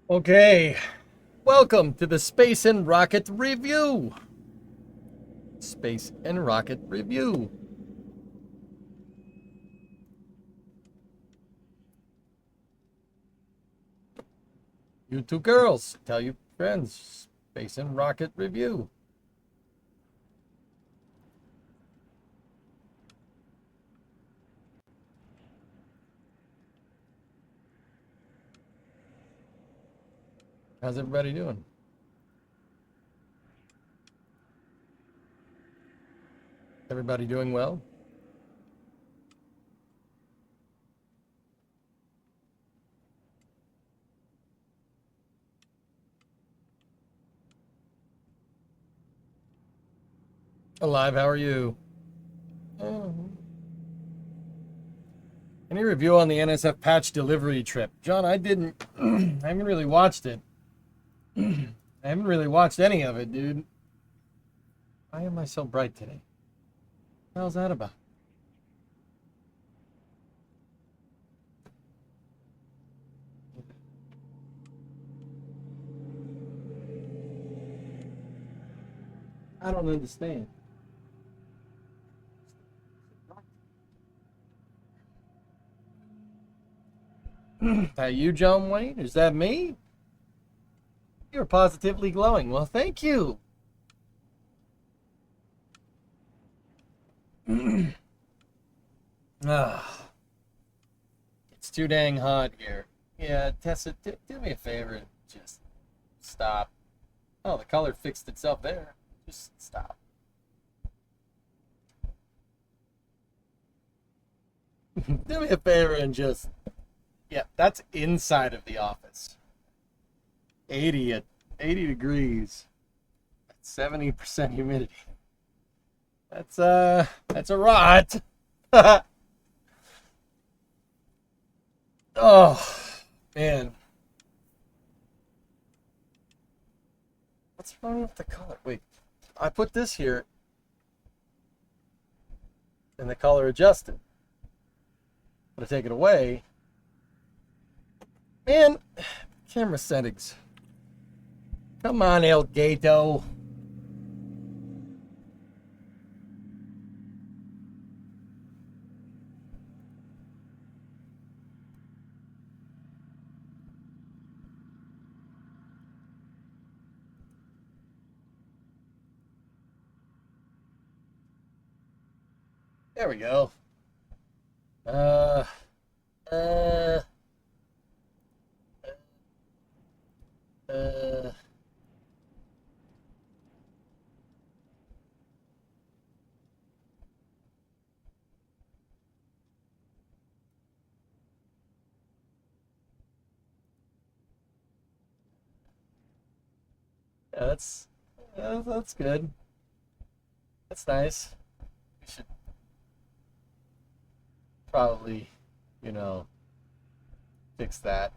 Okay, welcome to the Space and Rocket Review. Space and Rocket Review. You two girls, tell your friends. Space and Rocket Review. How's everybody doing? Everybody doing well? Alive, how are you? Oh. Any review on the NSF patch delivery trip? John, I didn't. I haven't really watched it. I haven't really watched any of it, dude. Why am I so bright today? What the hell's that about? I don't understand. That you, John Wayne? Is that me? You're positively glowing. Well, thank you. Ah, it's too dang hot here. Yeah, Tessa, do me a favor. Just stop. Oh, the color fixed itself there. Just stop. Do me a favor and just. Yeah, that's inside of the office. 80 at 80 degrees. 70% humidity. That's a rot. Oh, man. What's wrong with the color? Wait, I put this here and the color adjusted. But I take it away. Man, camera settings. Come on, El Gato. There we go. Uh, uh, uh. Yeah, that's good. That's nice. We should probably, you know, fix that.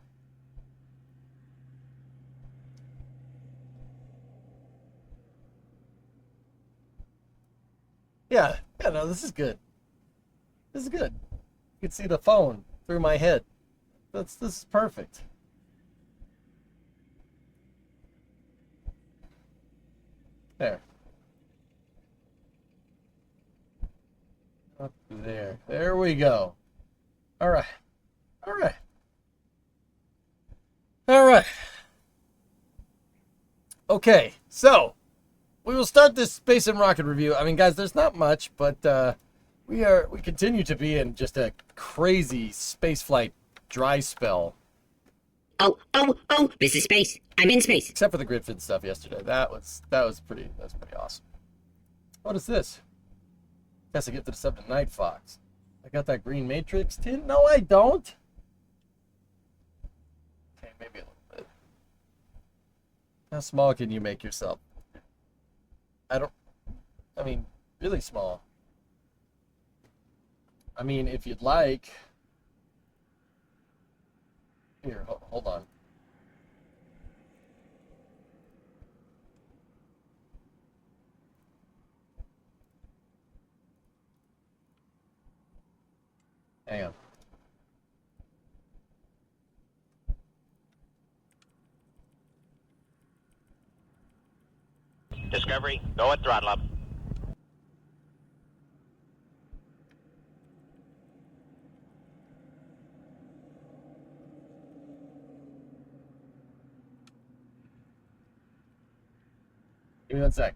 Yeah, yeah, no, this is good. This is good. You can see the phone through my head. This is perfect. There. Up there. There we go. All right. All right. All right. Okay. So, we will start this space and rocket review. I mean, guys, there's not much, but we continue to be in just a crazy spaceflight dry spell. Oh, this is space. I'm in space. Except for the grid stuff yesterday. That was pretty awesome. What is this? Guess I get this up to Night Fox. I got that green matrix tin? No, I don't. Okay, maybe a little bit. How small can you make yourself? I don't I mean, really small. I mean, if you'd like. Here, hold on. Hang on. Discovery, go at throttle up. Give me 1 sec.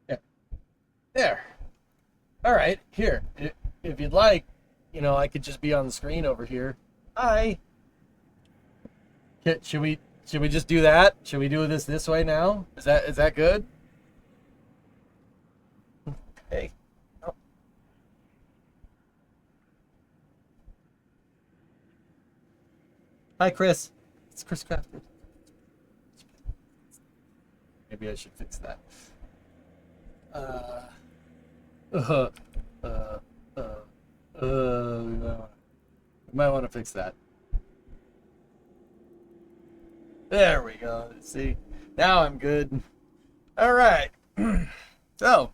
Yeah. There. All right. Here. If you'd like, I could just be on the screen over here. Hi. Should we just do that? Should we do this way now? Is that good? Hey. Oh. Hi, Chris. It's Chris Crafter. Maybe I should fix that. We might want to fix that. There we go. See, now I'm good. All right. So,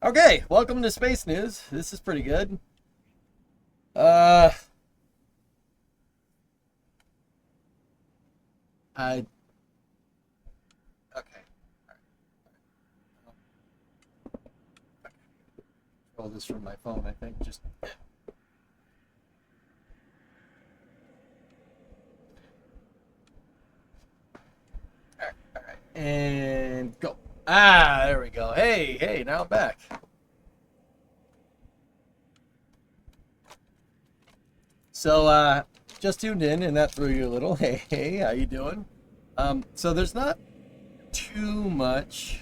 okay. Welcome to Space News. This is pretty good. Okay. Control this from my phone, I think. Just. All right. And go. There we go. Hey, now I'm back. So, just tuned in, and that threw you a little. Hey, how you doing? So there's not too much.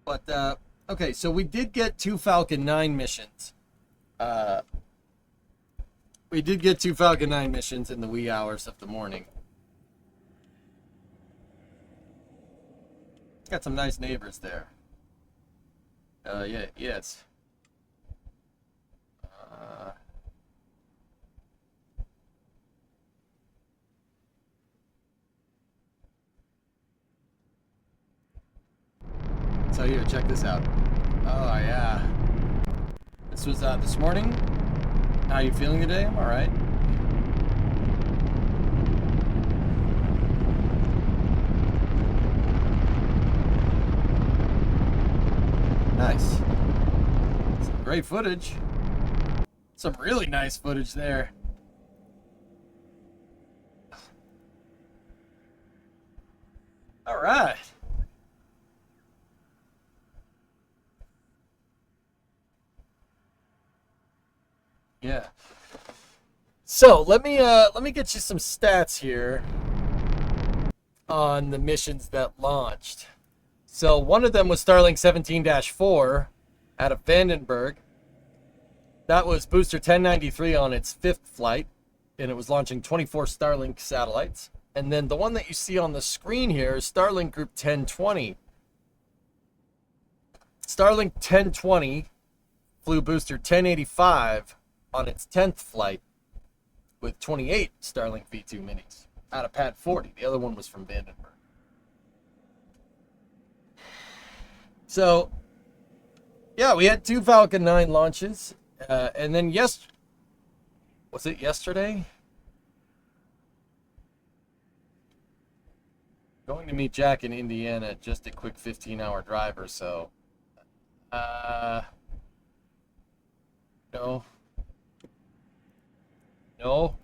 But, okay, so we did get 2 Falcon 9 missions. We did get 2 Falcon 9 missions in the wee hours of the morning. Got some nice neighbors there. Yes. So here, check this out. Oh yeah. This was this morning. How are you feeling today? I'm all right. Nice. Some great footage. Some really nice footage there. All right. Yeah. So let me get you some stats here on the missions that launched. So one of them was Starlink 17-4 out of Vandenberg. That was booster 1093 on its 5th flight, and it was launching 24 Starlink satellites. And then the one that you see on the screen here is Starlink Group 1020. Starlink 1020 flew booster 1085 on its 10th flight with 28 Starlink V2 minis out of Pad 40. The other one was from Vandenberg. So, yeah, we had 2 Falcon 9 launches. And then was it yesterday? Going to meet Jack in Indiana, just a quick 15-hour drive or so. No.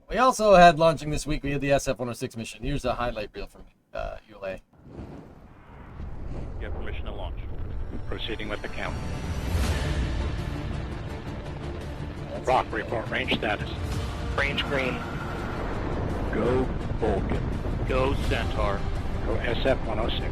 We also had launching this week, we had the SF-106 mission. Here's a highlight reel from ULA. You have permission to launch. Proceeding with the count. Rock, report range status. Range green. Go Vulcan. Go Centaur. Go SF-106.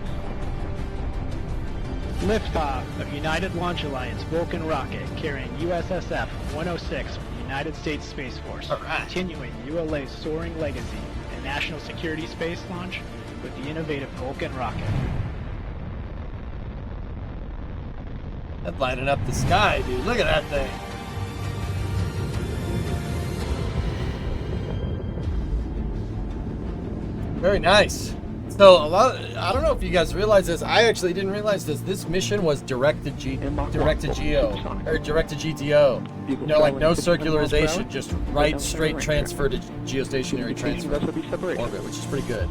Liftoff of United Launch Alliance Vulcan rocket carrying USSF-106 from the United States Space Force, All right. continuing ULA's soaring legacy in national security space launch with the innovative Vulcan rocket. That's lighting up the sky, dude. Look at that thing. Very nice. So I don't know if you guys realize this. I actually didn't realize this. This mission was direct to GTO. You know, like no circularization, just right straight transfer to geostationary transfer orbit, which is pretty good.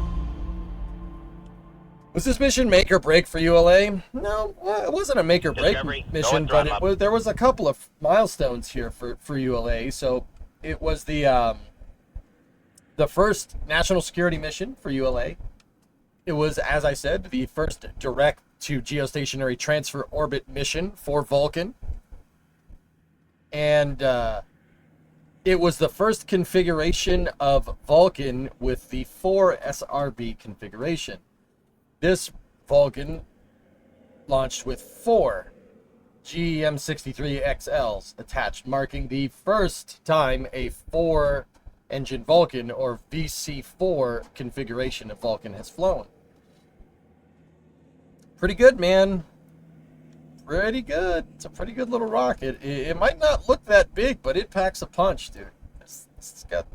Was this mission make or break for ULA? No, well, it wasn't a make or break mission, but there was a couple of milestones here for ULA. So it was the first national security mission for ULA. It was, as I said, the first direct to geostationary transfer orbit mission for Vulcan. And it was the first configuration of Vulcan with the 4 SRB configuration. This Vulcan launched with 4 GEM-63XLs attached, marking the first time a 4-engine Vulcan, or VC4 configuration of Vulcan, has flown. Pretty good, man. Pretty good. It's a pretty good little rocket. It might not look that big, but it packs a punch, dude. It's got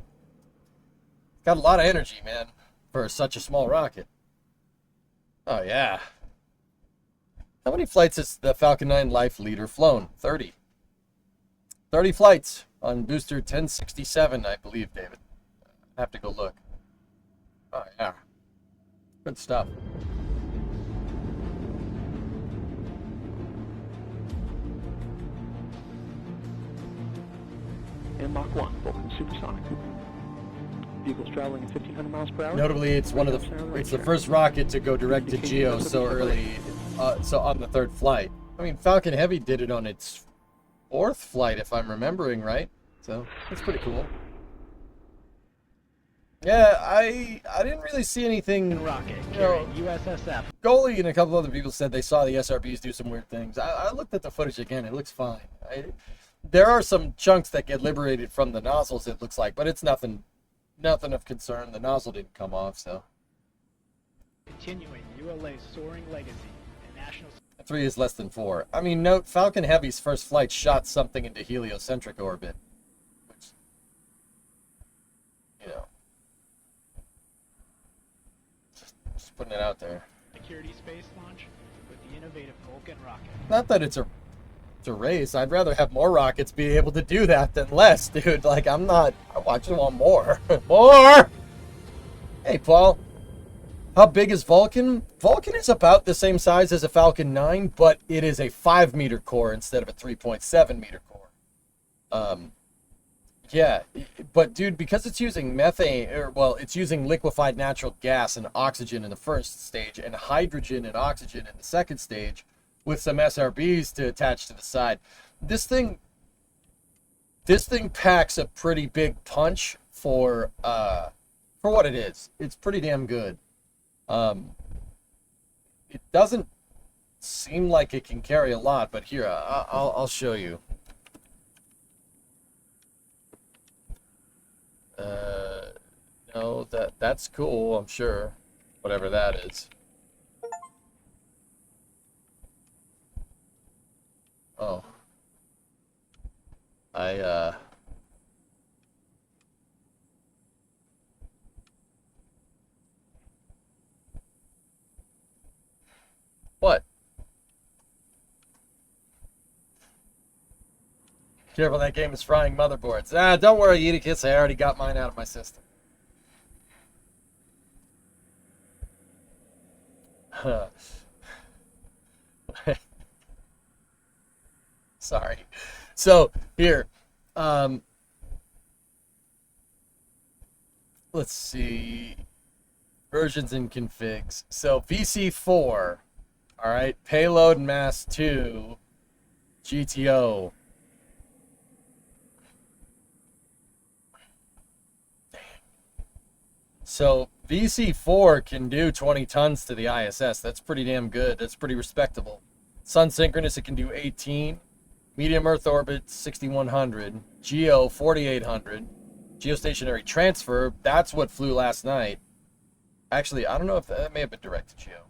a lot of energy, man, for such a small rocket. Oh, yeah. How many flights has the Falcon 9 Life Leader flown? 30. 30 flights on booster 1067, I believe, David. I have to go look. Oh, yeah. Good stuff. And Mach 1, Vulcan supersonic. Vehicles traveling at 1,500 miles per hour. Notably, it's the first rocket to go direct to Geo so early, so on the 3rd flight. I mean, Falcon Heavy did it on its 4th flight, if I'm remembering right. So that's pretty cool. Yeah, I didn't really see anything. Rocket You know, carrying USSF. Goalie and a couple other people said they saw the SRBs do some weird things. I looked at the footage again. It looks fine. There are some chunks that get liberated from the nozzles, it looks like, but it's nothing of concern. The nozzle didn't come off, so. Continuing ULA's soaring legacy in national 3 is less than 4. I mean, note, Falcon Heavy's first flight shot something into heliocentric orbit. Which, you know. Just putting it out there. security space launch with the innovative Vulcan rocket. Not that it's a race. I'd rather have more rockets be able to do that than less, dude. Like, I just want more. More! Hey, Paul. How big is Vulcan? Vulcan is about the same size as a Falcon 9, but it is a 5-meter core instead of a 3.7-meter core. Yeah, but dude, because it's using it's using liquefied natural gas and oxygen in the first stage and hydrogen and oxygen in the second stage, with some SRBs to attach to the side. This thing packs a pretty big punch for what it is. It's pretty damn good. It doesn't seem like it can carry a lot, but here, I'll show you. No, that's cool, I'm sure. Whatever that is. Oh. What? Careful, that game is frying motherboards. Don't worry, Edicus, I already got mine out of my system. Sorry. So, here. Let's see. Versions and configs. So, VC4. Alright. Payload mass 2. GTO. So VC4 can do 20 tons to the ISS. That's pretty damn good. That's pretty respectable. Sun synchronous, it can do 18. Medium Earth orbit, 6,100. Geo, 4,800. Geostationary transfer, that's what flew last night. Actually, I don't know if that may have been direct to Geo.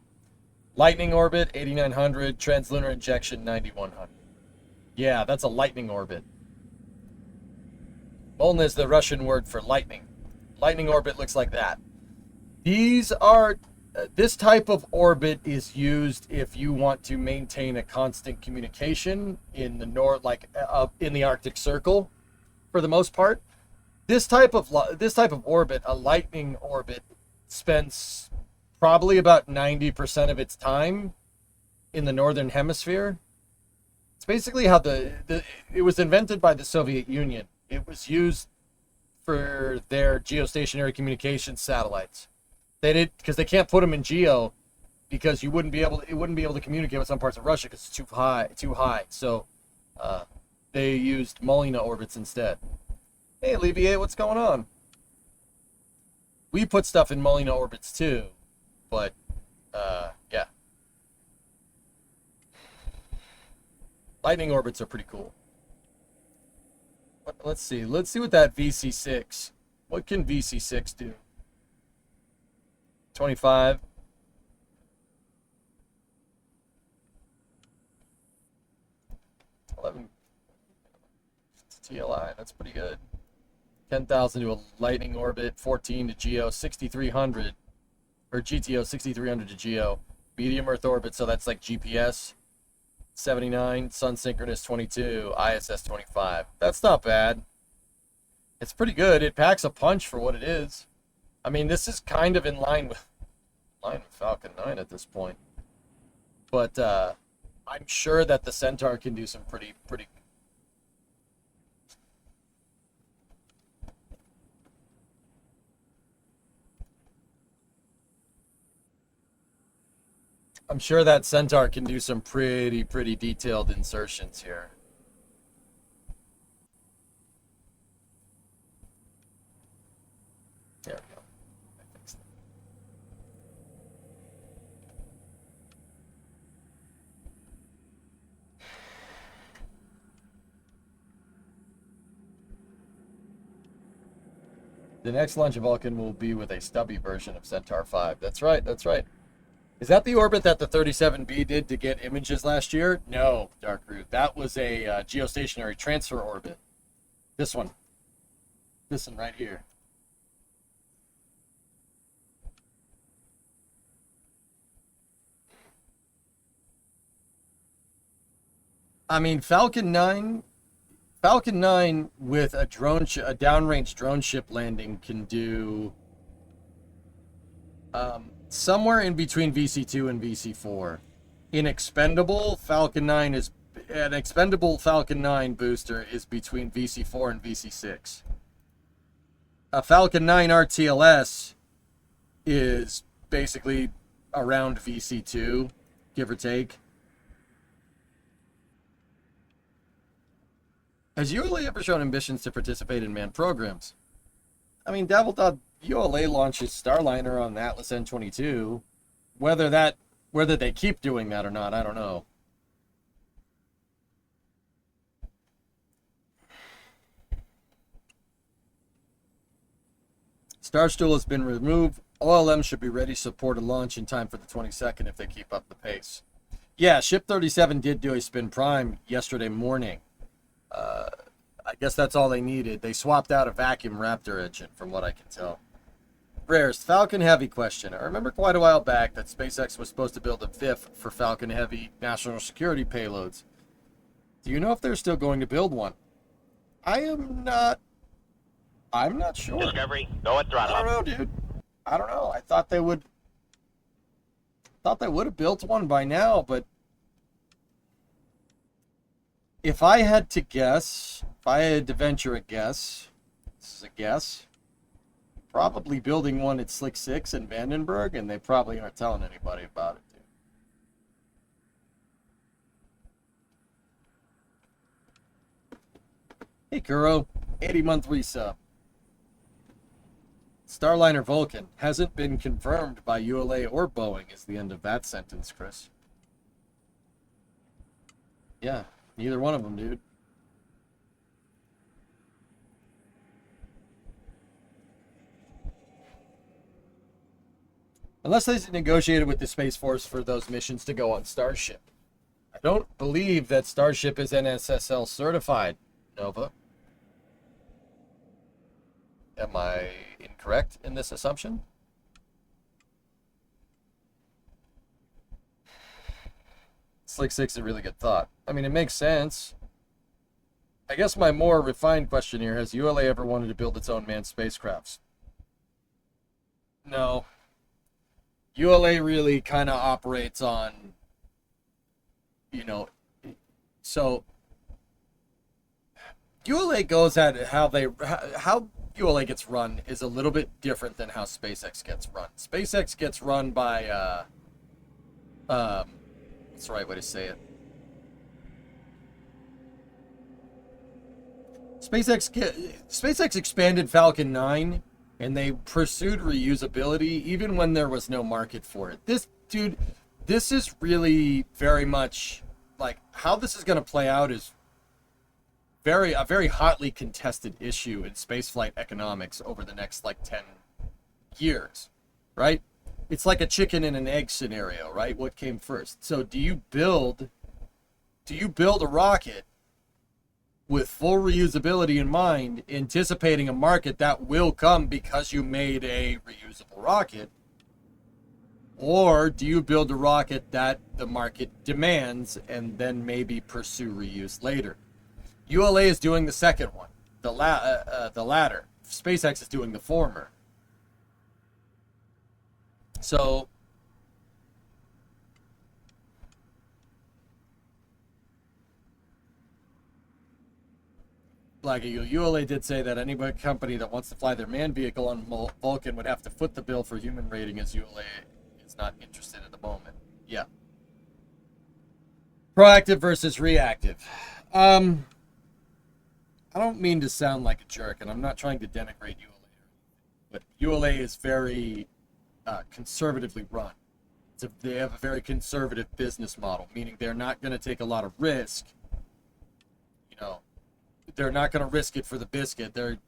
Lightning orbit, 8,900. Translunar injection, 9,100. Yeah, that's a lightning orbit. Molna is the Russian word for lightning. Lightning orbit looks like that. These are, this type of orbit is used if you want to maintain a constant communication in the north, like in the Arctic Circle, for the most part. This type of orbit, a lightning orbit, spends probably about 90% of its time in the northern hemisphere. It's basically how it was invented by the Soviet Union. It was used for their geostationary communications satellites. They did, because they can't put them in geo because it wouldn't be able to communicate with some parts of Russia because it's too high. So they used Molina orbits instead. Hey, Alleviate, what's going on? We put stuff in Molina orbits too, but yeah. Lightning orbits are pretty cool. Let's see what that VC6. What can VC6 do? 25. TLI, that's pretty good. 10,000 to a lightning orbit, 14 to geo, 6,300, or GTO, 6,300 to geo. Medium Earth orbit, so that's like GPS, 79, sun synchronous 22, ISS 25. That's not bad. It's pretty good. It packs a punch for what it is. I mean, this is kind of in line with Falcon 9 at this point. But I'm sure that the Centaur can do some pretty I'm sure that Centaur can do some pretty detailed insertions here. There we go. I fixed it. The next launch of Vulcan will be with a stubby version of Centaur 5. That's right, that's right. Is that the orbit that the 37B did to get images last year? No, Dark Root. That was a geostationary transfer orbit. This one. This one right here. I mean, Falcon 9 with a downrange drone ship landing can do somewhere in between VC2 and VC4. An expendable Falcon 9 booster is between VC4 and VC6. A Falcon 9 RTLS is basically around VC2, give or take. Has ULA ever shown ambitions to participate in manned programs? I mean, ULA launches Starliner on the Atlas N22. Whether they keep doing that or not, I don't know. Starstool has been removed. OLM should be ready to support a launch in time for the 22nd if they keep up the pace. Yeah, Ship 37 did do a spin prime yesterday morning. I guess that's all they needed. They swapped out a vacuum Raptor engine, from what I can tell. Rares, Falcon Heavy question. I remember quite a while back that SpaceX was supposed to build a FIF for Falcon Heavy national security payloads. Do you know if they're still going to build one? I'm not sure. Discovery, go at throttle. I don't know, dude. I don't know. I thought they would have built one by now, but if I had to venture a guess, this is a guess, probably building one at Slick 6 in Vandenberg, and they probably aren't telling anybody about it, dude. Hey, Kuro, 80-month resub. Starliner Vulcan hasn't been confirmed by ULA or Boeing is the end of that sentence, Chris. Yeah, neither one of them, dude. Unless they negotiated with the Space Force for those missions to go on Starship. I don't believe that Starship is NSSL certified, Nova. Am I incorrect in this assumption? Slick Six is a really good thought. I mean, it makes sense. I guess my more refined question here, has ULA ever wanted to build its own manned spacecrafts? No. ULA really kind of operates on, you know, so ULA goes at how ULA gets run is a little bit different than how SpaceX gets run. SpaceX gets run by, what's the right way to say it? SpaceX expanded Falcon 9 and they pursued reusability even when there was no market for it. This is really very much like how this is going to play out is a very hotly contested issue in spaceflight economics over the next like 10 years, right? It's like a chicken and an egg scenario, right? What came first? So do you build a rocket with full reusability in mind, anticipating a market that will come because you made a reusable rocket? Or do you build a rocket that the market demands and then maybe pursue reuse later? ULA is doing the second one, the latter. SpaceX is doing the former. So like ULA did say that any company that wants to fly their manned vehicle on Vulcan would have to foot the bill for human rating, as ULA is not interested at the moment. Yeah. Proactive versus reactive. I don't mean to sound like a jerk, and I'm not trying to denigrate ULA, but ULA is very conservatively run. They have a very conservative business model, meaning they're not going to take a lot of risk. You know, they're not going to risk it for the biscuit. They're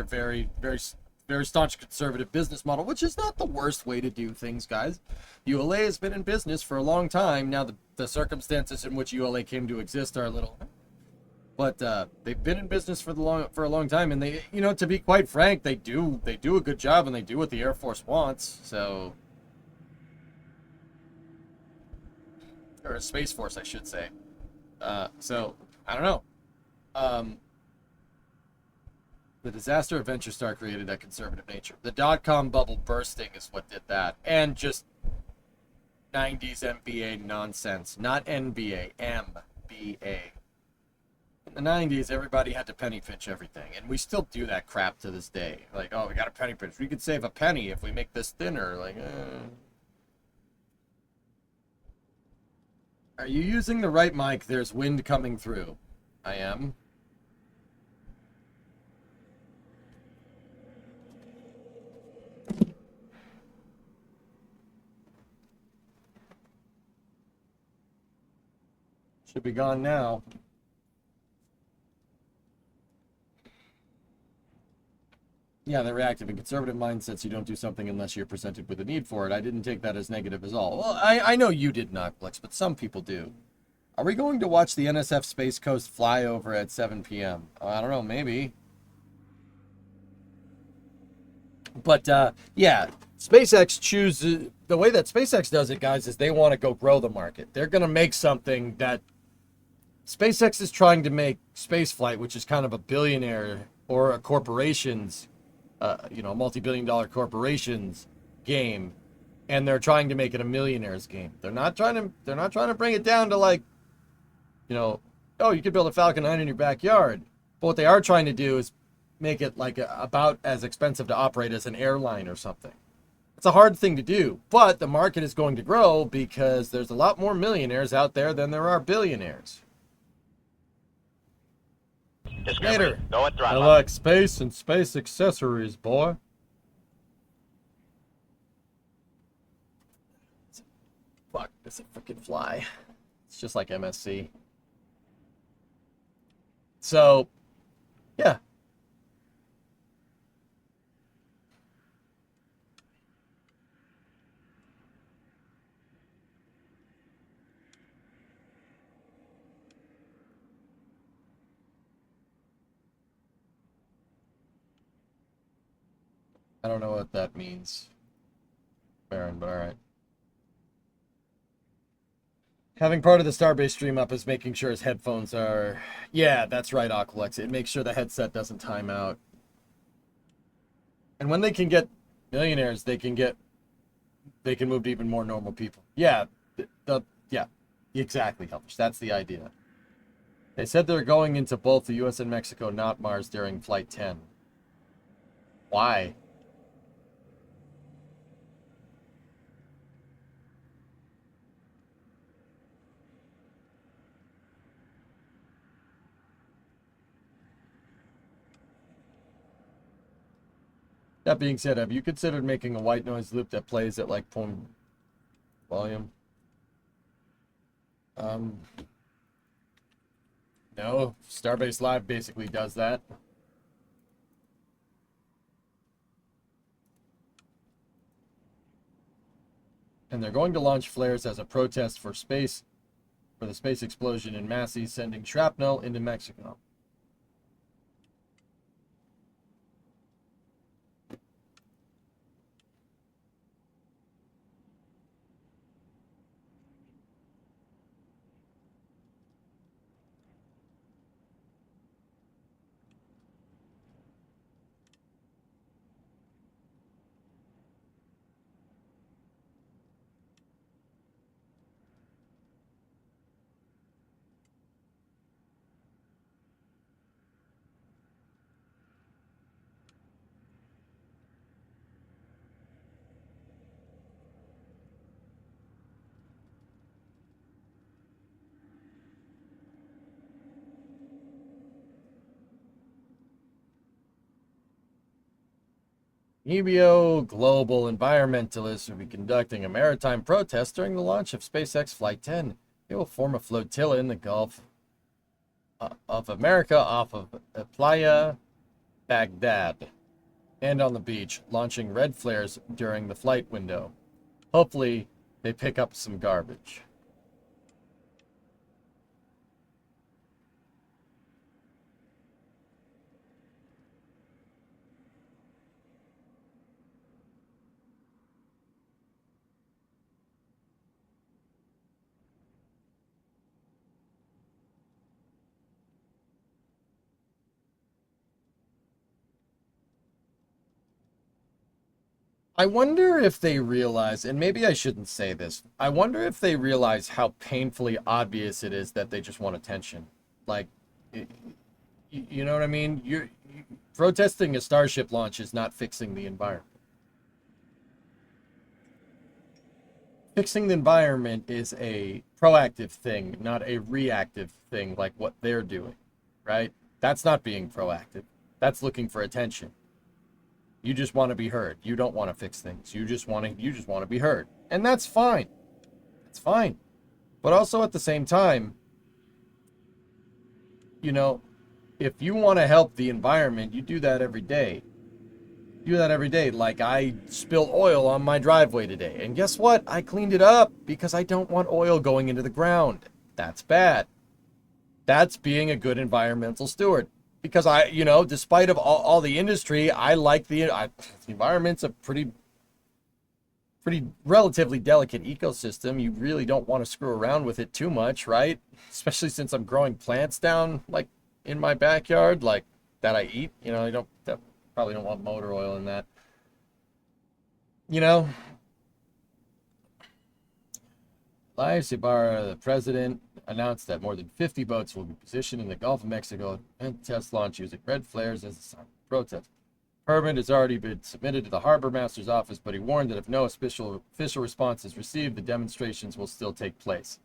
very, very, very staunch conservative business model, which is not the worst way to do things, guys. ULA has been in business for a long time. Now, the circumstances in which ULA came to exist are a little, but they've been in business for a long time, and they, you know, to be quite frank, they do a good job, and they do what the Air Force wants. So, or a Space Force, I should say. So I don't know. The disaster of VentureStar created that conservative nature. The dot-com bubble bursting is what did that, and just 90s MBA nonsense, not NBA, MBA. In the 90s, everybody had to penny pinch everything, and we still do that crap to this day. Like, oh, we got a penny pinch. We could save a penny if we make this thinner. Like, Are you using the right mic? There's wind coming through. I am. Should be gone now. Yeah, they're reactive. In conservative mindsets, you don't do something unless you're presented with a need for it. I didn't take that as negative at all. Well, I know you did not, Blix, but some people do. Are we going to watch the NSF Space Coast fly over at 7 p.m.? I don't know, maybe. But, yeah, SpaceX chooses... The way that SpaceX does it, guys, is they want to go grow the market. They're going to make something that... SpaceX is trying to make spaceflight, which is kind of a billionaire or a corporation's, you know, multi-billion-dollar corporation's game, and they're trying to make it a millionaire's game. They're not trying to bring it down to, like, you know, oh, you could build a Falcon 9 in your backyard. But what they are trying to do is make it like about as expensive to operate as an airline or something. It's a hard thing to do, but the market is going to grow because there's a lot more millionaires out there than there are billionaires. Later. Go at I throttle. like space and space accessories, boy. does it freaking fly? It's just like MSC. So, yeah. I don't know what that means, Baron, but alright. Having part of the Starbase stream up is making sure his headphones are... Yeah, that's right, Aqualex. It makes sure the headset doesn't time out. And when they can get millionaires, they can move to even more normal people. Yeah, yeah, exactly, Helfish. That's the idea. They said they're going into both the U.S. and Mexico, not Mars, during Flight 10. Why? That being said, have you considered making a white noise loop that plays at like point volume? No, Starbase Live basically does that. And they're going to launch flares as a protest for the space explosion in Massey, sending shrapnel into Mexico. EBO global environmentalists will be conducting a maritime protest during the launch of SpaceX Flight 10. They will form a flotilla in the Gulf of America off of Playa Baghdad and on the beach, launching red flares during the flight window. Hopefully, they pick up some garbage. I wonder if they realize, and maybe I shouldn't say this, I wonder if they realize how painfully obvious it is that they just want attention. Like, you know what I mean? Protesting a Starship launch is not fixing the environment. Fixing the environment is a proactive thing, not a reactive thing like what they're doing, right? That's not being proactive. That's looking for attention. You just want to be heard. You don't want to fix things. You just want to be heard. And that's fine. It's fine. But also at the same time, you know, if you want to help the environment, you do that every day. You do that every day. Like I spilled oil on my driveway today. And guess what? I cleaned it up because I don't want oil going into the ground. That's bad. That's being a good environmental steward. Because despite of all the industry, I like the environment's a pretty relatively delicate ecosystem. You really don't want to screw around with it too much, right? Especially since I'm growing plants down like in my backyard, like that I eat. Probably don't want motor oil in that. Elias Ibarra, the president, announced that more than 50 boats will be positioned in the Gulf of Mexico and test launch using red flares as a sign of protest. Permit has already been submitted to the harbor master's office, but he warned that if no official response is received, the demonstrations will still take place.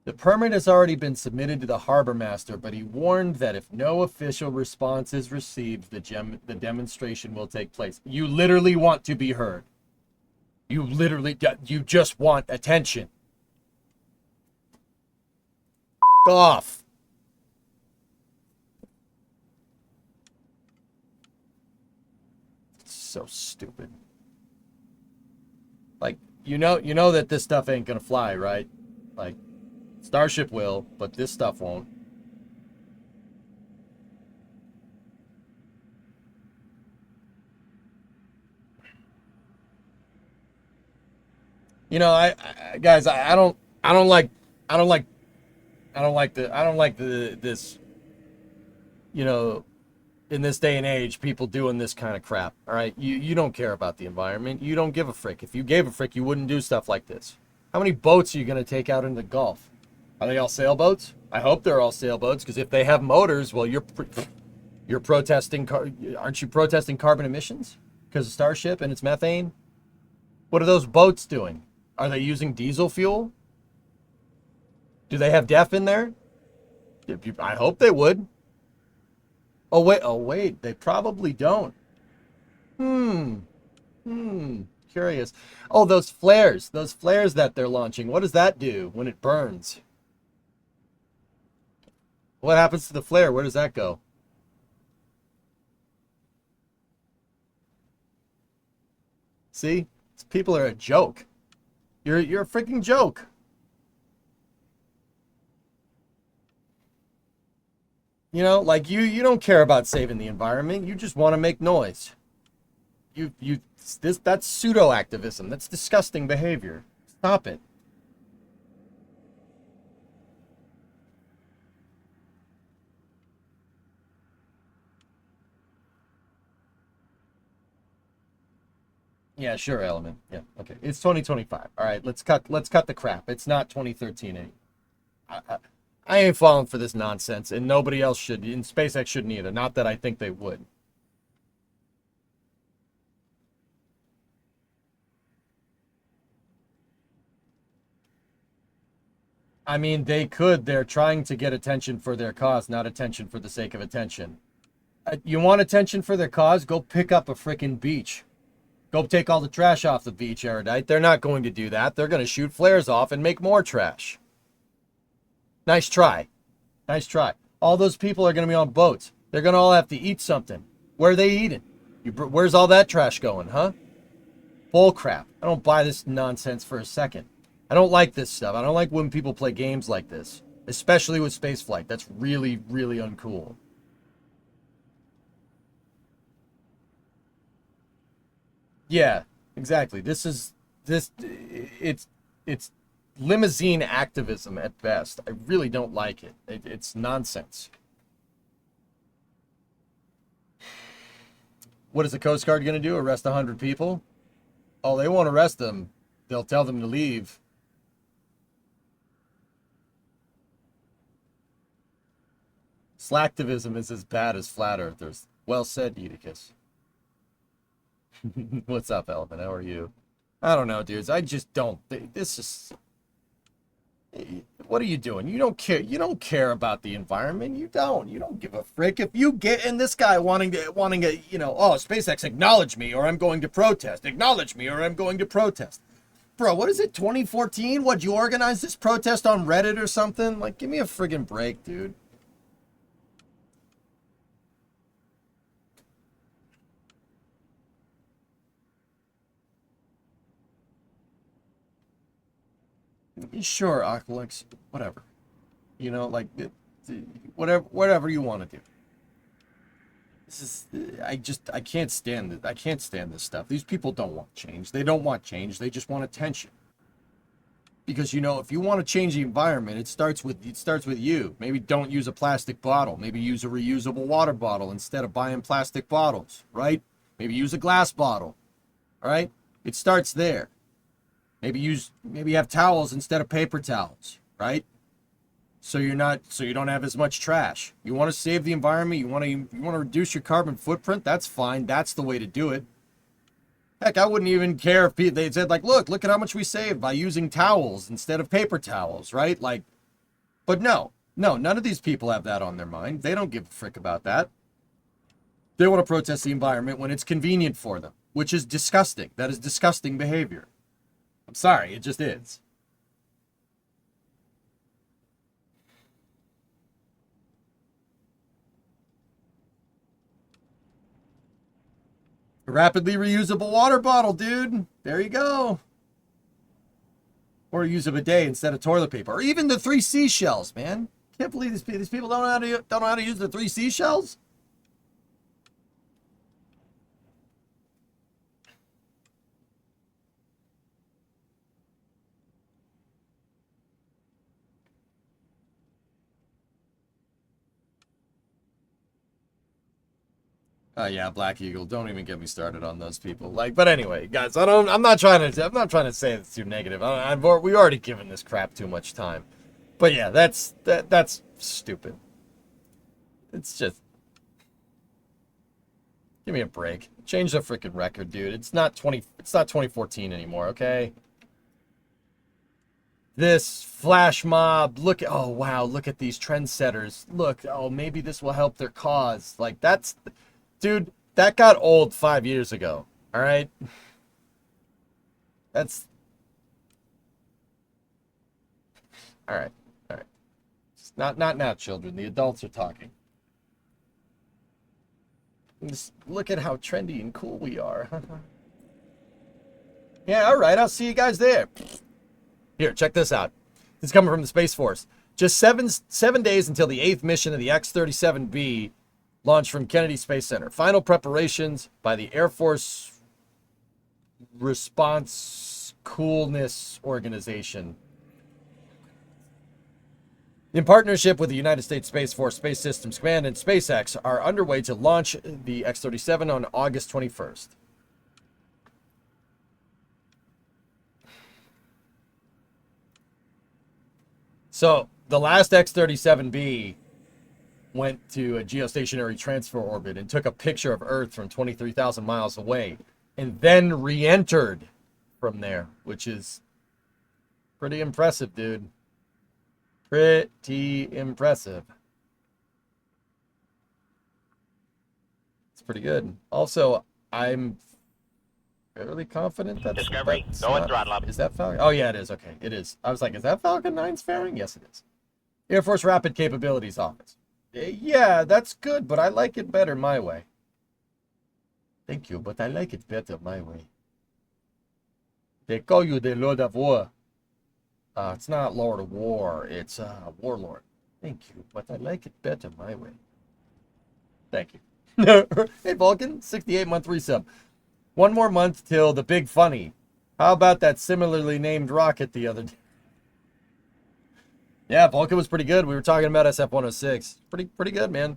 The permit has already been submitted to the harbor master, but he warned that if no official response is received, the demonstration will take place. You literally want to be heard. You just want attention. Off. It's so stupid. Like, you know that this stuff ain't gonna fly, right? Like, Starship will, but this stuff won't. You know, guys, I don't like this, you know, in this day and age, people doing this kind of crap. All right, you don't care about the environment. You don't give a frick. If you gave a frick, you wouldn't do stuff like this. How many boats are you gonna take out in the Gulf? Are they all sailboats? I hope they're all sailboats, because if they have motors, well, you're protesting. Aren't you protesting carbon emissions because of Starship and its methane? What are those boats doing? Are they using diesel fuel? Do they have DEF in there? I hope they would. Oh wait, they probably don't. Curious. Oh, those flares that they're launching. What does that do when it burns? What happens to the flare? Where does that go? See? These people are a joke. You're a freaking joke. You know, like you don't care about saving the environment. You just want to make noise. That's pseudo activism. That's disgusting behavior. Stop it. Yeah, sure, Element. Yeah, okay. It's 2025. All right, let's cut the crap. It's not 2013 anymore. I ain't falling for this nonsense, and nobody else should. And SpaceX shouldn't either. Not that I think they would. I mean, they could. They're trying to get attention for their cause, not attention for the sake of attention. You want attention for their cause? Go pick up a freaking beach. Go take all the trash off the beach, Erudite. They're not going to do that. They're going to shoot flares off and make more trash. Nice try. Nice try. All those people are going to be on boats. They're going to all have to eat something. Where are they eating? Where's all that trash going, huh? Bull crap. I don't buy this nonsense for a second. I don't like this stuff. I don't like when people play games like this, especially with spaceflight. That's really, really uncool. Yeah, exactly. It's limousine activism at best. I really don't like it. It's nonsense. What is the Coast Guard going to do? Arrest 100 people? Oh, they won't arrest them. They'll tell them to leave. Slacktivism is as bad as flat earthers. Well said, Eutychus. What's up, Elephant? How are you? I don't know, dudes. I just don't. This is. What are you doing? You don't care. You don't care about the environment. You don't. You don't give a frick. If you get in this guy wanting to, you know, oh, SpaceX, acknowledge me or I'm going to protest. Acknowledge me or I'm going to protest. Bro, what is it? 2014? What, you organize this protest on Reddit or something? Like, give me a friggin' break, dude. Sure, Aqualix, whatever. You know, like, whatever you want to do. This is, I can't stand it. I can't stand this stuff. These people don't want change. They don't want change. They just want attention. Because, you know, if you want to change the environment, it starts with you. Maybe don't use a plastic bottle. Maybe use a reusable water bottle instead of buying plastic bottles, right? Maybe use a glass bottle, all right? It starts there. Maybe have towels instead of paper towels, right? So you don't have as much trash. You want to save the environment, you want to reduce your carbon footprint, that's fine. That's the way to do it. Heck, I wouldn't even care if they said, like, look at how much we saved by using towels instead of paper towels, right? Like, But no, none of these people have that on their mind. They don't give a frick about that. They want to protest the environment when it's convenient for them, which is disgusting. That is disgusting behavior. I'm sorry, it just is. A rapidly reusable water bottle, dude. There you go. Or use a bidet instead of toilet paper. Or even the 3 seashells, man. Can't believe these people don't know how to use the 3 seashells. Yeah, Black Eagle. Don't even get me started on those people. Like, but anyway, guys, I'm not trying to say it's too negative. We already given this crap too much time. But yeah, that's stupid. It's just, give me a break. Change the freaking record, dude. It's not 2014 anymore, okay? This flash mob, oh wow, look at these trendsetters. Look, oh, maybe this will help their cause. Like, dude, that got old 5 years ago. All right? That's... All right. It's not now, children. The adults are talking. Just look at how trendy and cool we are. Yeah, all right. I'll see you guys there. Here, check this out. This is coming from the Space Force. Just seven days until the 8th mission of the X-37B launched from Kennedy Space Center. Final preparations by the Air Force Response Coolness Organization, in partnership with the United States Space Force, Space Systems Command, and SpaceX, are underway to launch the X-37 on August 21st. So, the last X-37B went to a geostationary transfer orbit and took a picture of Earth from 23,000 miles away and then re-entered from there, which is pretty impressive, dude. Pretty impressive. It's pretty good. Also, I'm fairly confident that's... Discovery, go and throttle up. Is that Falcon? Oh, yeah, it is. Okay, it is. I was like, is that Falcon 9's fairing? Yes, it is. Air Force Rapid Capabilities Office. Yeah, that's good, but I like it better my way. Thank you, but I like it better my way. They call you the Lord of War. It's not Lord of War, it's Warlord. Thank you, but I like it better my way. Thank you. Hey, Vulcan, 68-month resub. One more month till the big funny. How about that similarly named rocket the other day? Yeah, Vulcan was pretty good. We were talking about SF-106. Pretty good, man.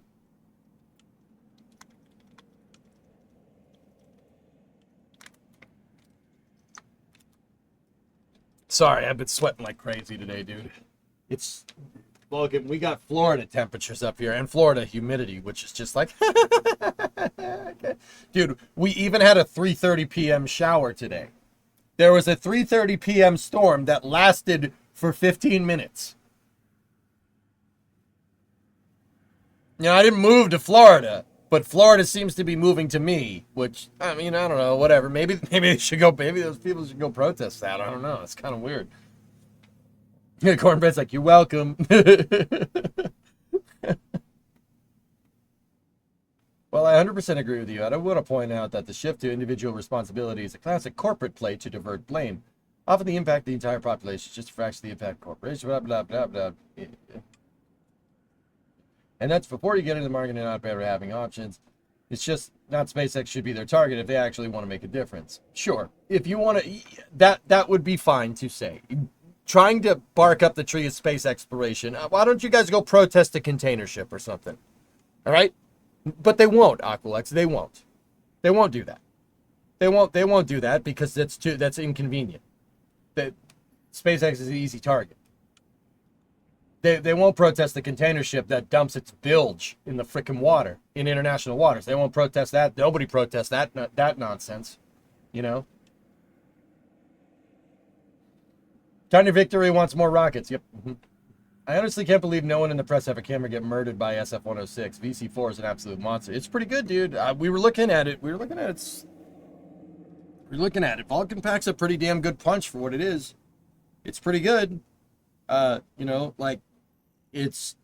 Sorry, I've been sweating like crazy today, dude. It's... Vulcan, we got Florida temperatures up here and Florida humidity, which is just like... Okay. Dude, we even had a 3:30 p.m. shower today. There was a 3:30 p.m. storm that lasted for 15 minutes. You know, I didn't move to Florida, but Florida seems to be moving to me, which, I mean, I don't know, whatever. Maybe they should go, maybe those people should go protest that. I don't know. It's kind of weird. Yeah, Cornbread's like, you're welcome. Well, I 100% agree with you. I want to point out that the shift to individual responsibility is a classic corporate play to divert blame. Often the impact of the entire population is just a fraction of the impact of corporation, blah, blah, blah, blah. And that's before you get into the market and not better having options. It's just not SpaceX should be their target if they actually want to make a difference. Sure, if you want to, that would be fine to say. Trying to bark up the tree of space exploration, why don't you guys go protest a container ship or something? All right? But they won't, Aqualex. They won't. They won't do that. They won't do that because that's inconvenient. SpaceX is an easy target. They won't protest the container ship that dumps its bilge in the frickin' water, in international waters. They won't protest that. Nobody protests that nonsense, you know? Tiny Victory wants more rockets. Yep. Mm-hmm. I honestly can't believe no one in the press ever camera get murdered by SF-106. VC4 is an absolute monster. It's pretty good, dude. We were looking at it. Vulcan packs a pretty damn good punch for what it is. It's pretty good. You know, like, it's...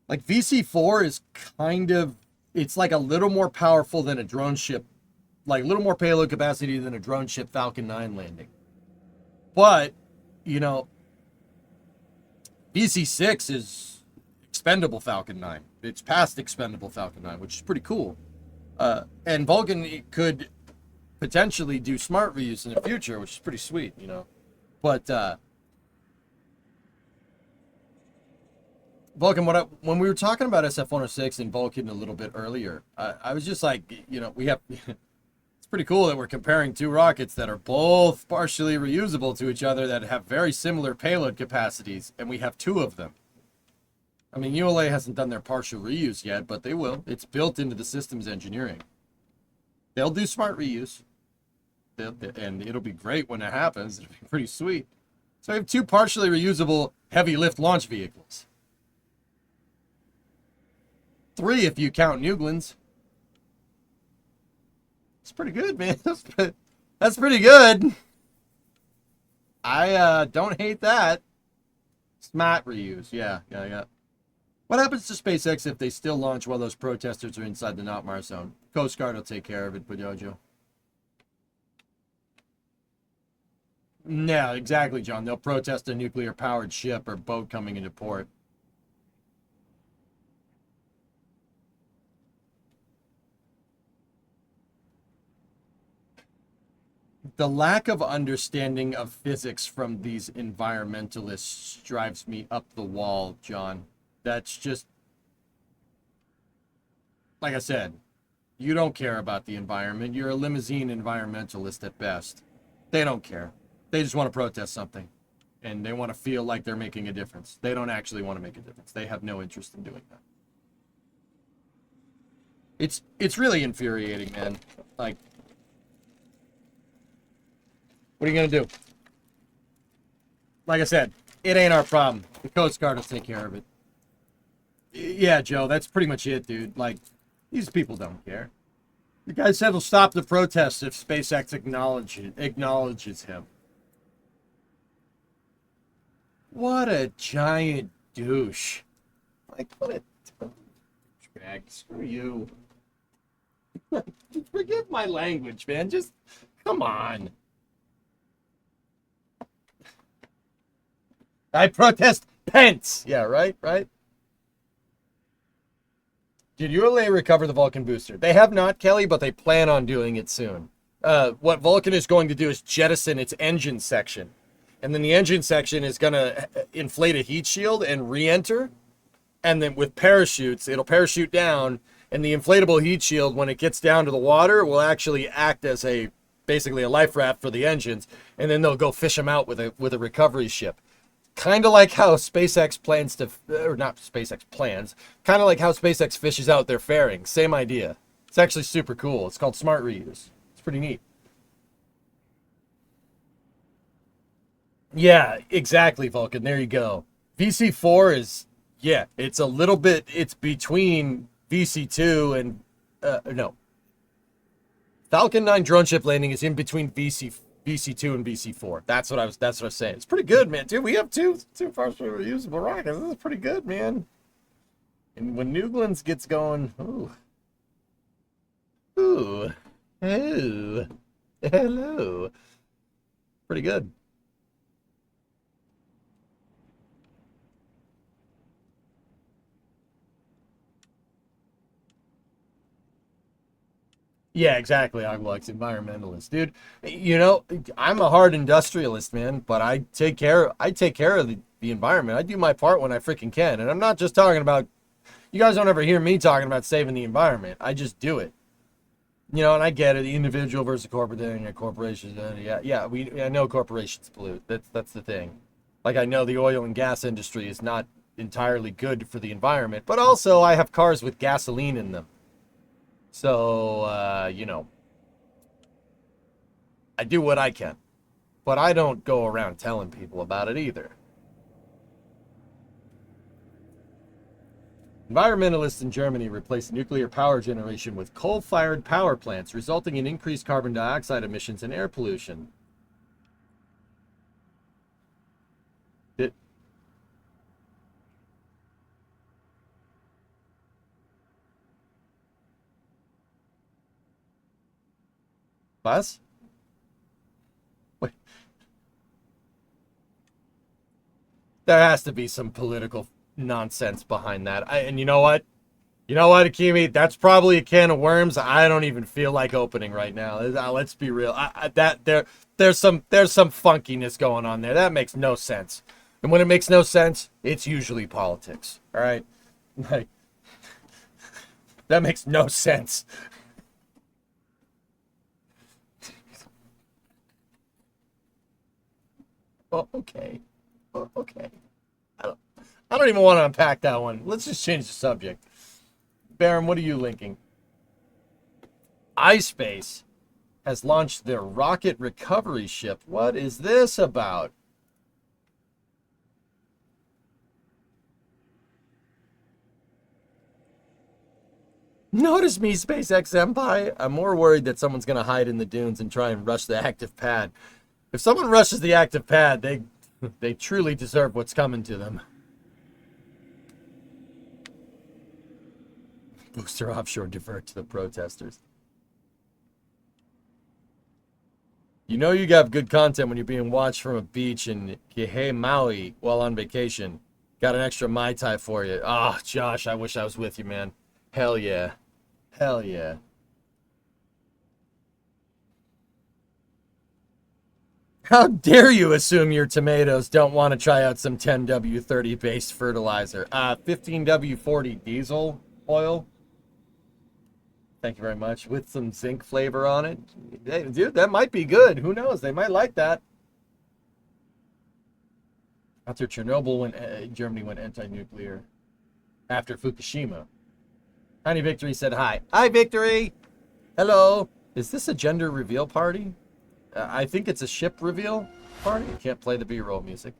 Like, VC4 is kind of... It's like a little more powerful than a drone ship. Like, a little more payload capacity than a drone ship Falcon 9 landing. But, you know... VC6 is expendable Falcon 9. It's past expendable Falcon 9, which is pretty cool. And Vulcan could potentially do smart reuse in the future, which is pretty sweet, you know. But Vulcan, when we were talking about SF-106 and Vulcan a little bit earlier, I was just like, you know, we have... It's pretty cool that we're comparing two rockets that are both partially reusable to each other that have very similar payload capacities, and we have two of them. I mean, ULA hasn't done their partial reuse yet, but they will. It's built into the systems engineering. They'll do smart reuse, and it'll be great when it happens. It'll be pretty sweet. So we have two partially reusable heavy lift launch vehicles. 3 if you count Newglen's. It's pretty good, man. That's pretty good. I don't hate that. Smart reuse. Yeah. What happens to SpaceX if they still launch while those protesters are inside the not-Mars zone? Coast Guard will take care of it, Padojo. Yeah, exactly, John. They'll protest a nuclear-powered ship or boat coming into port. The lack of understanding of physics from these environmentalists drives me up the wall, John. That's just... Like I said, you don't care about the environment. You're a limousine environmentalist at best. They don't care. They just want to protest something. And they want to feel like they're making a difference. They don't actually want to make a difference. They have no interest in doing that. It's really infuriating, man. Like... What are you going to do? Like I said, it ain't our problem. The Coast Guard will take care of it. Yeah, Joe, that's pretty much it, dude. Like, these people don't care. The guy said he'll stop the protests if SpaceX acknowledges him. What a giant douche. Like, what a douchebag. Screw you. Forgive my language, man. Just, come on. I protest Pence. Yeah, right. Did ULA recover the Vulcan booster? They have not, Kelly, but they plan on doing it soon. What Vulcan is going to do is jettison its engine section. And then the engine section is going to inflate a heat shield and re-enter. And then with parachutes, it'll parachute down. And the inflatable heat shield, when it gets down to the water, will actually act as basically a life raft for the engines. And then they'll go fish them out with a recovery ship. Kind of like how SpaceX plans to, or not SpaceX plans, kind of like how SpaceX fishes out their fairing. Same idea. It's actually super cool. It's called smart reuse. It's pretty neat. Yeah, exactly, Vulcan. There you go. VC4 is, yeah, it's a little bit, it's between VC2 and, no. Falcon 9 drone ship landing is in between VC2 and VC4. That's what I was saying. It's pretty good, man. Dude, we have two partially reusable rockets. This is pretty good, man. And when Newglen's gets going, ooh, hello. Pretty good. Yeah, exactly. Ogluck's environmentalist, dude. You know, I'm a hard industrialist, man, but I take care of the environment. I do my part when I freaking can. And I'm not just talking about, you guys don't ever hear me talking about saving the environment. I just do it. You know, and I get it, the individual versus corporate thing, corporations. I know corporations pollute. That's the thing. Like, I know the oil and gas industry is not entirely good for the environment, but also I have cars with gasoline in them. So, you know, I do what I can, but I don't go around telling people about it either. Environmentalists in Germany replaced nuclear power generation with coal-fired power plants, resulting in increased carbon dioxide emissions and air pollution. Was? Wait. There has to be some political nonsense behind that. And you know what? You know what, Akimi? That's probably a can of worms I don't even feel like opening right now. Let's be real. There's some funkiness going on there. That makes no sense. And when it makes no sense, it's usually politics. All right? Like, that makes no sense. Oh, okay. Oh, okay. I don't even want to unpack that one. Let's just change the subject. Baron, what are you linking? iSpace has launched their rocket recovery ship. What is this about? Notice me, SpaceX Empire. I'm more worried that someone's going to hide in the dunes and try and rush the active pad. If someone rushes the active pad, they truly deserve what's coming to them. Booster offshore divert to the protesters. You know you got good content when you're being watched from a beach in Kihei, Maui while on vacation. Got an extra Mai Tai for you. Ah, Josh, I wish I was with you, man. Hell yeah. Hell yeah. How dare you assume your tomatoes don't want to try out some 10W30 based fertilizer? 15W40 diesel oil. Thank you very much. With some zinc flavor on it. Hey, dude, that might be good. Who knows? They might like that. After Chernobyl, Germany went anti-nuclear. After Fukushima. Tiny Victory said hi. Hi, Victory! Hello. Is this a gender reveal party? I think it's a ship reveal party. You can't play the B-roll music.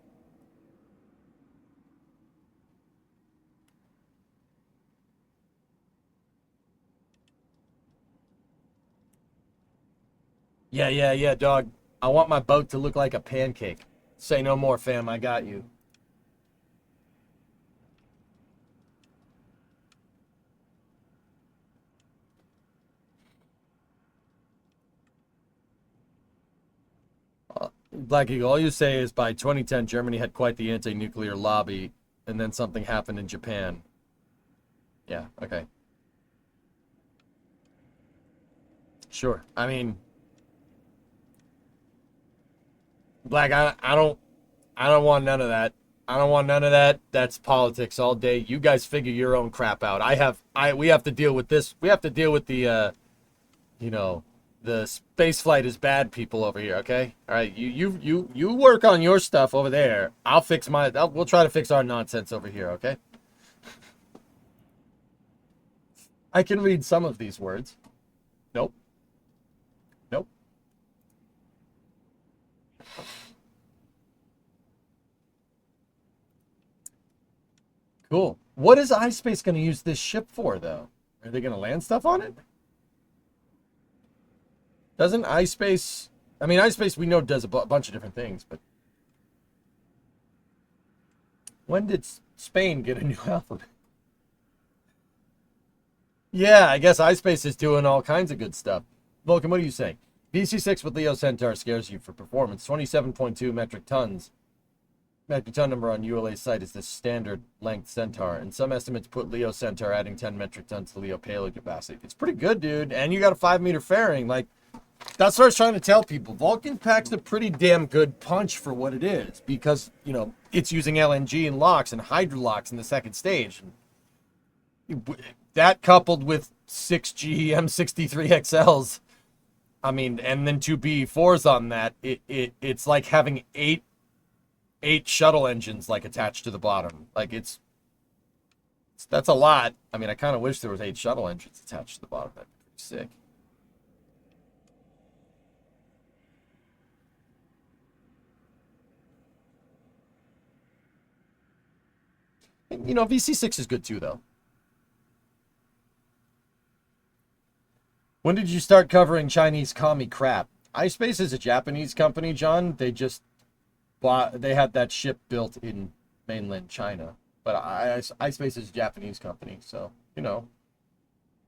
Yeah, dog. I want my boat to look like a pancake. Say no more, fam. I got you. Black Eagle, all you say is by 2010, Germany had quite the anti-nuclear lobby, and then something happened in Japan. Yeah, okay. Sure. I mean, Black, I don't want none of that. I don't want none of that. That's politics all day. You guys figure your own crap out. We have to deal with this. We have to deal with the the space flight is bad people over here, okay? All right, you work on your stuff over there. We'll try to fix our nonsense over here, okay? I can read some of these words. Nope. Nope. Cool. What is iSpace going to use this ship for, though? Are they going to land stuff on it? Doesn't iSpace... I mean, iSpace we know does a bunch of different things, but... When did Spain get a new alphabet? Yeah, I guess iSpace is doing all kinds of good stuff. Vulcan, what do you say? VC6 with Leo Centaur scares you for performance. 27.2 metric tons. Metric ton number on ULA's site is the standard length Centaur, and some estimates put Leo Centaur adding 10 metric tons to Leo payload capacity. It's pretty good, dude. And you got a 5-meter fairing. Like, that's what I was trying to tell people. Vulcan packs a pretty damn good punch for what it is, because, you know, it's using LNG and LOX and hydrolocks in the second stage. That coupled with 6G M63XLs, I mean, and then 2 B4s on that, it's like having eight shuttle engines like attached to the bottom. Like that's a lot. I mean, I kind of wish there was 8 shuttle engines attached to the bottom. That'd be pretty sick. And, you know, VC6 is good too, though. When did you start covering Chinese commie crap? iSpace is a Japanese company, John. They just bought, they had that ship built in mainland China. But iSpace is a Japanese company, so, you know,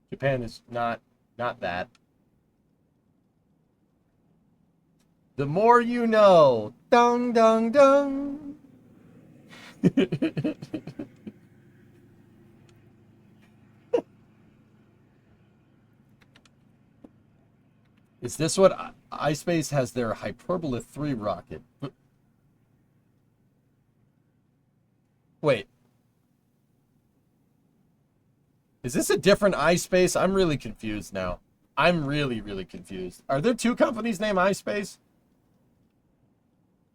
Japan is not that. The more you know. Dong, dong, dong. Is this what iSpace has their Hyperbola 3 rocket? Wait. Is this a different iSpace? I'm really confused now. I'm really, really confused. Are there two companies named iSpace?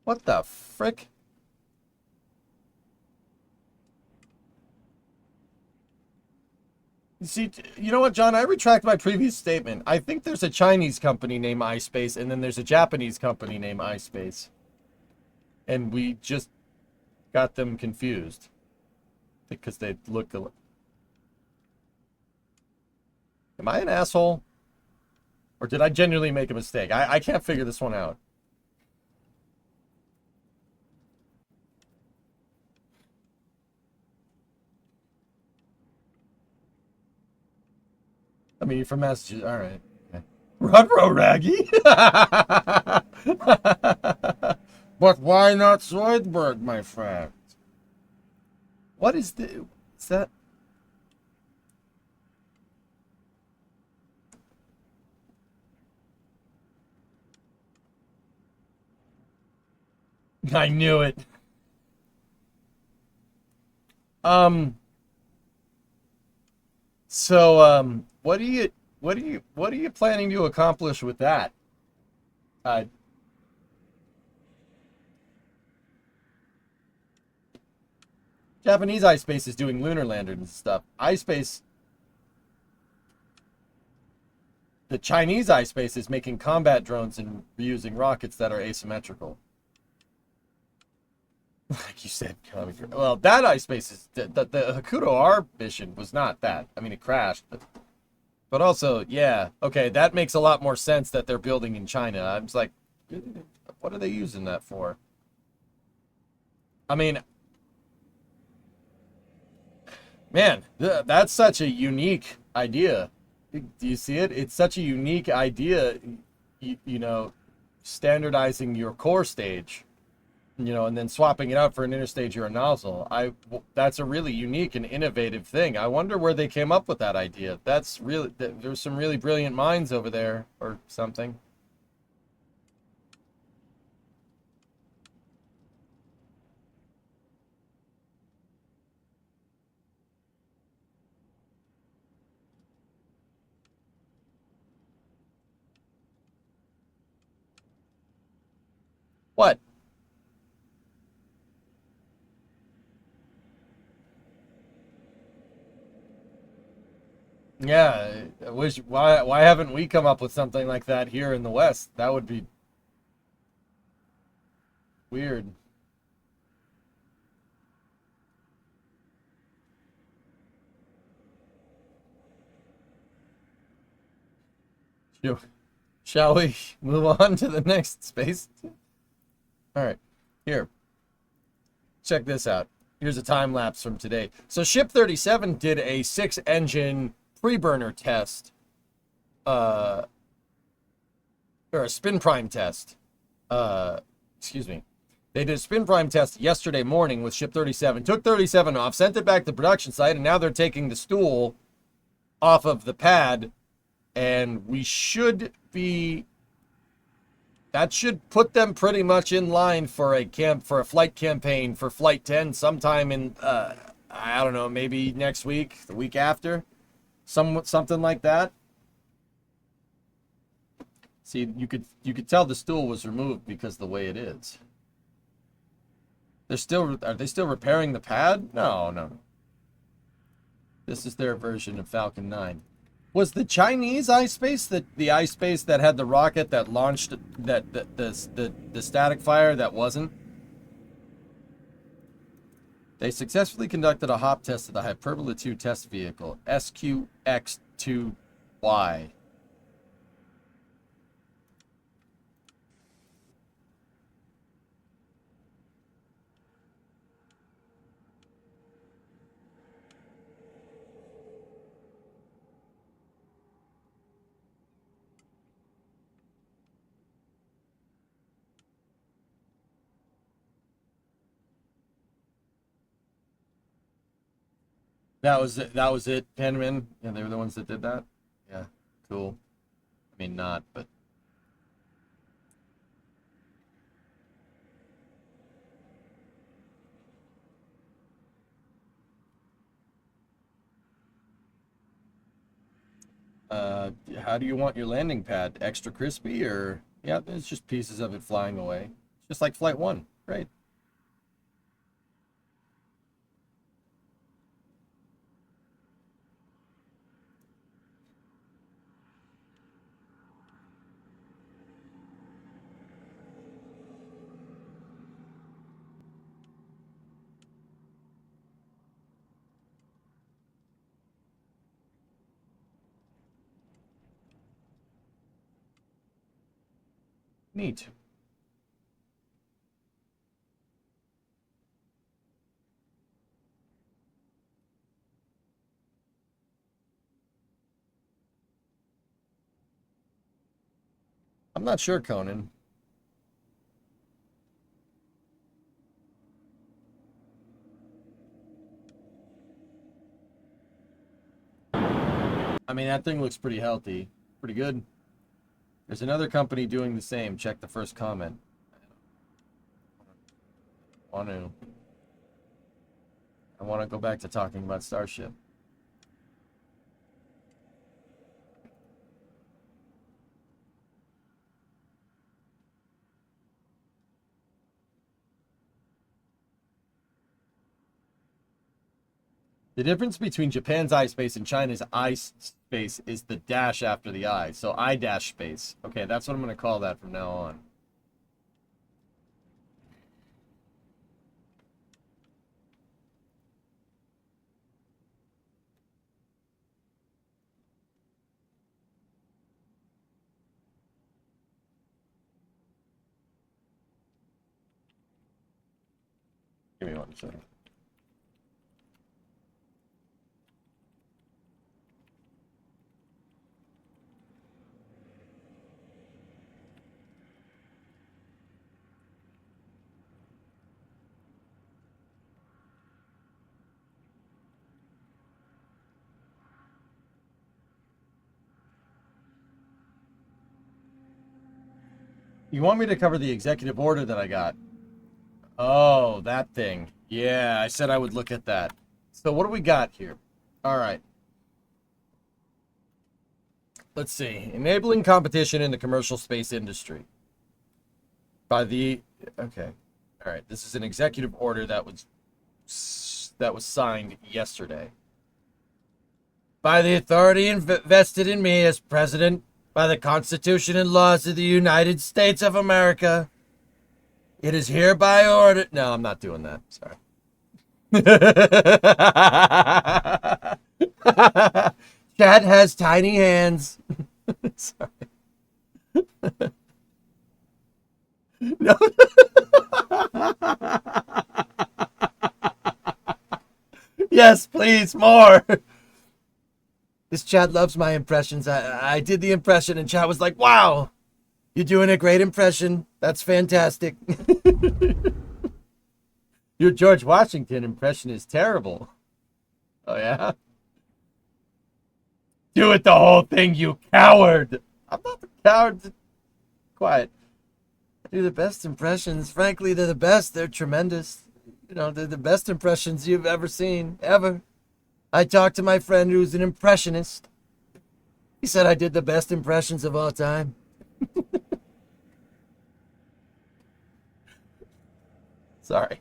What the frick? See, you know what, John? I retract my previous statement. I think there's a Chinese company named iSpace, and then there's a Japanese company named iSpace. And we just got them confused. Because they look alike. Am I an asshole? Or did I genuinely make a mistake? I can't figure this one out. I mean, you're from Massachusetts. All right. Okay. Ruh-roh, Raggy. But why not Zoidberg, my friend? What is the... Is that... I knew it. So, what are you planning to accomplish with that? Japanese iSpace is doing lunar landers and stuff. iSpace, the Chinese iSpace is making combat drones and reusing rockets that are asymmetrical. Like you said, well, that iSpace is the Hakuto R mission was not that. I mean, it crashed, but also, yeah, okay, that makes a lot more sense that they're building in China. I was like, what are they using that for? I mean, man, that's such a unique idea. Do you see it? It's such a unique idea, you know, standardizing your core stage. You know, and then swapping it out for an interstage or a nozzle. That's a really unique and innovative thing. I wonder where they came up with that idea. That's really, there's some really brilliant minds over there or something. What? Yeah, I wish, why haven't we come up with something like that here in the West? That would be weird. Shall we move on to the next space? All right, here. Check this out. Here's a time lapse from today. So Ship 37 did a 6-engine pre-burner test, or a spin prime test. Excuse me. They did a spin prime test yesterday morning with Ship 37. Took 37 off, sent it back to the production site, and now they're taking the stool off of the pad, and we should be... That should put them pretty much in line for a flight campaign for Flight 10 sometime in I don't know, maybe next week, the week after, something like that. See, you could tell the stool was removed because the way it is. Are they still repairing the pad? No. This is their version of Falcon 9. Was the Chinese iSpace the iSpace that had the rocket that launched the static fire that wasn't? They successfully conducted a hop test of the Hyperbola 2 test vehicle, SQX2Y. That was it, Penman. Yeah, they were the ones that did that. Yeah, cool. I mean, not, but how do you want your landing pad? Extra crispy or yeah, it's just pieces of it flying away. Just like Flight 1, right? Neat. I'm not sure, Conan. I mean, that thing looks pretty healthy. Pretty good. There's another company doing the same. Check the first comment. I want to go back to talking about Starship. The difference between Japan's iSpace and China's iSpace is the dash after the I. So I dash space. Okay, that's what I'm going to call that from now on. Give me 1 second. You want me to cover the executive order that I got? Oh, that thing. Yeah, I said I would look at that. So what do we got here? All right. Let's see. Enabling competition in the commercial space industry. By the... Okay. All right. This is an executive order that was signed yesterday. By the authority vested in me as president by the Constitution and laws of the United States of America, it is hereby ordered... No, I'm not doing that. Sorry. Chad has tiny hands. Sorry. No. Yes, please, more. This Chad loves my impressions. I did the impression, and Chad was like, wow, you're doing a great impression. That's fantastic. Your George Washington impression is terrible. Oh, yeah? Do it the whole thing, you coward. I'm not the coward. Quiet. I do the best impressions. Frankly, they're the best. They're tremendous. You know, they're the best impressions you've ever seen, ever. I talked to my friend who's an impressionist. He said I did the best impressions of all time. Sorry.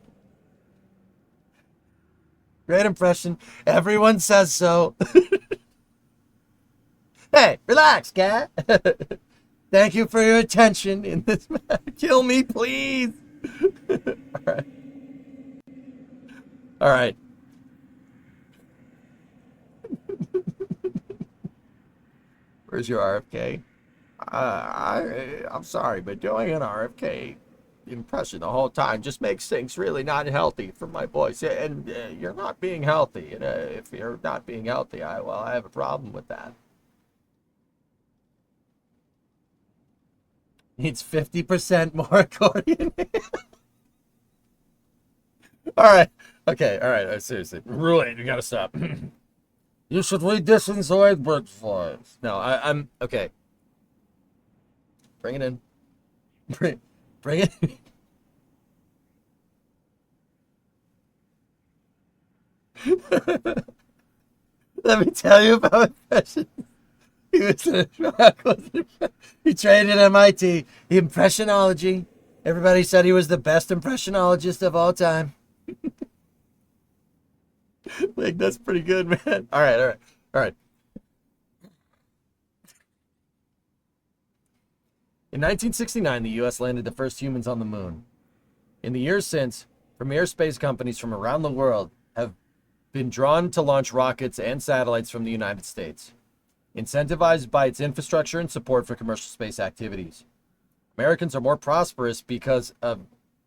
Great impression. Everyone says so. Hey, relax, cat. Thank you for your attention in this matter. Kill me, please. All right. All right. Where's your RFK? I'm sorry, but doing an RFK impression the whole time just makes things really not healthy for my voice. And you're not being healthy. And if you're not being healthy, I have a problem with that. Needs 50% more accordion. All right. Okay, all right, seriously. Ruin, you gotta stop. You should read this in Zoidberg's voice. No, I'm okay. Bring it in. Bring it in. Let me tell you about impression. He was he trained at MIT. Impressionology. Everybody said he was the best impressionologist of all time. Like, that's pretty good, man. All right. In 1969, the U.S. landed the first humans on the moon. In the years since, premier space companies from around the world have been drawn to launch rockets and satellites from the United States, incentivized by its infrastructure and support for commercial space activities. Americans are more prosperous because of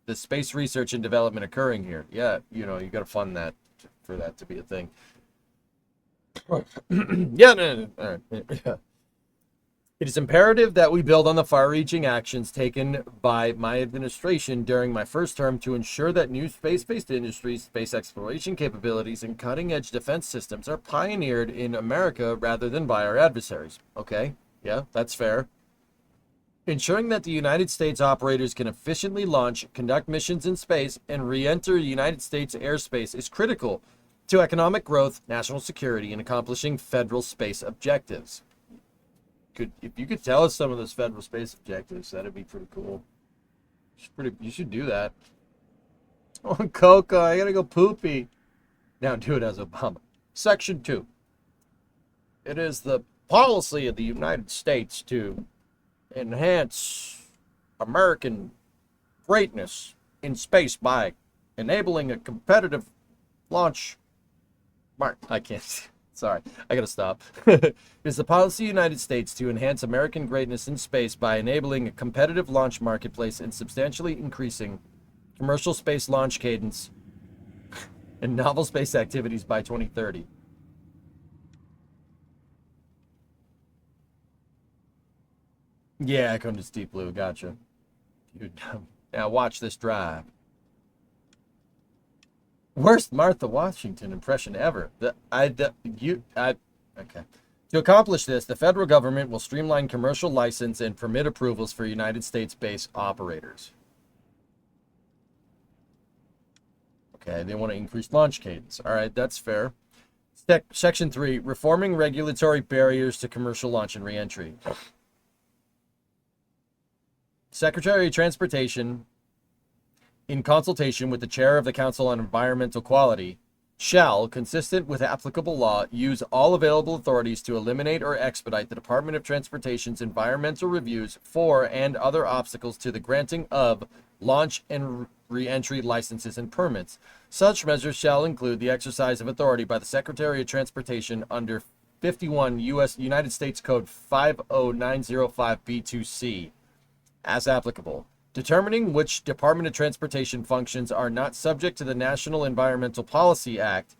the space research and development occurring here. Yeah, you got to fund that for that to be a thing. Yeah, no. All right. It is imperative that we build on the far-reaching actions taken by my administration during my first term to ensure that new space-based industries, space exploration capabilities, and cutting-edge defense systems are pioneered in America rather than by our adversaries. Okay, yeah, that's fair. Ensuring that the United States operators can efficiently launch, conduct missions in space, and re-enter United States airspace is critical to economic growth, national security, and accomplishing federal space objectives. If you could tell us some of those federal space objectives, that'd be pretty cool. You should do that. Oh, Coco, I gotta go poopy. Now do it as Obama. Section 2. It is the policy of the United States to enhance American greatness in space by enabling a competitive launch. I can't. Sorry, I gotta stop. It is the policy of the United States to enhance American greatness in space by enabling a competitive launch marketplace and substantially increasing commercial space launch cadence and novel space activities by 2030. Yeah, Conus Deep Blue, gotcha. Dude, now watch this drive. Worst Martha Washington impression ever. Okay. To accomplish this, the federal government will streamline commercial license and permit approvals for United States-based operators. Okay, they want to increase launch cadence. All right, that's fair. Section 3, reforming regulatory barriers to commercial launch and reentry. Secretary of Transportation, in consultation with the Chair of the Council on Environmental Quality, shall, consistent with applicable law, use all available authorities to eliminate or expedite the Department of Transportation's environmental reviews for and other obstacles to the granting of launch and re-entry licenses and permits. Such measures shall include the exercise of authority by the Secretary of Transportation under 51 United States Code 50905B2C, as applicable, determining which Department of Transportation functions are not subject to the National Environmental Policy Act,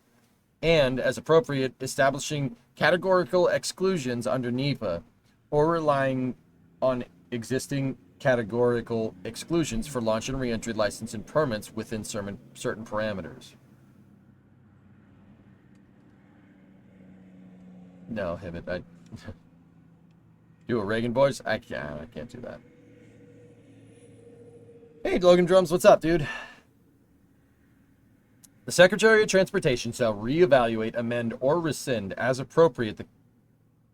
and, as appropriate, establishing categorical exclusions under NEPA, or relying on existing categorical exclusions for launch and reentry license and permits within certain parameters. No, Hibbit, do a Reagan voice? I can't do that. Hey, Logan Drums, what's up, dude? The Secretary of Transportation shall reevaluate, amend, or rescind as appropriate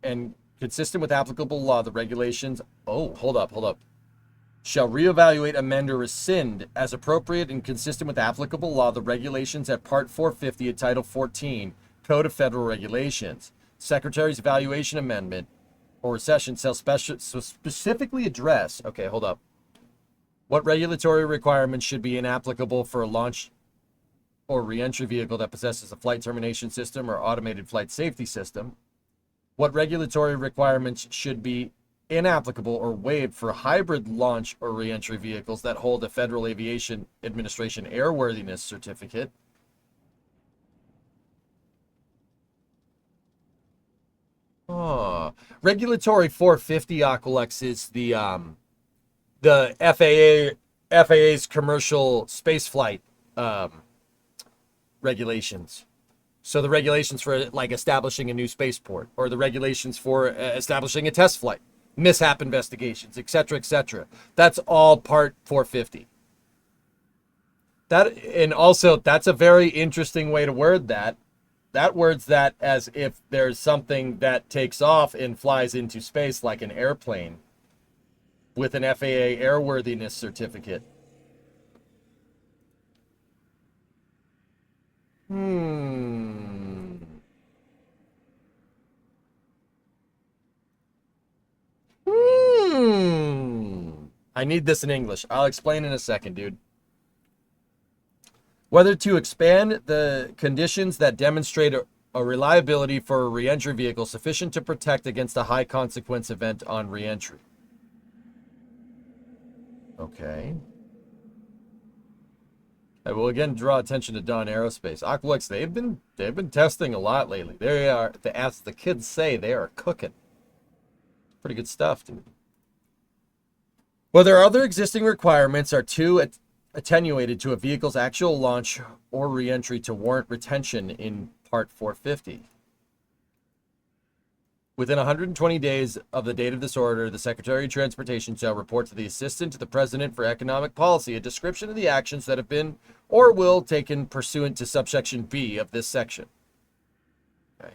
and consistent with applicable law the regulations. Oh, hold up. Shall reevaluate, amend, or rescind as appropriate and consistent with applicable law the regulations at Part 450 of Title 14, Code of Federal Regulations. Secretary's evaluation amendment or recession shall specifically address. Okay, hold up. What regulatory requirements should be inapplicable for a launch or reentry vehicle that possesses a flight termination system or automated flight safety system? What regulatory requirements should be inapplicable or waived for hybrid launch or reentry vehicles that hold a Federal Aviation Administration airworthiness certificate? Regulatory 450 Aqualex is the FAA's commercial spaceflight regulations. So the regulations for like establishing a new spaceport, or the regulations for establishing a test flight, mishap investigations, etc., etc. That's all part 450. That, and also that's a very interesting way to word that. That words that as if there's something that takes off and flies into space like an airplane with an FAA airworthiness certificate. I need this in English. I'll explain in a second, dude. Whether to expand the conditions that demonstrate a reliability for a reentry vehicle sufficient to protect against a high consequence event on reentry. Okay. I will again draw attention to Dawn Aerospace. Aqualux, they've been testing a lot lately. They are, as the kids say, they are cooking. Pretty good stuff, dude. Whether other existing requirements are too attenuated to a vehicle's actual launch or reentry to warrant retention in Part 450. Within 120 days of the date of this order, the Secretary of Transportation shall report to the Assistant to the President for Economic Policy a description of the actions that have been or will taken pursuant to subsection B of this section. Okay.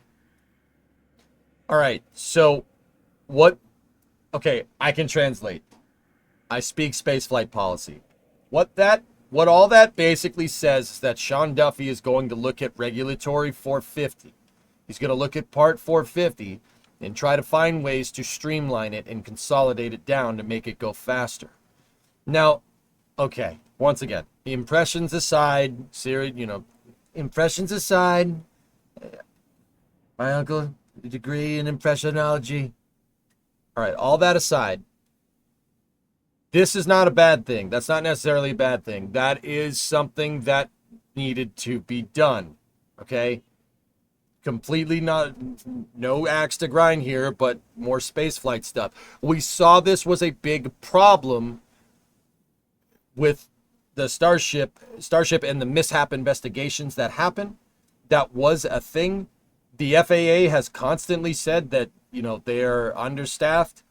All right, so what... Okay, I can translate. I speak spaceflight policy. What all that basically says is that Sean Duffy is going to look at regulatory 450. He's going to look at Part 450 and try to find ways to streamline it and consolidate it down to make it go faster. Now, okay, once again, impressions aside, impressions aside, my uncle, a degree in impressionology. All right, all that aside, this is not a bad thing. That's not necessarily a bad thing. That is something that needed to be done, okay? Completely no axe to grind here, but more spaceflight stuff. We saw this was a big problem with the Starship and the mishap investigations that happened. That was a thing. The FAA has constantly said that, they are understaffed.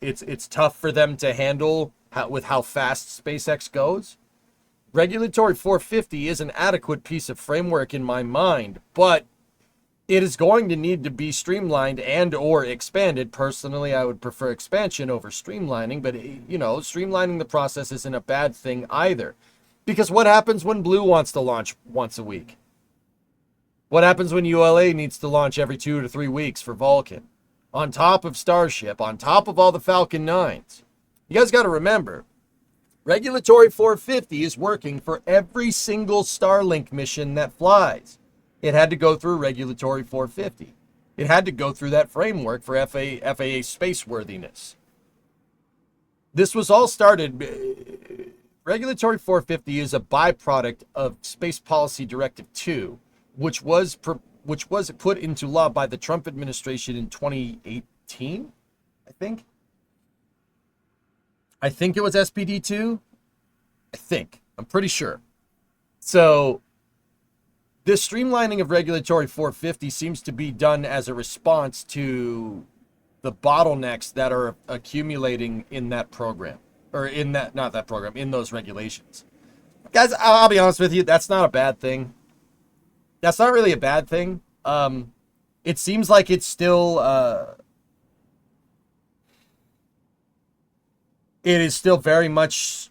It's tough for them to handle with how fast SpaceX goes. Regulatory 450 is an adequate piece of framework in my mind, but it is going to need to be streamlined and or expanded. Personally, I would prefer expansion over streamlining, but streamlining the process isn't a bad thing either. Because what happens when Blue wants to launch once a week? What happens when ULA needs to launch every 2 to 3 weeks for Vulcan? On top of Starship, on top of all the Falcon 9s. You guys got to remember, Regulatory 450 is working for every single Starlink mission that flies. It had to go through Regulatory 450. It had to go through that framework for FAA spaceworthiness. This was all started... Regulatory 450 is a byproduct of Space Policy Directive 2, which was put into law by the Trump administration in 2018, I think. I think it was SPD2. I'm pretty sure. So this streamlining of Regulatory 450 seems to be done as a response to the bottlenecks that are accumulating in that program. Or in that, not that program, in those regulations. Guys, I'll be honest with you, that's not a bad thing. That's not really a bad thing. It seems like it's still... it is still very much...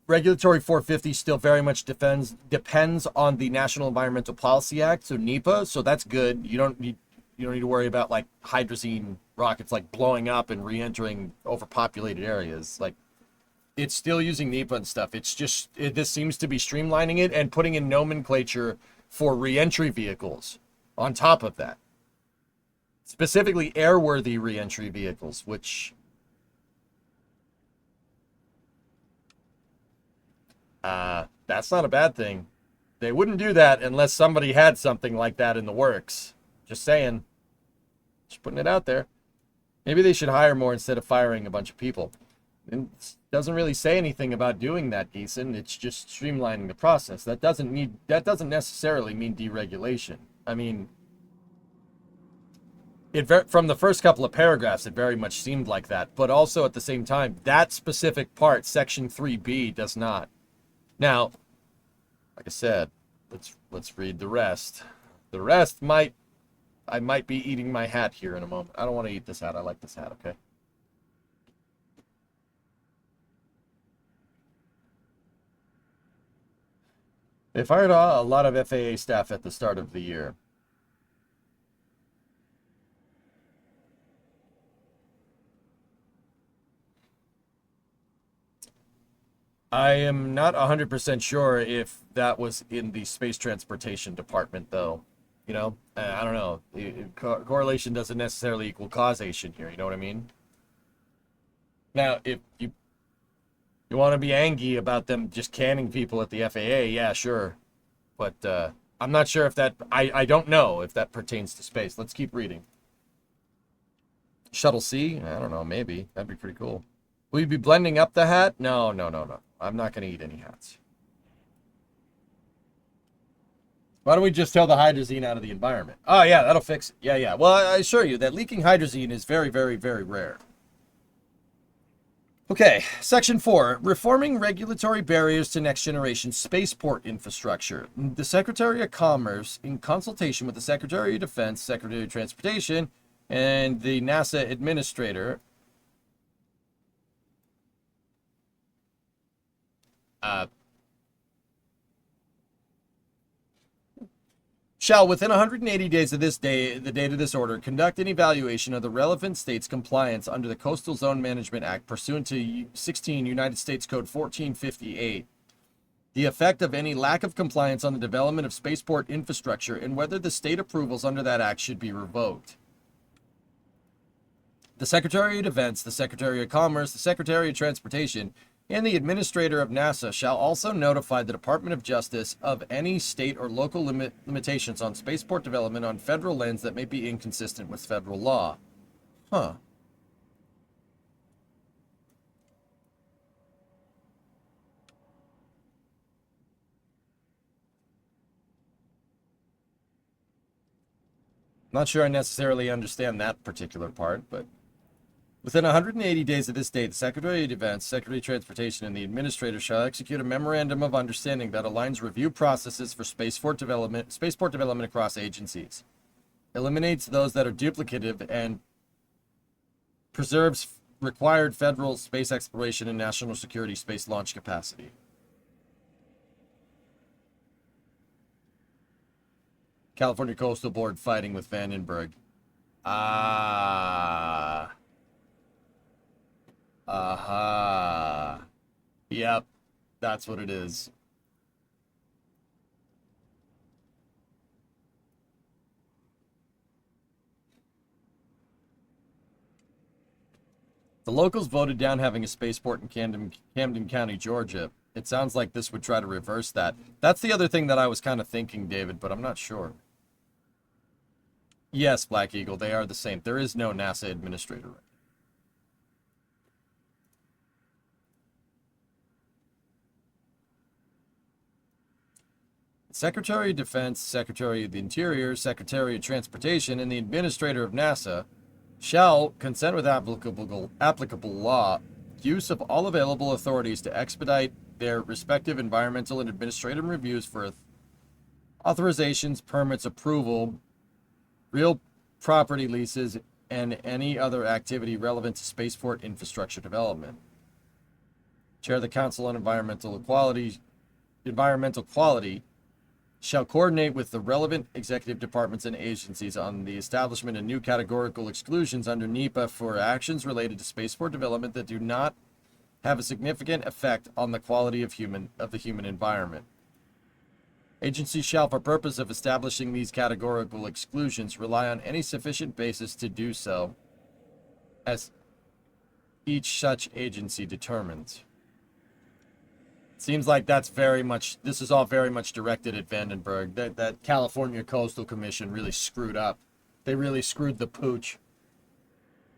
Regulatory 450 still very much depends on the National Environmental Policy Act, so NEPA, so that's good. You don't need to worry about like hydrazine rockets like blowing up and re-entering overpopulated areas. Like, it's still using NEPA and stuff. It's just this seems to be streamlining it and putting in nomenclature for re-entry vehicles on top of that. Specifically airworthy re-entry vehicles, which that's not a bad thing. They wouldn't do that unless somebody had something like that in the works. Just saying. Just putting it out there. Maybe they should hire more instead of firing a bunch of people. It doesn't really say anything about doing that, Geeson. It's just streamlining the process. That doesn't necessarily mean deregulation. I mean, from the first couple of paragraphs, it very much seemed like that. But also at the same time, that specific part, Section 3B, does not. Now, like I said, let's read the rest. The rest I might be eating my hat here in a moment. I don't want to eat this hat. I like this hat, okay? They fired a lot of FAA staff at the start of the year. I am not 100% sure if that was in the space transportation department, though. You know, I don't know. Correlation doesn't necessarily equal causation here. You know what I mean? Now, if you want to be angry about them just canning people at the FAA, yeah, sure. But I'm not sure if that... I don't know if that pertains to space. Let's keep reading. Shuttle C? I don't know, maybe. That'd be pretty cool. Will you be blending up the hat? No. I'm not going to eat any hats. Why don't we just throw the hydrazine out of the environment? Oh, yeah, that'll fix it. Yeah. Well, I assure you that leaking hydrazine is very, very, very rare. Okay, Section 4, reforming regulatory barriers to next-generation spaceport infrastructure. The Secretary of Commerce, in consultation with the Secretary of Defense, Secretary of Transportation, and the NASA Administrator, shall, within 180 days of this day, the date of this order, conduct an evaluation of the relevant state's compliance under the Coastal Zone Management Act pursuant to 16 United States Code 1458, the effect of any lack of compliance on the development of spaceport infrastructure, and whether the state approvals under that act should be revoked. The Secretary of Defense, the Secretary of Commerce, the Secretary of Transportation, and the Administrator of NASA shall also notify the Department of Justice of any state or local limitations on spaceport development on federal lands that may be inconsistent with federal law. Huh. Not sure I necessarily understand that particular part, but... Within 180 days of this date, the Secretary of Defense, Secretary of Transportation, and the Administrator shall execute a memorandum of understanding that aligns review processes for spaceport development across agencies, eliminates those that are duplicative, and preserves required federal space exploration and national security space launch capacity. California Coastal Board fighting with Vandenberg. Aha. Yep, that's what it is. The locals voted down having a spaceport in Camden County, Georgia. It sounds like this would try to reverse that. That's the other thing that I was kind of thinking, David, but I'm not sure. Yes, Black Eagle, they are the same. There is no NASA administrator. Secretary of Defense, Secretary of the Interior, Secretary of Transportation, and the Administrator of NASA shall consent with applicable law use of all available authorities to expedite their respective environmental and administrative reviews for authorizations, permits, approval, real property leases, and any other activity relevant to spaceport infrastructure development. Chair of the Council on Environmental Quality shall coordinate with the relevant executive departments and agencies on the establishment of new categorical exclusions under NEPA for actions related to spaceport development that do not have a significant effect on the quality of the human environment. Agencies shall, for purpose of establishing these categorical exclusions, rely on any sufficient basis to do so, as each such agency determines. Seems like this is all very much directed at Vandenberg. That California Coastal Commission really screwed up. They really screwed the pooch.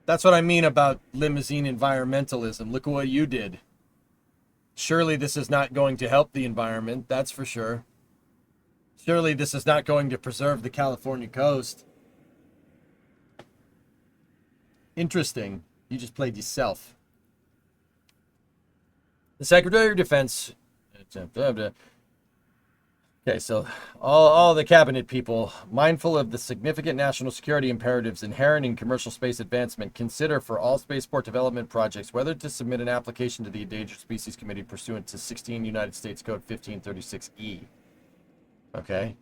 That's what I mean about limousine environmentalism. Look at what you did. Surely this is not going to help the environment, that's for sure. Surely this is not going to preserve the California coast. Interesting. You just played yourself. The Secretary of Defense... Okay, so all the cabinet people, mindful of the significant national security imperatives inherent in commercial space advancement, consider for all spaceport development projects whether to submit an application to the Endangered Species Committee pursuant to 16 United States Code 1536E. Okay.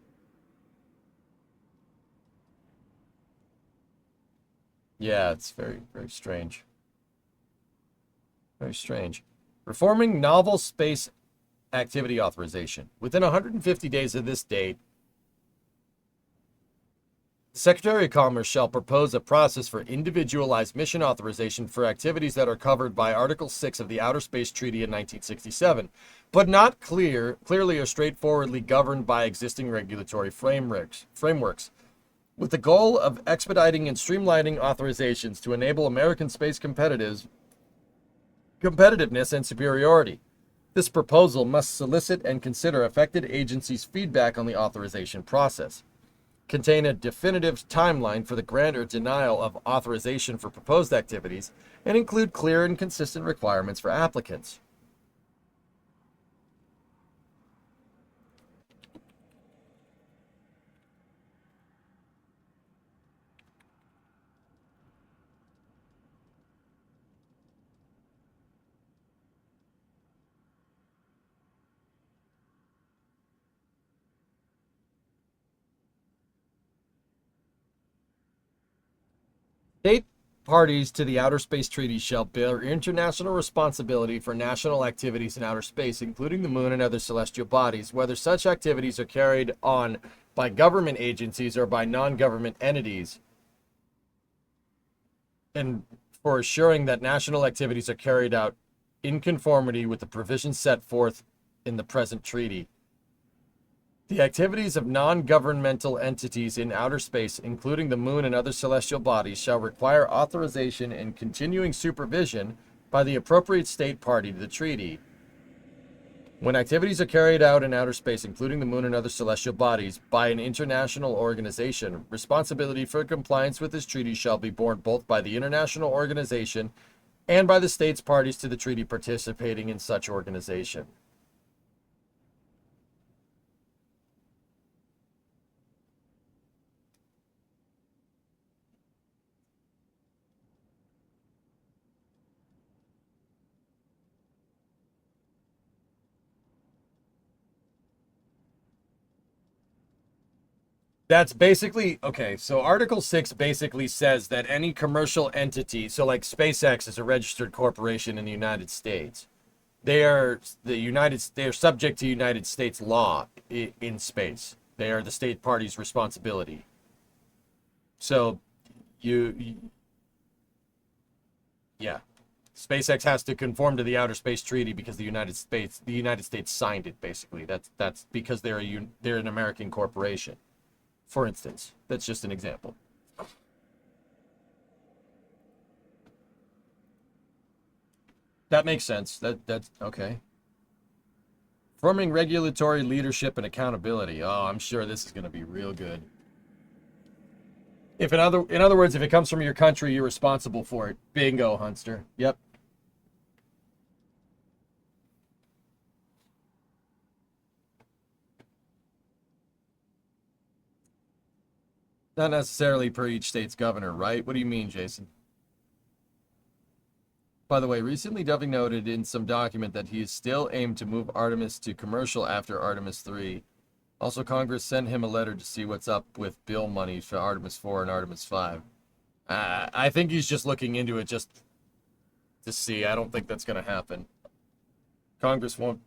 Yeah, it's very, very strange. Very strange. Reforming novel space activity authorization. Within 150 days of this date, the Secretary of Commerce shall propose a process for individualized mission authorization for activities that are covered by Article 6 of the Outer Space Treaty in 1967, but not clearly or straightforwardly governed by existing regulatory frameworks, with the goal of expediting and streamlining authorizations to enable American space competitiveness and superiority. This proposal must solicit and consider affected agencies' feedback on the authorization process, contain a definitive timeline for the grant or denial of authorization for proposed activities, and include clear and consistent requirements for applicants. State parties to the Outer Space Treaty shall bear international responsibility for national activities in outer space, including the moon and other celestial bodies, whether such activities are carried on by government agencies or by non-government entities, and for assuring that national activities are carried out in conformity with the provisions set forth in the present treaty. The activities of non-governmental entities in outer space, including the moon and other celestial bodies, shall require authorization and continuing supervision by the appropriate state party to the treaty. When activities are carried out in outer space, including the moon and other celestial bodies, by an international organization, responsibility for compliance with this treaty shall be borne both by the international organization and by the states parties to the treaty participating in such organization. That's basically, okay, so Article 6 basically says that any commercial entity, so like SpaceX is a registered corporation in the United States, they are subject to United States law in space. They are the state party's responsibility. So yeah, SpaceX has to conform to the Outer Space Treaty because the United States signed it. Basically, that's because they're an American corporation. For instance, that's just an example. That makes sense. That's okay. Forming regulatory leadership and accountability. Oh, I'm sure this is going to be real good. In other words, if it comes from your country, you're responsible for it. Bingo, Hunster. Yep. Not necessarily per each state's governor, right? What do you mean, Jason? By the way, recently Duffy noted in some document that he is still aimed to move Artemis to commercial after Artemis 3. Also, Congress sent him a letter to see what's up with bill money for Artemis 4 and Artemis 5. I think he's just looking into it just to see. I don't think that's going to happen. Congress won't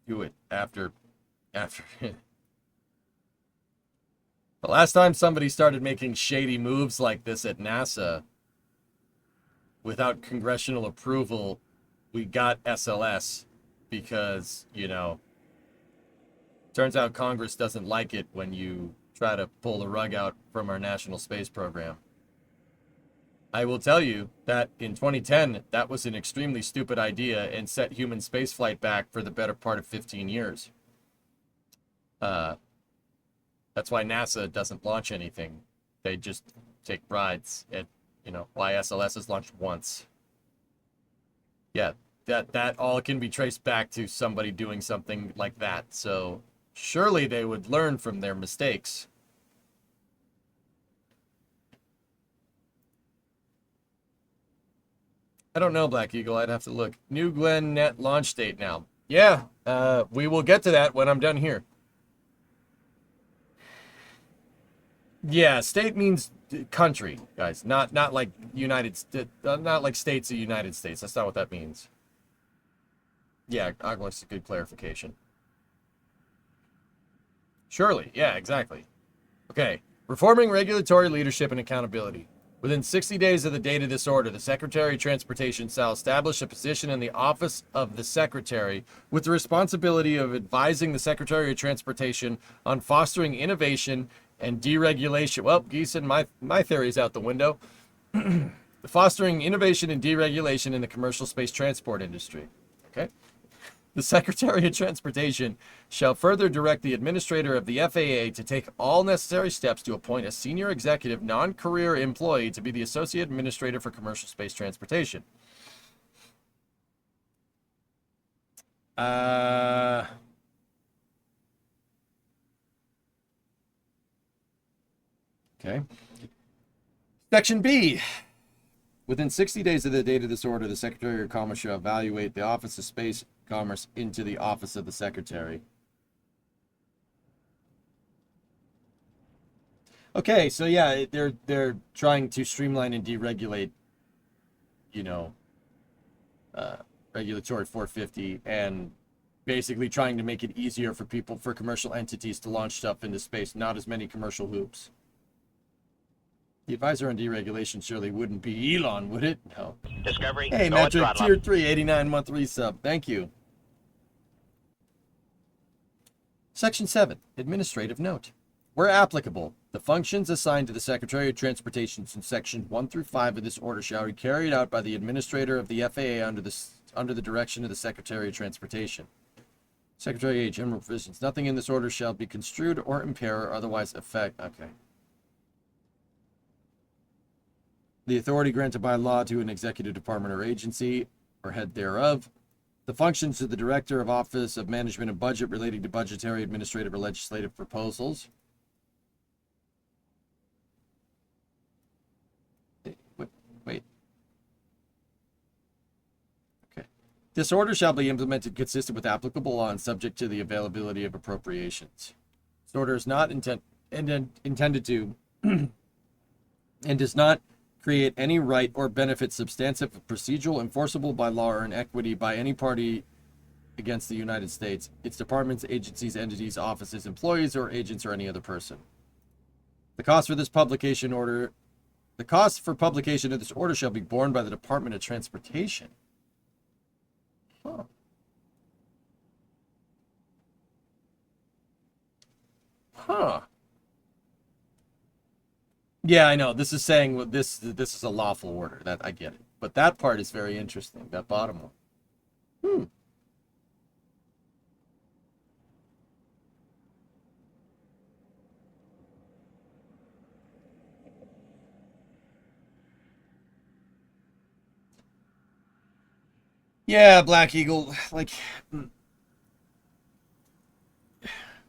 do it after The last time somebody started making shady moves like this at NASA without congressional approval, we got SLS because, turns out Congress doesn't like it when you try to pull the rug out from our national space program. I will tell you that in 2010, that was an extremely stupid idea and set human spaceflight back for the better part of 15 years. That's why NASA doesn't launch anything. They just take rides at, why SLS has launched once. Yeah, that all can be traced back to somebody doing something like that. So surely they would learn from their mistakes. I don't know, Black Eagle. I'd have to look. New Glenn Net launch date now. Yeah, we will get to that when I'm done here. Yeah, state means country, guys. Not like not like states of United States. That's not what that means. Yeah, Agnes, a good clarification. Surely, yeah, exactly. Okay, reforming regulatory leadership and accountability. Within 60 days of the date of this order, the Secretary of Transportation shall establish a position in the office of the Secretary with the responsibility of advising the Secretary of Transportation on fostering innovation and deregulation. Well, Geeson, my theory's out the window. Fostering innovation and deregulation in the commercial space transport industry. Okay. The Secretary of Transportation shall further direct the administrator of the FAA to take all necessary steps to appoint a senior executive non-career employee to be the Associate Administrator for Commercial Space Transportation. Okay. Section B. Within 60 days of the date of this order, the Secretary of Commerce shall evaluate the Office of Space Commerce into the Office of the Secretary. Okay, so yeah, they're trying to streamline and deregulate, regulatory 450, and basically trying to make it easier for commercial entities to launch stuff into space. Not as many commercial hoops. The advisor on deregulation surely wouldn't be Elon, would it? No. Discovery. Hey, Metric Tier 3, 89 month resub. Thank you. Section 7, Administrative Note. Where applicable, the functions assigned to the Secretary of Transportation in Sections 1 through 5 of this order shall be carried out by the Administrator of the FAA under the direction of the Secretary of Transportation. Secretary A. General provisions. Nothing in this order shall be construed or impair or otherwise affect. Okay. The authority granted by law to an executive department or agency or head thereof. The functions of the Director of Office of Management and Budget relating to budgetary, administrative, or legislative proposals. Wait. Okay. This order shall be implemented consistent with applicable law and subject to the availability of appropriations. This order is not intended to and does not create any right or benefit substantive, procedural, enforceable by law, or in equity by any party against the United States, its departments, agencies, entities, offices, employees, or agents, or any other person. The cost for publication of this order shall be borne by the Department of Transportation. Huh. Yeah, I know. This is saying this is a lawful order. That I get it. But that part is very interesting. That bottom one. Yeah, Black Eagle, like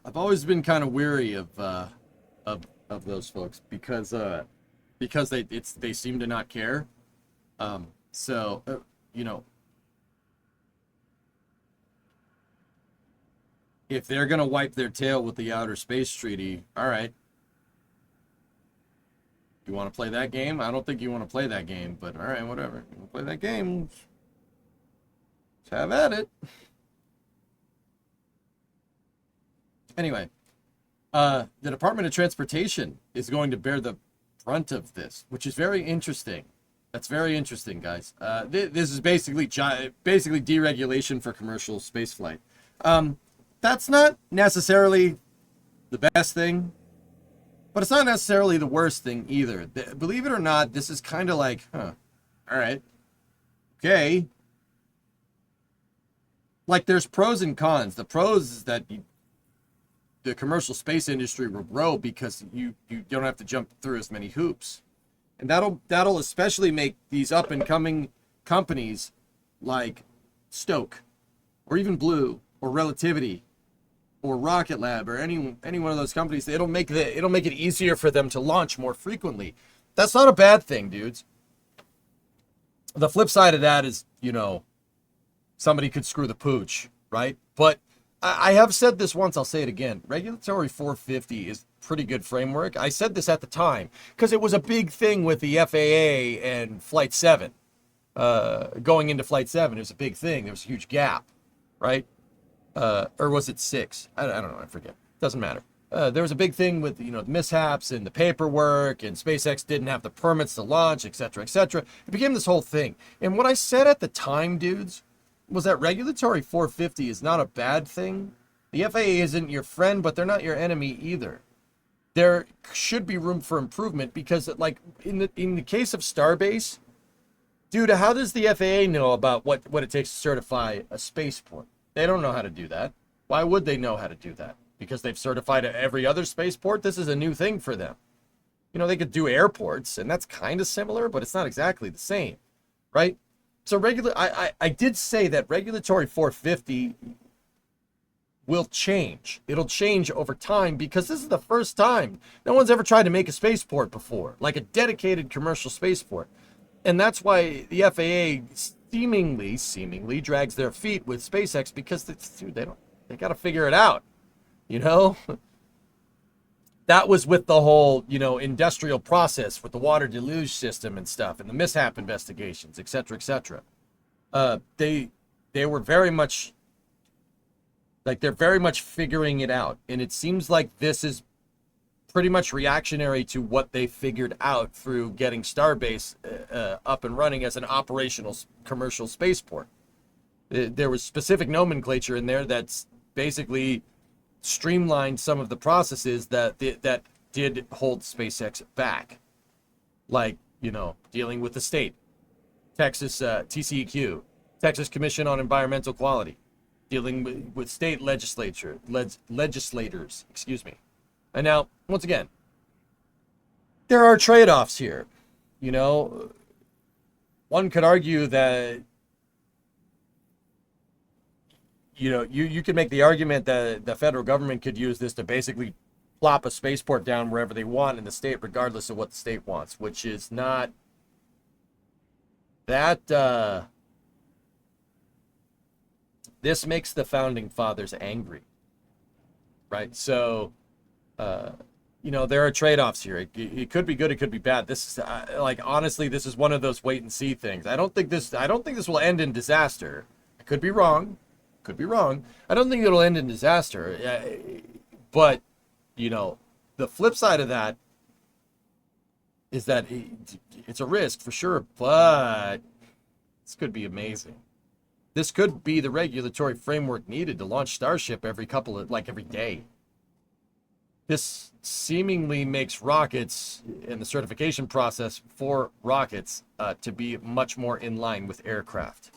I've always been kind of weary of those folks because they seem to not care. If they're gonna wipe their tail with the Outer Space Treaty, all right. You want to play that game? I don't think you want to play that game, but all right, whatever. You want to play that game? Let's have at it. Anyway. The Department of Transportation is going to bear the brunt of this, which is very interesting. That's very interesting, guys. This is basically deregulation for commercial spaceflight. That's not necessarily the best thing. But it's not necessarily the worst thing either. Believe it or not, this is kind of like, all right, okay. Like, there's pros and cons. The pros is that the commercial space industry will grow because you don't have to jump through as many hoops. And that'll especially make these up and coming companies like Stoke or even Blue or Relativity or Rocket Lab or any one of those companies, it'll make it easier for them to launch more frequently. That's not a bad thing, dudes. The flip side of that is, somebody could screw the pooch, right? But I have said this once, I'll say it again. Regulatory 450 is pretty good framework. I said this at the time because it was a big thing with the FAA and Flight 7. Going into Flight 7, it was a big thing. There was a huge gap, right? Or was it 6? I don't know. I forget. Doesn't matter. There was a big thing with, the mishaps and the paperwork, and SpaceX didn't have the permits to launch, et cetera, et cetera. It became this whole thing. And what I said at the time, dudes, was that regulatory 450 is not a bad thing. The FAA isn't your friend, but they're not your enemy either. There should be room for improvement because, like, in the case of Starbase, dude, how does the FAA know about what it takes to certify a spaceport? They don't know how to do that. Why would they know how to do that? Because they've certified every other spaceport? This is a new thing for them. They could do airports, and that's kind of similar, but it's not exactly the same, right? So I did say that regulatory 450 will change. It'll change over time because this is the first time no one's ever tried to make a spaceport before, like a dedicated commercial spaceport. And that's why the FAA seemingly drags their feet with SpaceX because they got to figure it out, That was with the whole, industrial process with the water deluge system and stuff and the mishap investigations, et cetera, et cetera. They were very much they're very much figuring it out. And it seems like this is pretty much reactionary to what they figured out through getting Starbase up and running as an operational commercial spaceport. There was specific nomenclature in there that's basically streamlined some of the processes that did hold SpaceX back, like dealing with the state, Texas TCEQ, Texas Commission on Environmental Quality, dealing with state legislators, excuse me. And now, once again, there are trade-offs here. One could argue that you could make the argument that the federal government could use this to basically plop a spaceport down wherever they want in the state, regardless of what the state wants, which is not that. This makes the founding fathers angry, right? So, there are trade-offs here. It could be good, it could be bad. This is honestly, this is one of those wait and see things. I don't think this will end in disaster. I could be wrong. I don't think it'll end in disaster. But, the flip side of that is that it's a risk for sure, but this could be amazing. This could be the regulatory framework needed to launch Starship every day. This seemingly makes rockets and the certification process for rockets to be much more in line with aircraft.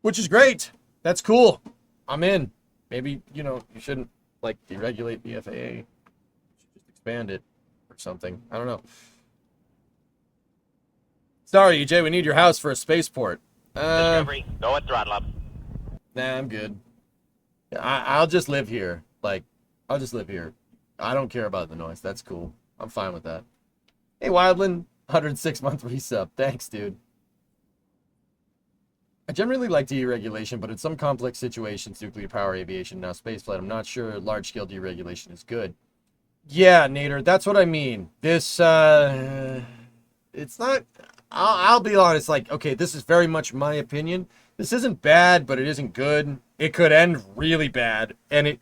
Which is great. That's cool. I'm in. Maybe, you shouldn't, deregulate the FAA. You should just expand it or something. I don't know. Sorry, EJ, we need your house for a spaceport. Discovery, go and throttle up. Nah, I'm good. I'll just live here. I'll just live here. I don't care about the noise. That's cool. I'm fine with that. Hey, Wildland, 106-month resub. Thanks, dude. I generally like deregulation, but in some complex situations, nuclear power, aviation, now spaceflight, I'm not sure large-scale deregulation is good. Yeah, Nader, that's what I mean. This, it's not... I'll be honest, okay, this is very much my opinion. This isn't bad, but it isn't good. It could end really bad,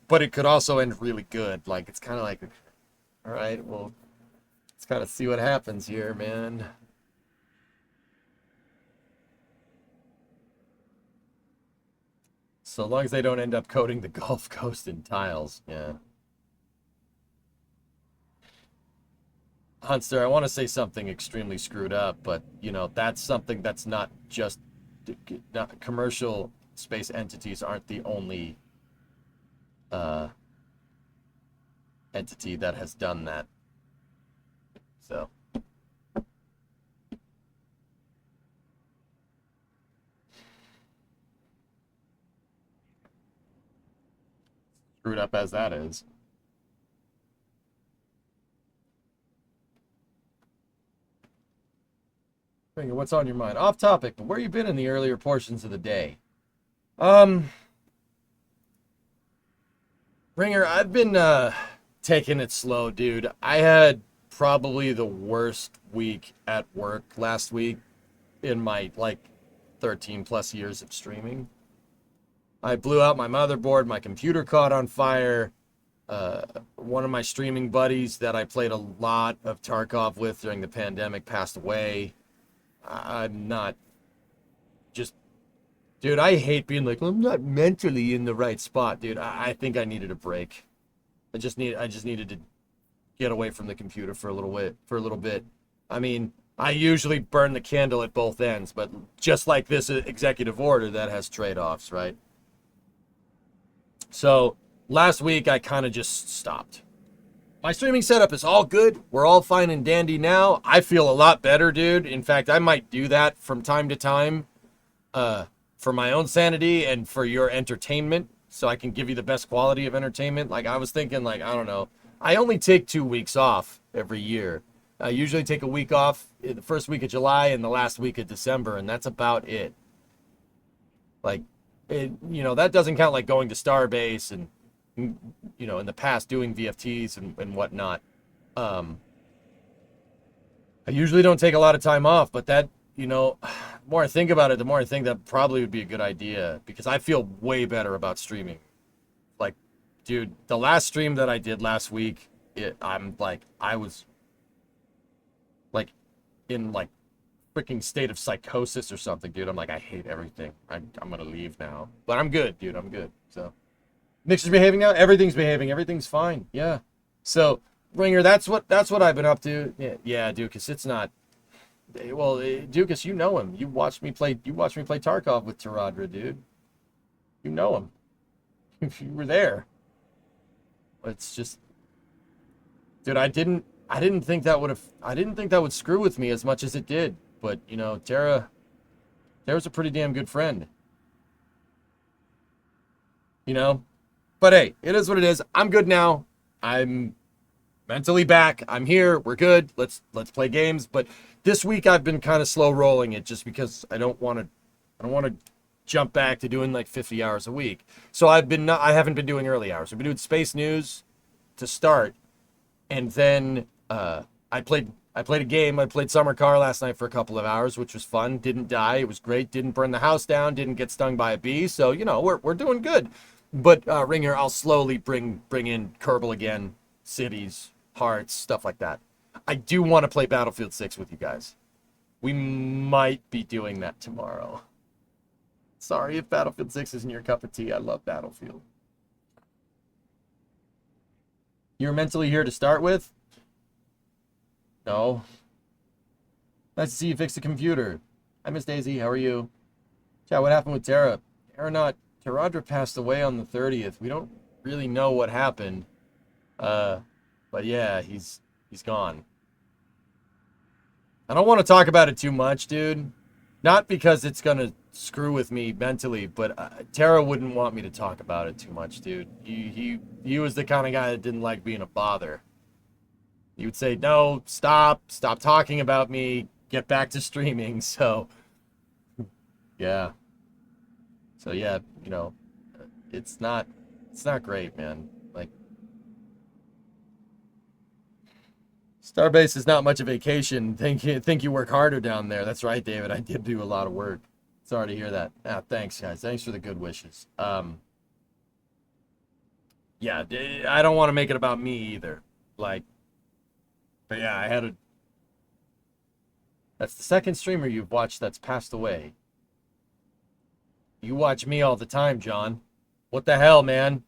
but it could also end really good. It's kind of all right, well, let's kind of see what happens here, man. So long as they don't end up coating the Gulf Coast in tiles, yeah. Hunster, I want to say something extremely screwed up, but, you know, that's something that's not just... Not, commercial space entities aren't the only entity that has done that. So... Screwed up as that is. What's on your mind? Off topic, but where you been in the earlier portions of the day? Ringer, I've been taking it slow, dude. I had probably the worst week at work last week in my, like, 13 plus years of streaming. I blew out my motherboard, my computer caught on fire. One of my streaming buddies that I played a lot of Tarkov with during the pandemic passed away. I'm not just... Dude, I hate being like, I'm not mentally in the right spot, dude. I think I needed a break. I just needed to get away from the computer for a little bit. I mean, I usually burn the candle at both ends, but just like this executive order, that has trade-offs, right? So last week I kind of just stopped. My streaming setup is all good. We're all fine and dandy now. I feel a lot better, dude. In fact, I might do that from time to time for my own sanity and for your entertainment, so I can give you the best quality of entertainment. Like, I was thinking, like, I don't know. I only take 2 weeks off every year. I usually take a week off in the first week of July and the last week of December, and that's about it. Like, that doesn't count, like, going to Starbase and, in the past doing VFTs and whatnot. I usually don't take a lot of time off, but that, the more I think about it, the more I think that probably would be a good idea, because I feel way better about streaming. Like, dude, the last stream that I did last week, I was like in like freaking state of psychosis or something, dude. I'm like, I hate everything. I'm gonna leave now, but I'm good, dude. I'm good. So Mixer's behaving now. Everything's behaving. Everything's fine. Yeah. So Ringer, that's what I've been up to. Yeah, Dukas. It's not. Well, Dukas, you know him. You watched me play Tarkov with Taradra, dude. You know him. You were there. It's just, dude, I didn't think that would screw with me as much as it did. But, Tara's a pretty damn good friend. But hey, it is what it is. I'm good now. I'm mentally back. I'm here. We're good. Let's play games. But this week I've been kind of slow rolling it just because I don't want to jump back to doing like 50 hours a week. So I haven't been doing early hours. I've been doing space news to start, and then I played a game. I played Summer Car last night for a couple of hours, which was fun. Didn't die. It was great. Didn't burn the house down. Didn't get stung by a bee. So we're doing good. But Ringer, I'll slowly bring in Kerbal again, cities, hearts, stuff like that. I do want to play Battlefield 6 with you guys. We might be doing that tomorrow. Sorry if Battlefield 6 isn't your cup of tea. I love Battlefield. You're mentally here to start with? No. Nice to see you fix the computer. Hi, Miss Daisy. How are you? Chat, what happened with Tara? Taradra passed away on the 30th. We don't really know what happened. But yeah, he's gone. I don't want to talk about it too much, dude. Not because it's going to screw with me mentally, but Tara wouldn't want me to talk about it too much, dude. He was the kind of guy that didn't like being a bother. He would say, no, stop talking about me, get back to streaming. So, yeah. So, yeah, it's not great, man. Like, Starbase is not much of a vacation. Think you work harder down there. That's right, David. I did do a lot of work. Sorry to hear that. Thanks, guys. Thanks for the good wishes. Yeah, I don't want to make it about me either. Like, but yeah, that's the second streamer you've watched that's passed away. You watch me all the time, John. What the hell, man?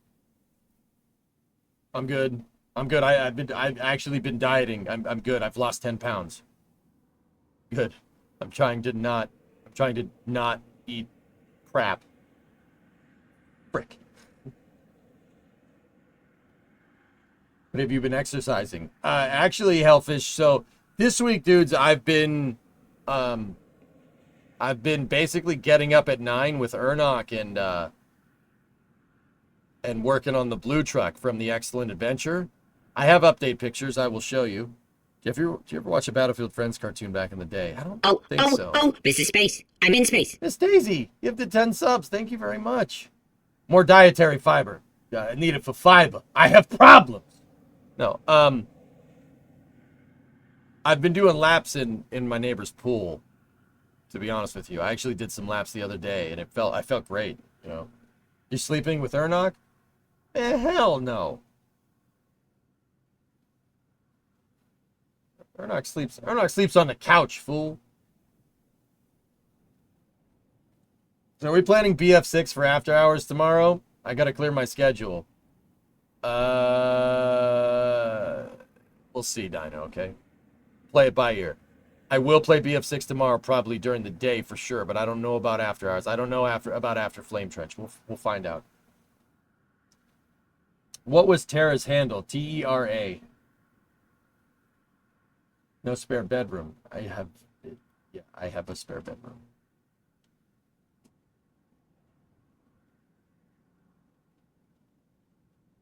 I'm good. I'm good. I've actually been dieting. I'm good. I've lost 10 pounds. Good. I'm trying to not eat crap. Frick. But have you been exercising? Actually, Hellfish, so this week, dudes, I've been basically getting up at 9 with Ernok and working on the blue truck from the Excellent Adventure. I have update pictures I will show you. Did you ever watch a Battlefield Friends cartoon back in the day? I don't think so. Oh, this is space. I'm in space. Miss Daisy, you have the 10 subs. Thank you very much. More dietary fiber. I need it for fiber. I have problems. No, I've been doing laps in my neighbor's pool, to be honest with you. I actually did some laps the other day, and I felt great, you know. You sleeping with Ernok? Hell no. Ernok sleeps on the couch, fool. So are we planning BF6 for after hours tomorrow? I gotta clear my schedule. We'll see, Dino, okay? Play it by ear. I will play BF6 tomorrow, probably during the day for sure, but I don't know about after hours. I don't know about after Flame Trench. We'll find out. What was Tara's handle? Tera. No spare bedroom. I have a spare bedroom.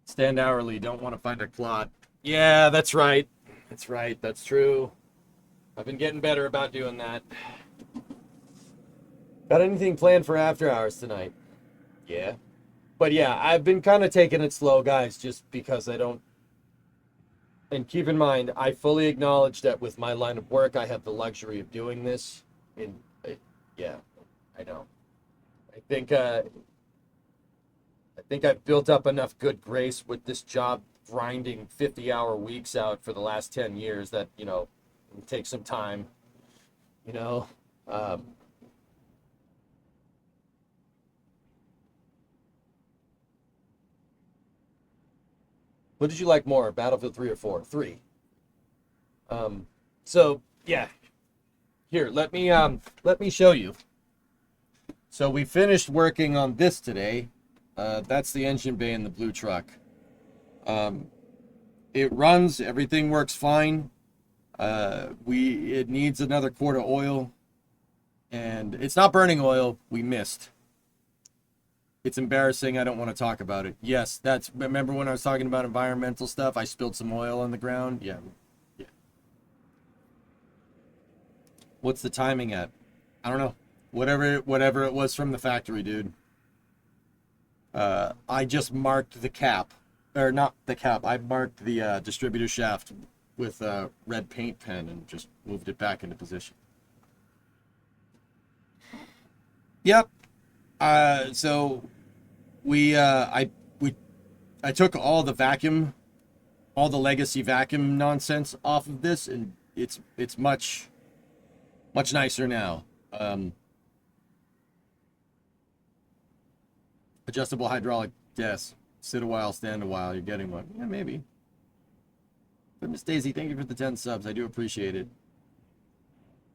Stand hourly, don't want to find a clot. Yeah, that's right. That's right. That's true. I've been getting better about doing that. Got anything planned for after hours tonight? Yeah. But yeah, I've been kind of taking it slow, guys, just because I don't. And keep in mind, I fully acknowledge that with my line of work, I have the luxury of doing this. Yeah, I know. I think I've built up enough good grace with this job, grinding 50-hour weeks out for the last 10 years that, you know, it'll take some time, you know. What did you like more, Battlefield 3 or 4? 3. So yeah, here, let me show you. So we finished working on this today. That's the engine bay in the blue truck. It runs, everything works fine. It needs another quart of oil, and it's not burning oil. We missed. It's embarrassing. I don't want to talk about it. Yes, remember when I was talking about environmental stuff? I spilled some oil on the ground. Yeah. What's the timing at? I don't know. Whatever it was from the factory, dude. I just marked the cap, or not the cap. I marked the distributor shaft with a red paint pen and just moved it back into position. Yep. So I took all the legacy vacuum nonsense off of this, and it's much nicer now. Adjustable hydraulic desk. Sit a while, stand a while. You're getting one. Yeah, maybe. But Miss Daisy, thank you for the 10 subs. I do appreciate it.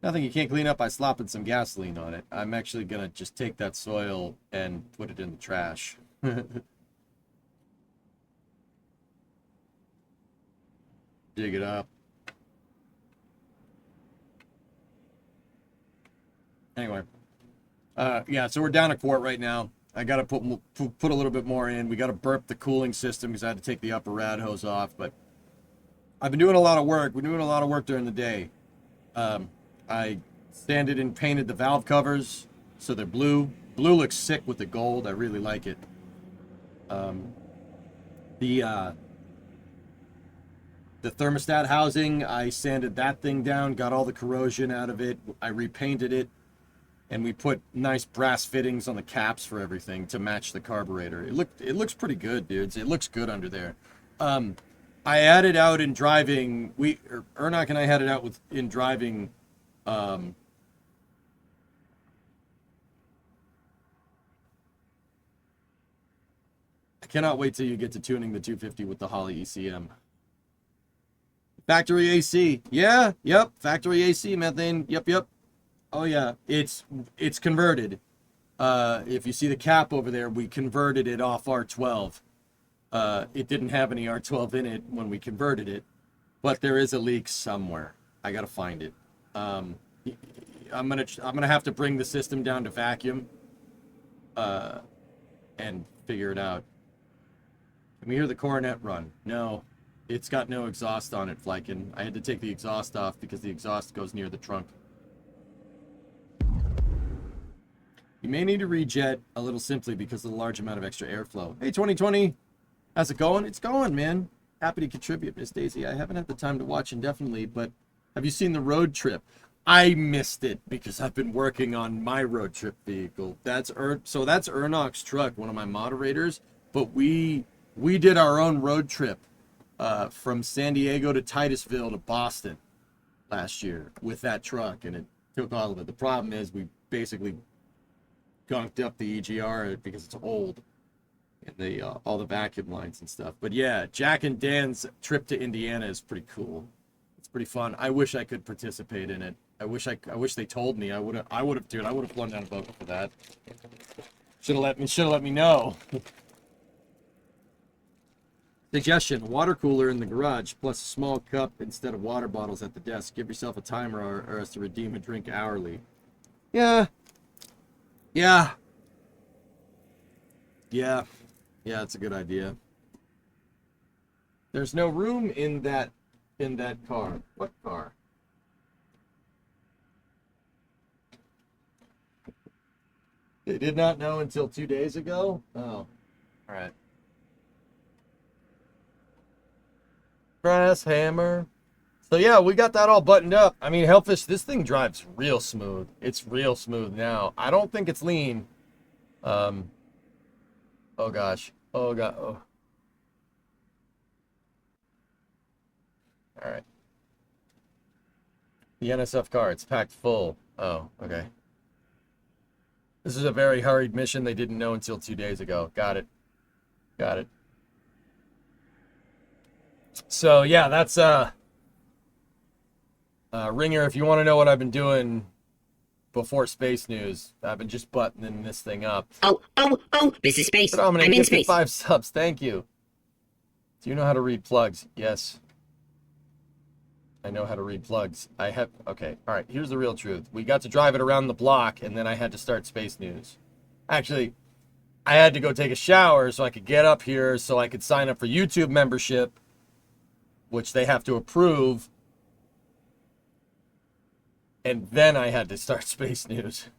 Nothing you can't clean up by slopping some gasoline on it. I'm actually going to just take that soil and put it in the trash. Dig it up. Anyway. Yeah, so we're down a quart right now. I got to put a little bit more in. We got to burp the cooling system because I had to take the upper rad hose off. But I've been doing a lot of work. We're doing a lot of work during the day. I sanded and painted the valve covers so they're blue. Blue looks sick with the gold. I really like it. The thermostat housing, I sanded that thing down, got all the corrosion out of it. I repainted it, and we put nice brass fittings on the caps for everything to match the carburetor. It looks pretty good, dudes. It looks good under there. I had it out in driving. Ernok and I had it out in driving. I cannot wait till you get to tuning the 250 with the Holley ECM. Factory AC. Yeah, yep. Factory AC methane. Yep. Oh yeah, it's converted. If you see the cap over there, we converted it off R12. It didn't have any R12 in it when we converted it, but there is a leak somewhere. I gotta find it. I'm gonna have to bring the system down to vacuum, and figure it out. Can we hear the Coronet run? No, it's got no exhaust on it, Flykin. I had to take the exhaust off because the exhaust goes near the trunk. You may need to rejet a little simply because of the large amount of extra airflow. Hey, 2020, how's it going? It's going, man. Happy to contribute, Miss Daisy. I haven't had the time to watch indefinitely, but have you seen the road trip? I missed it because I've been working on my road trip vehicle. That's Ernok's truck, one of my moderators. But we did our own road trip from San Diego to Titusville to Boston last year with that truck, and it took all of it. The problem is we basically gunked up the EGR because it's old, and the all the vacuum lines and stuff. But yeah, Jack and Dan's trip to Indiana is pretty cool. It's pretty fun. I wish I could participate in it. I wish they told me. I would have flown down to Boca for that. Should have let me know. Suggestion: water cooler in the garage plus a small cup instead of water bottles at the desk. Give yourself a timer or else to redeem a drink hourly. Yeah, it's a good idea. There's no room in that car. What car? They did not know until 2 days ago? Oh, all right. Brass hammer. So yeah, we got that all buttoned up. I mean, Hellfish, this thing drives real smooth. It's real smooth now. I don't think it's lean. Oh gosh. Oh god. Oh. All right. The NSF car, it's packed full. Oh, okay. This is a very hurried mission. They didn't know until 2 days ago. Got it. So yeah, that's Ringer, if you want to know what I've been doing before space news, I've been just buttoning this thing up. Oh, this is space. I'm in in space. 5 subs, thank you. Do you know how to read plugs? Yes. I know how to read plugs. Okay, all right, here's the real truth. We got to drive it around the block, and then I had to start space news. Actually, I had to go take a shower so I could get up here so I could sign up for YouTube membership, which they have to approve. And then I had to start space news.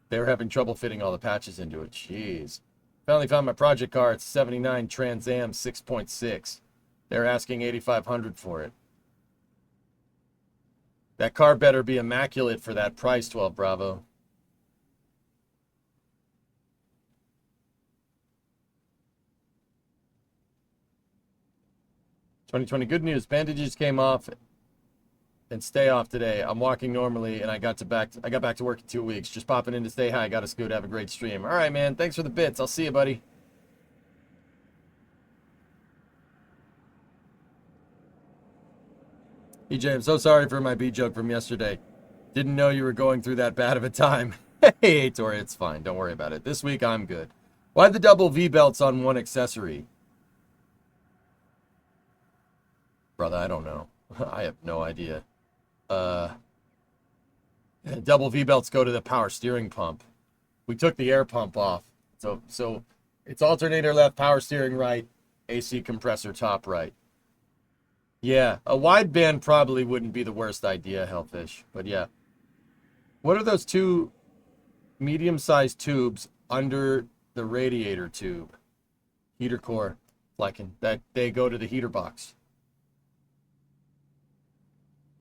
They were having trouble fitting all the patches into it. Jeez. Finally found my project car. It's 79 Trans Am 6.6. They're asking $8,500 for it. That car better be immaculate for that price, 12 Bravo. "2020 good news. Bandages came off and stay off today. I'm walking normally, and I got back to work in 2 weeks. Just popping in to say hi. Got to scoot. Have a great stream." All right, man. Thanks for the bits. I'll see you, buddy. EJ, I'm so sorry for my B joke from yesterday. Didn't know you were going through that bad of a time. Hey, Tori, it's fine. Don't worry about it. This week, I'm good. Why the double V-belts on one accessory? Brother, I don't know. I have no idea. Double V-belts go to the power steering pump. We took the air pump off. So it's alternator left, power steering right, AC compressor top right. Yeah, a wideband probably wouldn't be the worst idea, Hellfish. But yeah. What are those two medium-sized tubes under the radiator tube? Heater core, that they go to the heater box.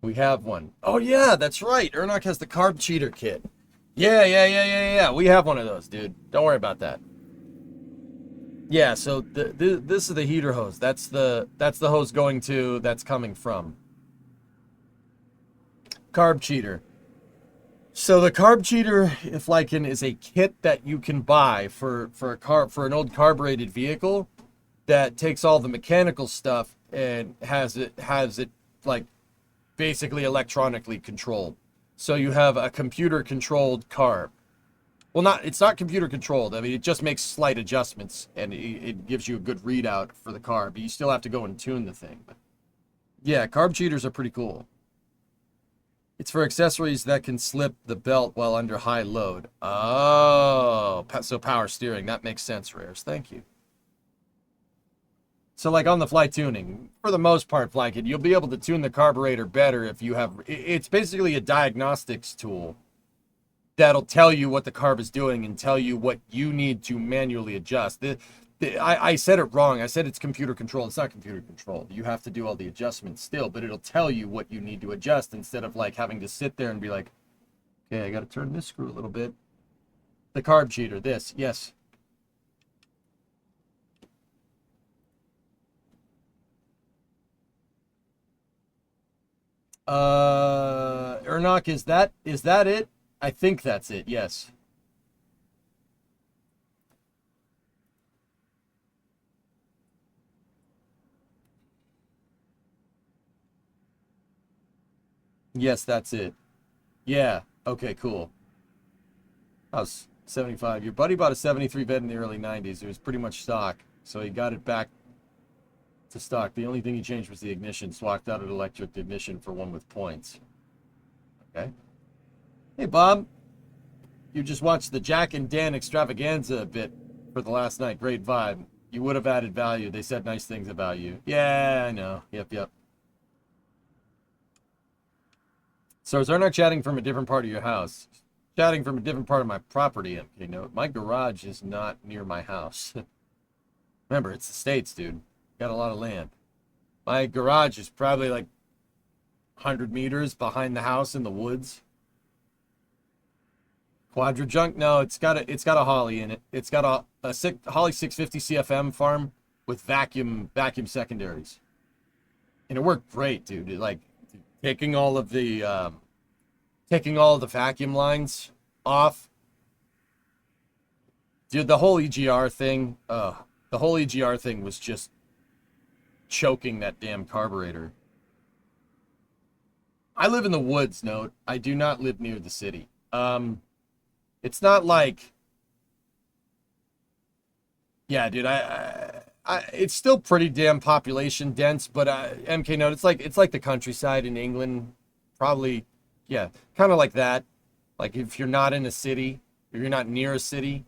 We have one. Oh yeah, that's right. Ernok has the carb cheater kit. Yeah. We have one of those, dude. Don't worry about that. Yeah, so this is the heater hose. That's the hose that's coming from. Carb cheater. So the carb cheater, if is a kit that you can buy for an old carbureted vehicle. that takes all the mechanical stuff and has it like basically electronically controlled. So you have a computer controlled carb. Well, it's not computer controlled. I mean, it just makes slight adjustments and it gives you a good readout for the carb. But you still have to go and tune the thing. But yeah, carb cheaters are pretty cool. It's for accessories that can slip the belt while under high load. Oh, so power steering. That makes sense, Rares. Thank you. So like on the fly tuning, for the most part, Flykid, you'll be able to tune the carburetor better if you have, it's basically a diagnostics tool that'll tell you what the carb is doing and tell you what you need to manually adjust. I said it wrong. I said it's computer controlled. It's not computer controlled. You have to do all the adjustments still, but it'll tell you what you need to adjust instead of like having to sit there and be like, okay, I got to turn this screw a little bit. The carb cheater, this, yes. Ernok, is that it? I think that's it, yes. Yes, that's it. Yeah, okay, cool. I was 75. Your buddy bought a 73 bed in the early 90s. It was pretty much stock, so he got it back to stock. The only thing he changed was the ignition, swapped out an electric ignition for one with points. Okay. Hey, Bob. You just watched the Jack and Dan extravaganza a bit for the last night. Great vibe. You would have added value. They said nice things about you. Yeah, I know. Yep. So is Arnok chatting from a different part of your house? Chatting from a different part of my property, MK note. My garage is not near my house. Remember, it's the States, dude. Got a lot of land. My garage is probably like 100 meters behind the house in the woods. Quadra junk? No, it's got a Holly in it. It's got a Holly 650 CFM farm with vacuum secondaries, and it worked great, dude. Like taking all of the vacuum lines off, dude. The whole EGR thing was just choking that damn carburetor. I live in the woods, note. I do not live near the city. It's not like, yeah, dude, it's still pretty damn population dense, but MK note, it's like the countryside in England, probably, yeah, kind of like that. Like if you're not in a city, if you're not near a city,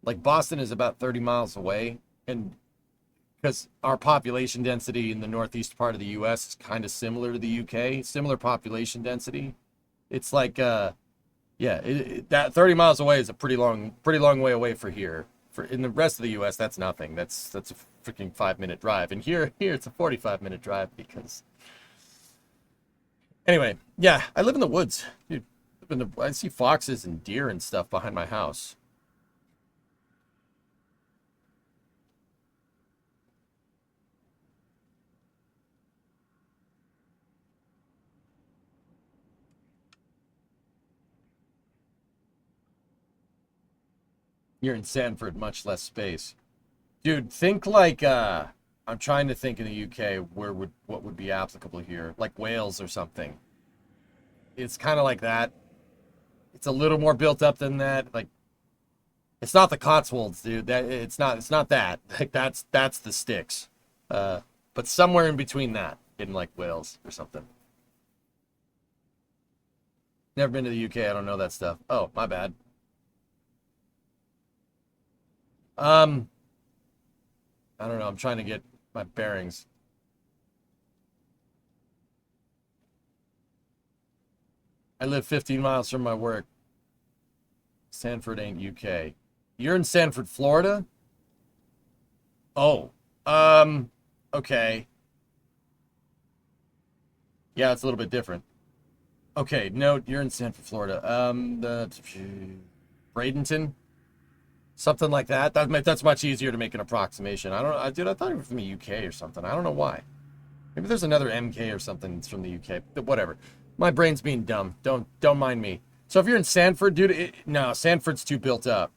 like Boston is about 30 miles away, and because our population density in the northeast part of the U.S. is kind of similar to the UK, similar population density. It's like, yeah, that 30 miles away is a pretty long way away for here. For in the rest of the U.S., that's nothing. That's a freaking 5-minute drive, and here it's a 45-minute drive because. Anyway, yeah, I live in the woods, dude. I see foxes and deer and stuff behind my house. You're in Sanford, much less space. Dude, think like, I'm trying to think in the UK what would be applicable here. Like Wales or something. It's kind of like that. It's a little more built up than that. Like, it's not the Cotswolds, dude. It's not that. Like, that's the sticks. But somewhere in between that, in like Wales or something. Never been to the UK, I don't know that stuff. Oh, my bad. I don't know. I'm trying to get my bearings. I live 15 miles from my work. Sanford ain't UK. You're in Sanford, Florida? Oh, okay. Yeah, it's a little bit different. Okay, no, you're in Sanford, Florida. The Bradenton? Something like that. That's much easier to make an approximation. I don't know. Dude, I thought it was from the UK or something. I don't know why. Maybe there's another MK or something that's from the UK. But whatever. My brain's being dumb. Don't mind me. So if you're in Sanford, dude, no, Sanford's too built up.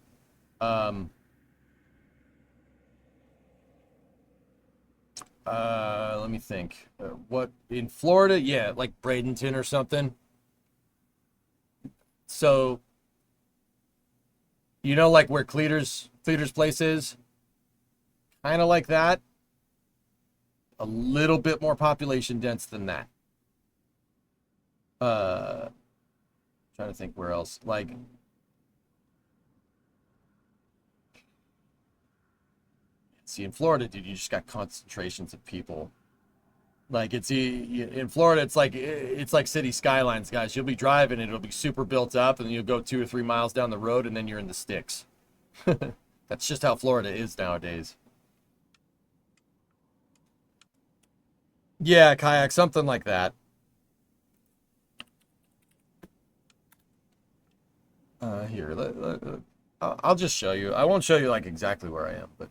Let me think. What in Florida? Yeah, like Bradenton or something. So, you know, like where Cleater's place is, kind of like that. A little bit more population dense than that. Trying to think where else. Like, see, in Florida, dude, you just got concentrations of people. Like in Florida, it's like city skylines, guys. You'll be driving, and it'll be super built up, and then you'll go 2 or 3 miles down the road, and then you're in the sticks. That's just how Florida is nowadays. Yeah, kayak, something like that. Here, I'll just show you. I won't show you like exactly where I am, but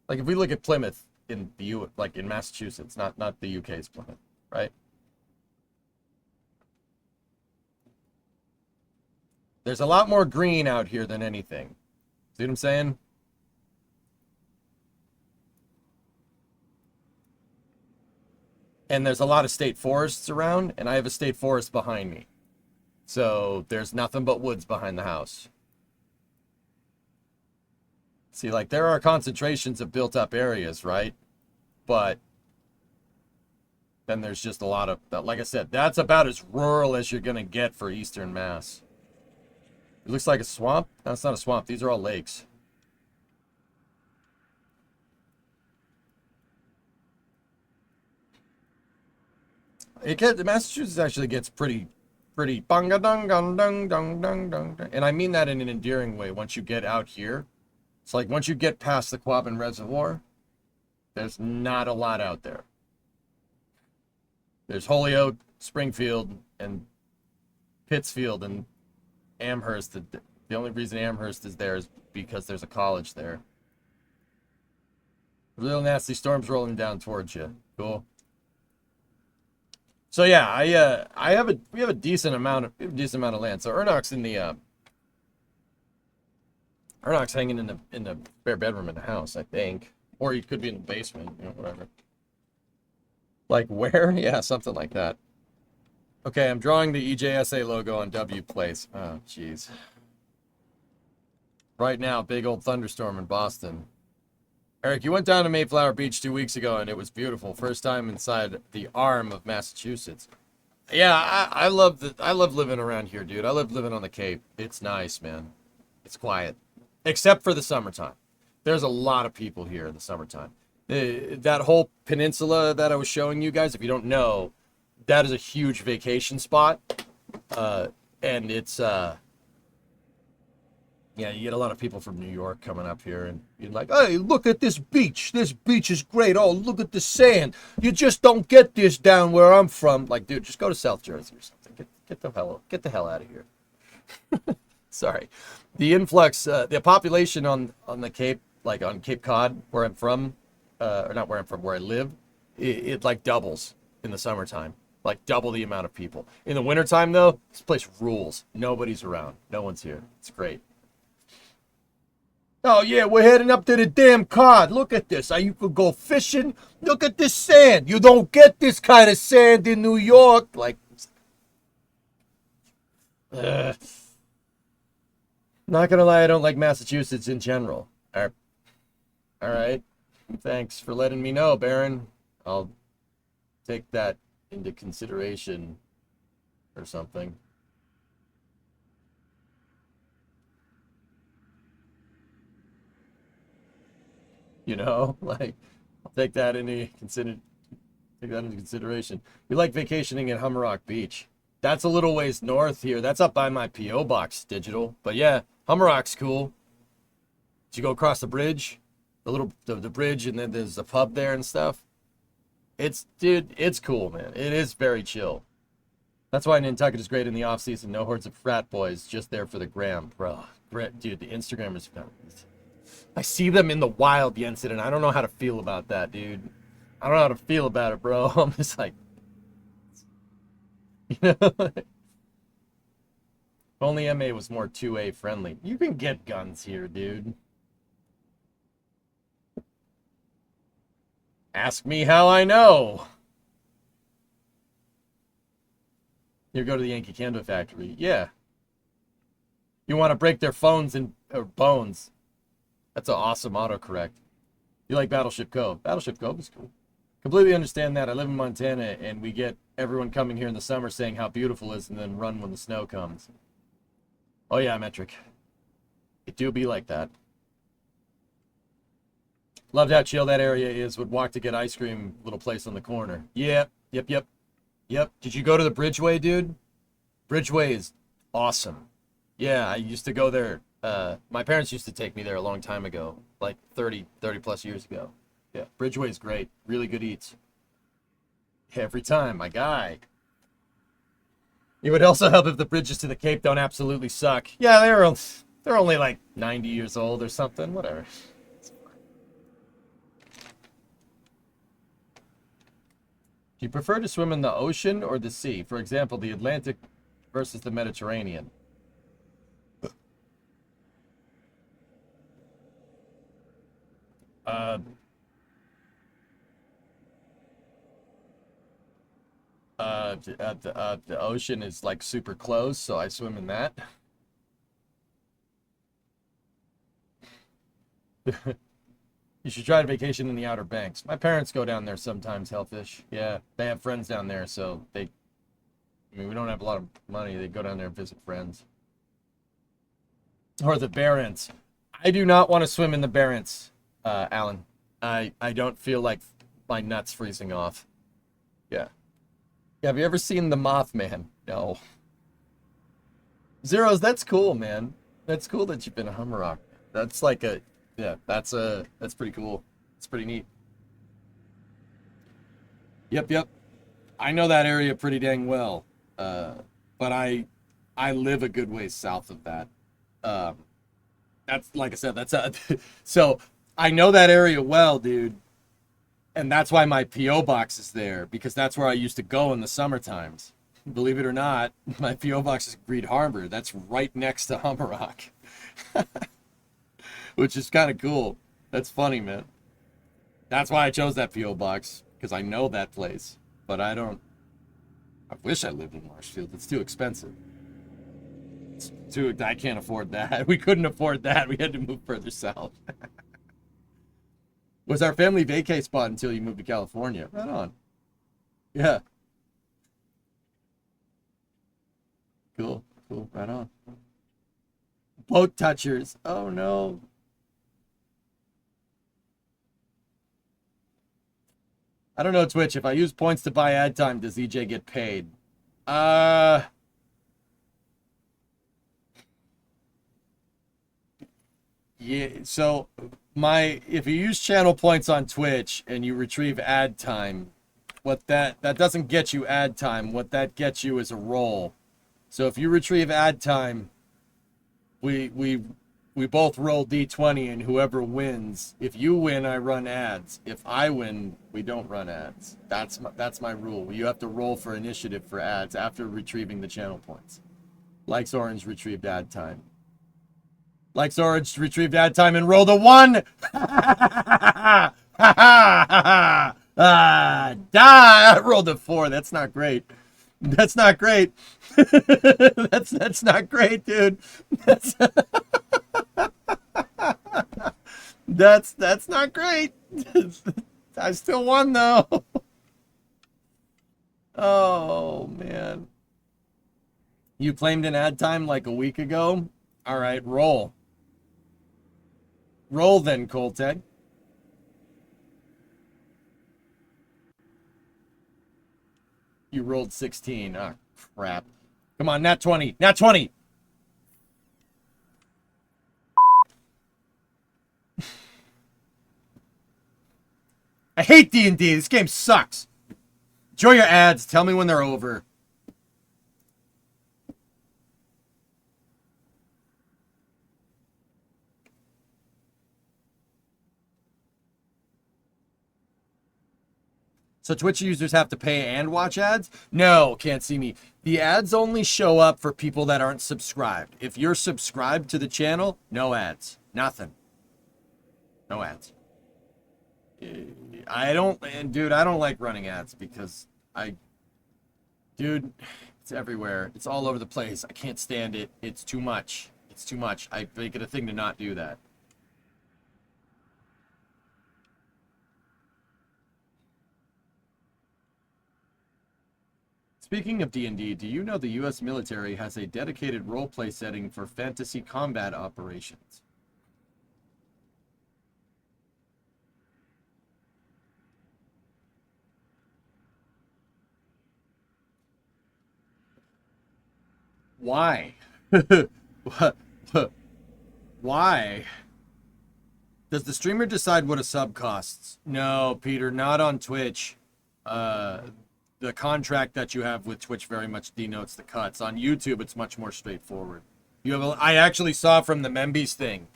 like if we look at Plymouth in the like in Massachusetts, not the UK's Plymouth, right? There's a lot more green out here than anything. See what I'm saying? And there's a lot of state forests around, and I have a state forest behind me. So there's nothing but woods behind the house. See, like there are concentrations of built up areas, right? But then there's just a lot of, like I said, that's about as rural as you're going to get for Eastern Mass. It looks like a swamp. No, it's not a swamp. These are all lakes. Massachusetts actually gets pretty bunga dung dung dung dung dung dung, and I mean that in an endearing way. Once you get out here, it's like once you get past the Quabbin Reservoir, there's not a lot out there. There's Holyoke, Springfield, and Pittsfield, and Amherst. The only reason Amherst is there is because there's a college there. Real nasty storms rolling down towards you. Cool. So yeah, we have a decent amount of land. So Ernok's hanging in the spare bedroom in the house, I think, or he could be in the basement, you know, whatever. Like where? Yeah, something like that. Okay, I'm drawing the EJSA logo on W Place. Oh, jeez. Right now, big old thunderstorm in Boston. Eric, you went down to Mayflower Beach 2 weeks ago, and it was beautiful. First time inside the arm of Massachusetts. Yeah, I love living around here, dude. I love living on the Cape. It's nice, man. It's quiet, except for the summertime. There's a lot of people here in the summertime. That whole peninsula that I was showing you guys, if you don't know, that is a huge vacation spot, and it's yeah, you get a lot of people from New York coming up here, and you're like, hey, look at this beach. This beach is great. Oh, look at the sand. You just don't get this down where I'm from. Like, dude, just go to South Jersey or something. Get the hell out of here. Sorry. The influx, the population on the Cape, like on Cape Cod, where I'm from, or not where I'm from, where I live, it like doubles in the summertime. Like double the amount of people. In the wintertime, though, this place rules. Nobody's around. No one's here. It's great. Oh, yeah, we're heading up to the damn cod. Look at this. You could go fishing. Look at this sand. You don't get this kind of sand in New York. Like, not going to lie, I don't like Massachusetts in general. All right. Thanks for letting me know, Baron. I'll take that into consideration or something. You know, like, I'll take that into consideration. We like vacationing at Hummerock Beach. That's a little ways north here. That's up by my P.O. box, digital. But yeah, Hummerock's cool. Did you go across the bridge? The bridge, and then there's a pub there and stuff. Dude, it's cool, man. It is very chill. That's why Nantucket is great in the off season. No hordes of frat boys, just there for the gram, bro. Dude, the Instagrammers. I see them in the wild, Jensen, and I don't know how to feel about that, dude. I don't know how to feel about it, bro. I'm just like, you know, if only MA was more 2A friendly. You can get guns here, dude. Ask me how I know. You go to the Yankee Candle Factory. Yeah. You want to break their phones or bones. That's an awesome autocorrect. You like Battleship Cove. Battleship Cove is cool. Completely understand that. I live in Montana, and we get everyone coming here in the summer saying how beautiful it is and then run when the snow comes. Oh, yeah, Metric. It do be like that. Loved how chill that area is. Would walk to get ice cream, little place on the corner. Yep. Did you go to the Bridgeway, dude? Bridgeway is awesome. Yeah, I used to go there. My parents used to take me there a long time ago, like 30 plus years ago. Yeah, Bridgeway is great. Really good eats. Every time, my guy. It would also help if the bridges to the Cape don't absolutely suck. Yeah, they're only like 90 years old or something. Whatever. Do you prefer to swim in the ocean or the sea? For example, the Atlantic versus the Mediterranean. The ocean is like super close, so I swim in that. You should try to vacation in the Outer Banks. My parents go down there sometimes, Hellfish. Yeah, they have friends down there, so I mean, we don't have a lot of money. They go down there and visit friends. Or the Barents. I do not want to swim in the Barents, Alan. I don't feel like my nuts freezing off. Yeah. Have you ever seen The Mothman? No. Zeros, that's cool, man. That's cool that you've been a Hummerock. That's like that's pretty cool. It's pretty neat. Yep. I know that area pretty dang well. But I live a good ways south of that. That's like I said, so I know that area well, dude. And that's why my P.O. box is there, because that's where I used to go in the summer times. Believe it or not, my P.O. box is Reed Harbor. That's right next to Hummerock. Which is kind of cool. That's funny, man. That's why I chose that P.O. box, because I know that place. But I wish I lived in Marshfield. It's too expensive. I can't afford that. We couldn't afford that. We had to move further south. Was our family vacay spot until you moved to California. Right on. Yeah. Cool. Right on. Boat touchers. Oh, no. I don't know, Twitch. If I use points to buy ad time, does EJ get paid? Yeah, so if you use channel points on Twitch and you retrieve ad time, that doesn't get you ad time. What that gets you is a roll. So if you retrieve ad time, we both roll D20, and whoever wins, if you win, I run ads. If I win, we don't run ads. That's my rule. You have to roll for initiative for ads after retrieving the channel points. Likes Orange retrieved ad time. Likes Orange retrieved ad time and rolled a 1. I rolled a 4. That's not great. That's not great. That's not great, dude. That's not great. I still won though. Oh man. You claimed an ad time like a week ago? All right, roll. Roll then, Colteg. You rolled 16. Ah, crap. Come on, nat 20. Nat 20. I hate D&D. This game sucks. Enjoy your ads. Tell me when they're over. So Twitch users have to pay and watch ads? No, can't see me. The ads only show up for people that aren't subscribed. If you're subscribed to the channel, no ads. Nothing. No ads. I don't, and dude, I don't like running ads because dude, it's everywhere. It's all over the place. I can't stand it. It's too much. It's too much. I make it a thing to not do that. Speaking of D&D, do you know the U.S. military has a dedicated roleplay setting for fantasy combat operations? Why? Why? Does the streamer decide what a sub costs? No, Peter, not on Twitch. The contract that you have with Twitch very much denotes the cuts. On YouTube, it's much more straightforward. I actually saw from the Membies thing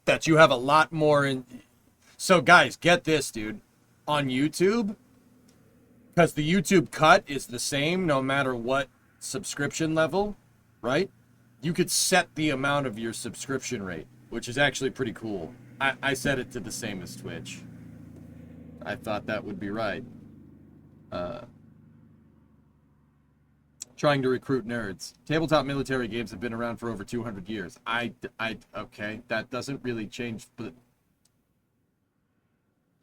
that you have a lot more in. So guys, get this, dude. On YouTube, because the YouTube cut is the same no matter what subscription level, right? You could set the amount of your subscription rate, which is actually pretty cool. I set it to the same as Twitch. I thought that would be right. Trying to recruit nerds. Tabletop military games have been around for over 200 years. Okay, that doesn't really change, but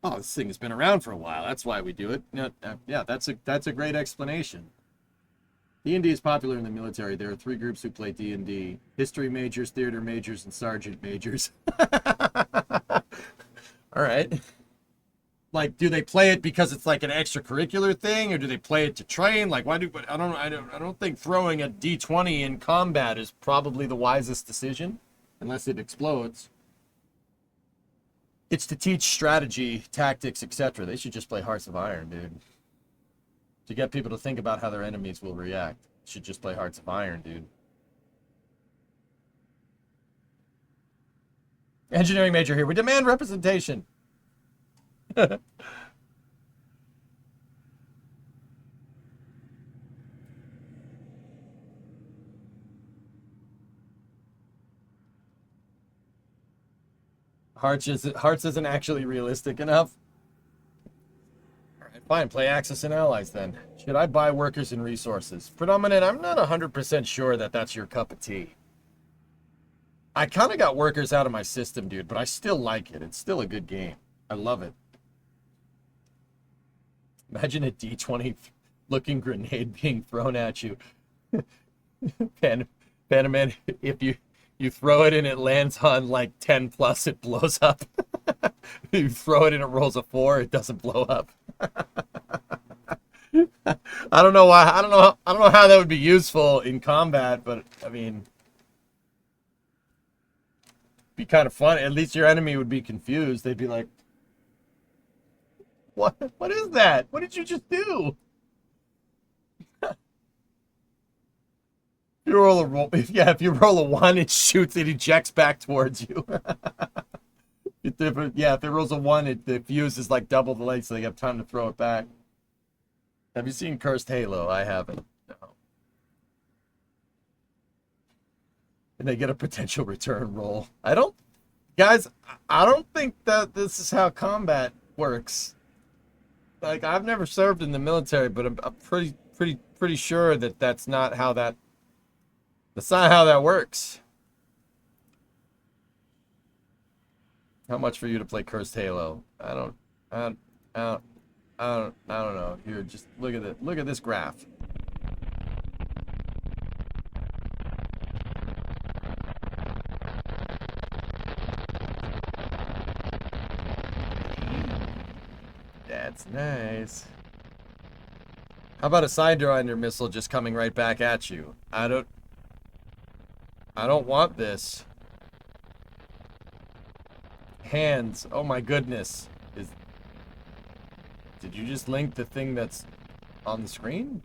oh, this thing has been around for a while. That's why we do it. Yeah, that's a great explanation. D&D is popular in the military. There are 3 groups who play D&D: history majors, theater majors, and sergeant majors. All right. Like, do they play it because it's like an extracurricular thing, or do they play it to train? Like, why do I don't think throwing a D20 in combat is probably the wisest decision, unless it explodes. It's to teach strategy, tactics, etc. They should just play Hearts of Iron, dude. To get people to think about how their enemies will react. Should just play Hearts of Iron, dude. Engineering major here. We demand representation. Hearts isn't actually realistic enough. All right, fine. Play Axis and Allies then. Should I buy workers and resources? Predominant, I'm not 100% sure that that's your cup of tea. I kind of got workers out of my system, dude, but I still like it. It's still a good game. I love it. Imagine a D20 looking grenade being thrown at you. Panaman, if you throw it and it lands on like 10 plus, it blows up. You throw it and it rolls a 4, it doesn't blow up. I don't know why. I don't know how that would be useful in combat, but I mean, be kind of fun. At least your enemy would be confused. They'd be like, What is that? What did you just do? If you roll a 1, it shoots, it ejects back towards you. If it rolls a 1, the fuse is like double the length, so they have time to throw it back. Have you seen Cursed Halo? I haven't. No. And they get a potential return roll. I don't think that this is how combat works. Like, I've never served in the military, but I'm pretty sure that that's not how that works. How much for you to play Cursed Halo? I don't know. Here, just look at this graph. That's nice. How about a Sidewinder missile just coming right back at you? I don't want this. Hands. Oh my goodness. Did you just link the thing that's on the screen?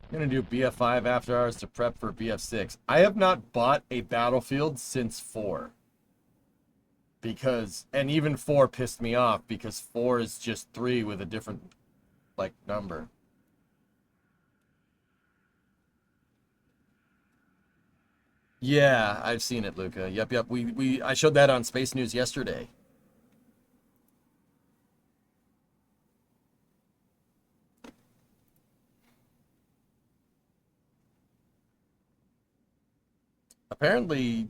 I'm gonna do BF5 after hours to prep for BF6. I have not bought a Battlefield since 4. And even 4 pissed me off because 4 is just 3 with a different, like, number. Yeah, I've seen it, Luca. Yep. I showed that on Space News yesterday. Apparently,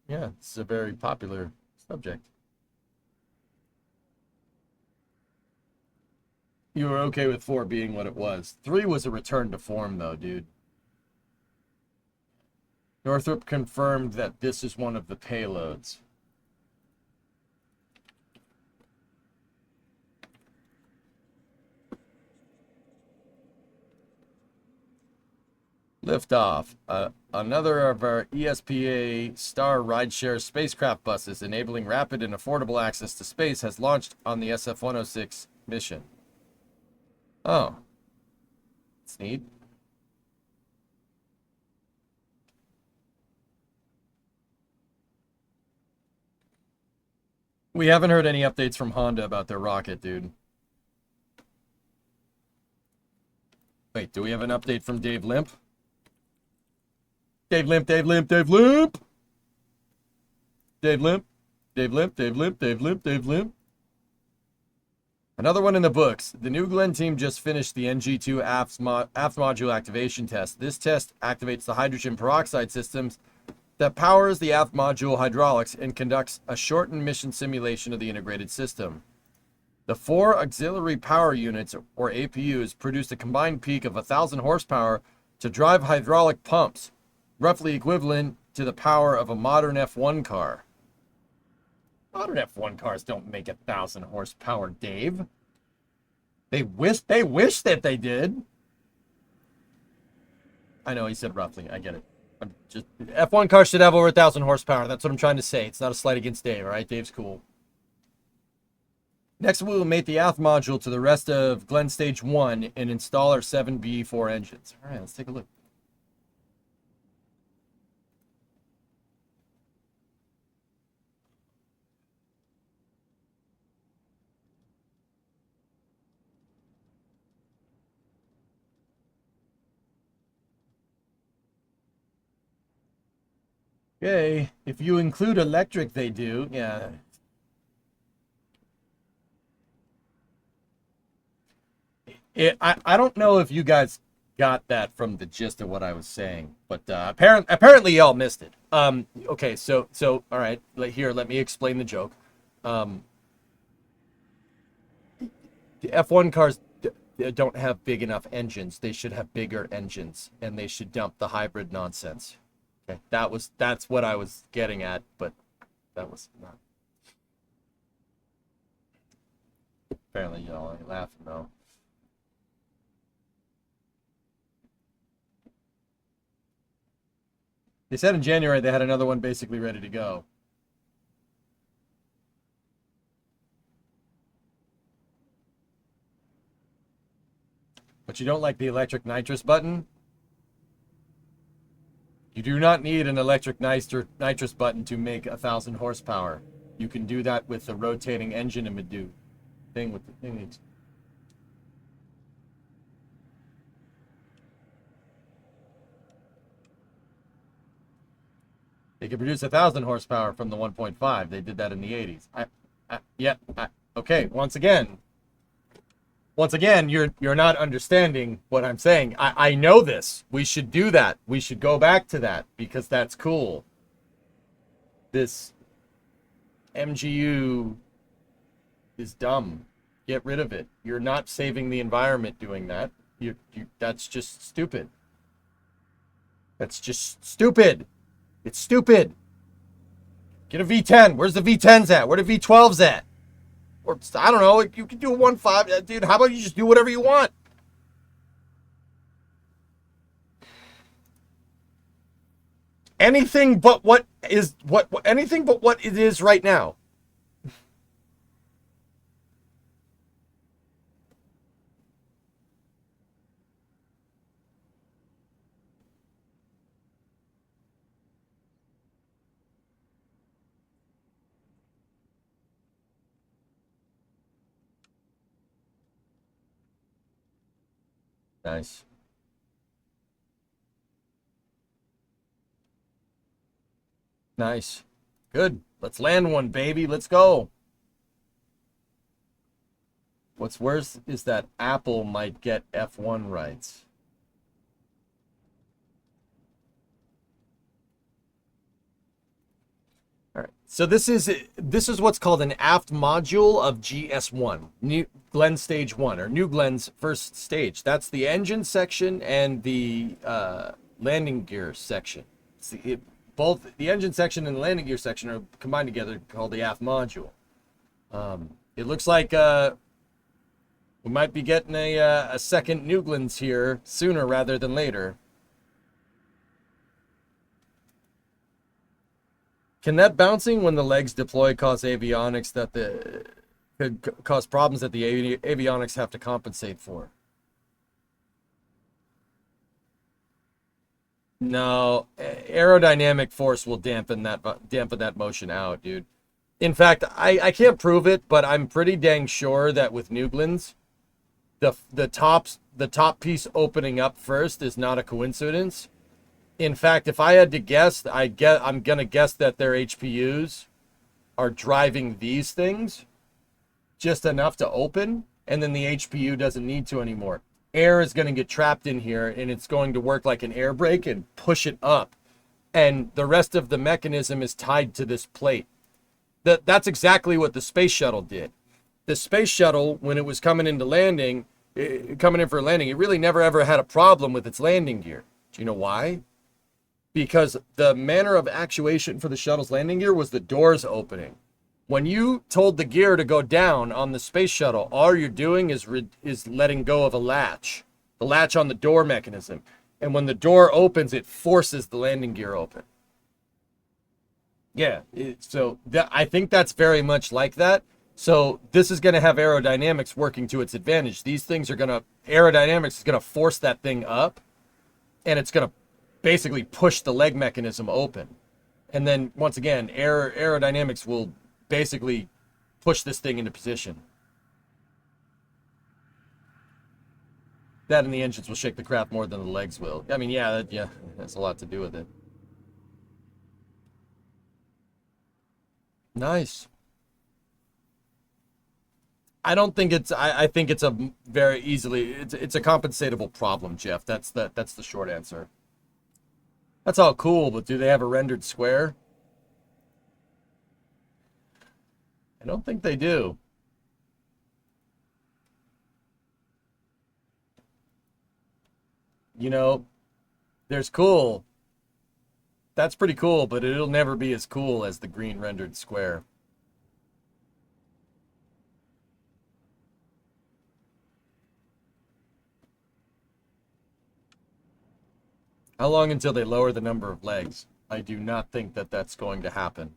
yeah, it's a very popular subject. You were okay with 4 being what it was. 3 was a return to form, though, dude. Northrop confirmed that this is one of the payloads. Liftoff. Another of our ESPA Star rideshare spacecraft buses enabling rapid and affordable access to space has launched on the SF-106 mission. Oh. It's neat. We haven't heard any updates from Honda about their rocket, dude. Wait, do we have an update from Dave Limp? Dave Limp. Dave Limp. Dave Limp. Dave Limp. Dave Limp. Dave Limp. Dave Limp. Dave Limp. Another one in the books. The New Glenn team just finished the NG2 aft module activation test. This test activates the hydrogen peroxide systems that powers the aft module hydraulics and conducts a shortened mission simulation of the integrated system. The 4 auxiliary power units, or APUs, produced a combined peak of 1,000 horsepower to drive hydraulic pumps, roughly equivalent to the power of a modern F1 car. Modern F1 cars don't make 1,000 horsepower, Dave. They wish that they did. I know he said roughly. I get it. I'm just F1 cars should have over 1,000 horsepower. That's what I'm trying to say. It's not a slight against Dave, all right? Dave's cool. Next, we will mate the aft module to the rest of Glenn Stage 1 and install our 7B4 engines. All right, let's take a look. Okay, if you include electric, they do. Yeah. I don't know if you guys got that from the gist of what I was saying, but apparently y'all missed it. Okay, so all right, let me explain the joke. The F1 cars don't have big enough engines. They should have bigger engines, and they should dump the hybrid nonsense. Okay, that's what I was getting at, but that was not. Apparently y'all ain't laughing though. They said in January they had another one basically ready to go. But you don't like the electric nitrous button? You do not need an electric nitrous button to make 1,000 horsepower. You can do that with the rotating engine and do thing with the thing. They can produce 1,000 horsepower from the 1.5. They did that in the 80s. Okay. Once again, you're not understanding what I'm saying. I know this. We should do that. We should go back to that because that's cool. This MGU is dumb. Get rid of it. You're not saving the environment doing that. That's just stupid. That's just stupid. It's stupid. Get a V10. Where's the V10s at? Where the V12s at? Or I don't know. You can do a 1.5, dude. How about you just do whatever you want? Anything but what anything but what it is right now. Nice. Nice. Good. Let's land one, baby. Let's go. What's worse is that Apple might get F1 rights. All right. So this is what's called an aft module of GS1, New Glenn Stage 1, or New Glenn's first stage. That's the engine section and the landing gear section. Both the engine section and the landing gear section are combined together, called the aft module. It looks like we might be getting a second New Glenn's here sooner rather than later. Can that bouncing when the legs deploy cause avionics could cause problems that the avionics have to compensate for? No, aerodynamic force will dampen that motion out, dude. In fact, I can't prove it, but I'm pretty dang sure that with New Glenn's, the top piece opening up first is not a coincidence. In fact, if I had to guess, I'm gonna guess that their HPUs are driving these things just enough to open, and then the HPU doesn't need to anymore. Air is gonna get trapped in here, and it's going to work like an air brake and push it up. And the rest of the mechanism is tied to this plate. That's exactly what the space shuttle did. The space shuttle, when it was coming in for landing, it really never ever had a problem with its landing gear. Do you know why? Because the manner of actuation for the shuttle's landing gear was the doors opening. When you told the gear to go down on the space shuttle, all you're doing is letting go of a latch, the latch on the door mechanism. And when the door opens, it forces the landing gear open. Yeah, I think that's very much like that. So this is going to have aerodynamics working to its advantage. These things aerodynamics is going to force that thing up, and it's going to basically push the leg mechanism open. And then once again, aerodynamics will basically push this thing into position. That and the engines will shake the craft more than the legs will. I mean, yeah, that's a lot to do with it. Nice. I don't think I think it's a very easily, it's a compensatable problem, Jeff. That's the short answer. That's all cool, but do they have a rendered square? I don't think they do. You know, there's cool. That's pretty cool, but it'll never be as cool as the green rendered square. How long until they lower the number of legs? I do not think that that's going to happen.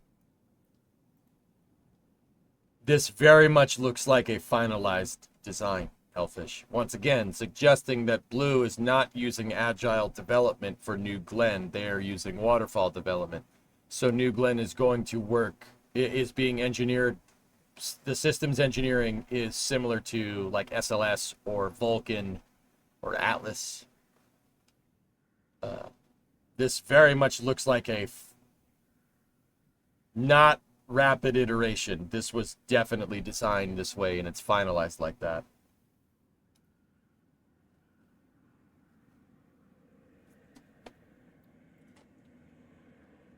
This very much looks like a finalized design, Hellfish. Once again, suggesting that Blue is not using agile development for New Glenn. They are using waterfall development. So New Glenn is going to work, is being engineered. The systems engineering is similar to like SLS or Vulcan or Atlas. This very much looks like a not rapid iteration. This was definitely designed this way, and it's finalized like that.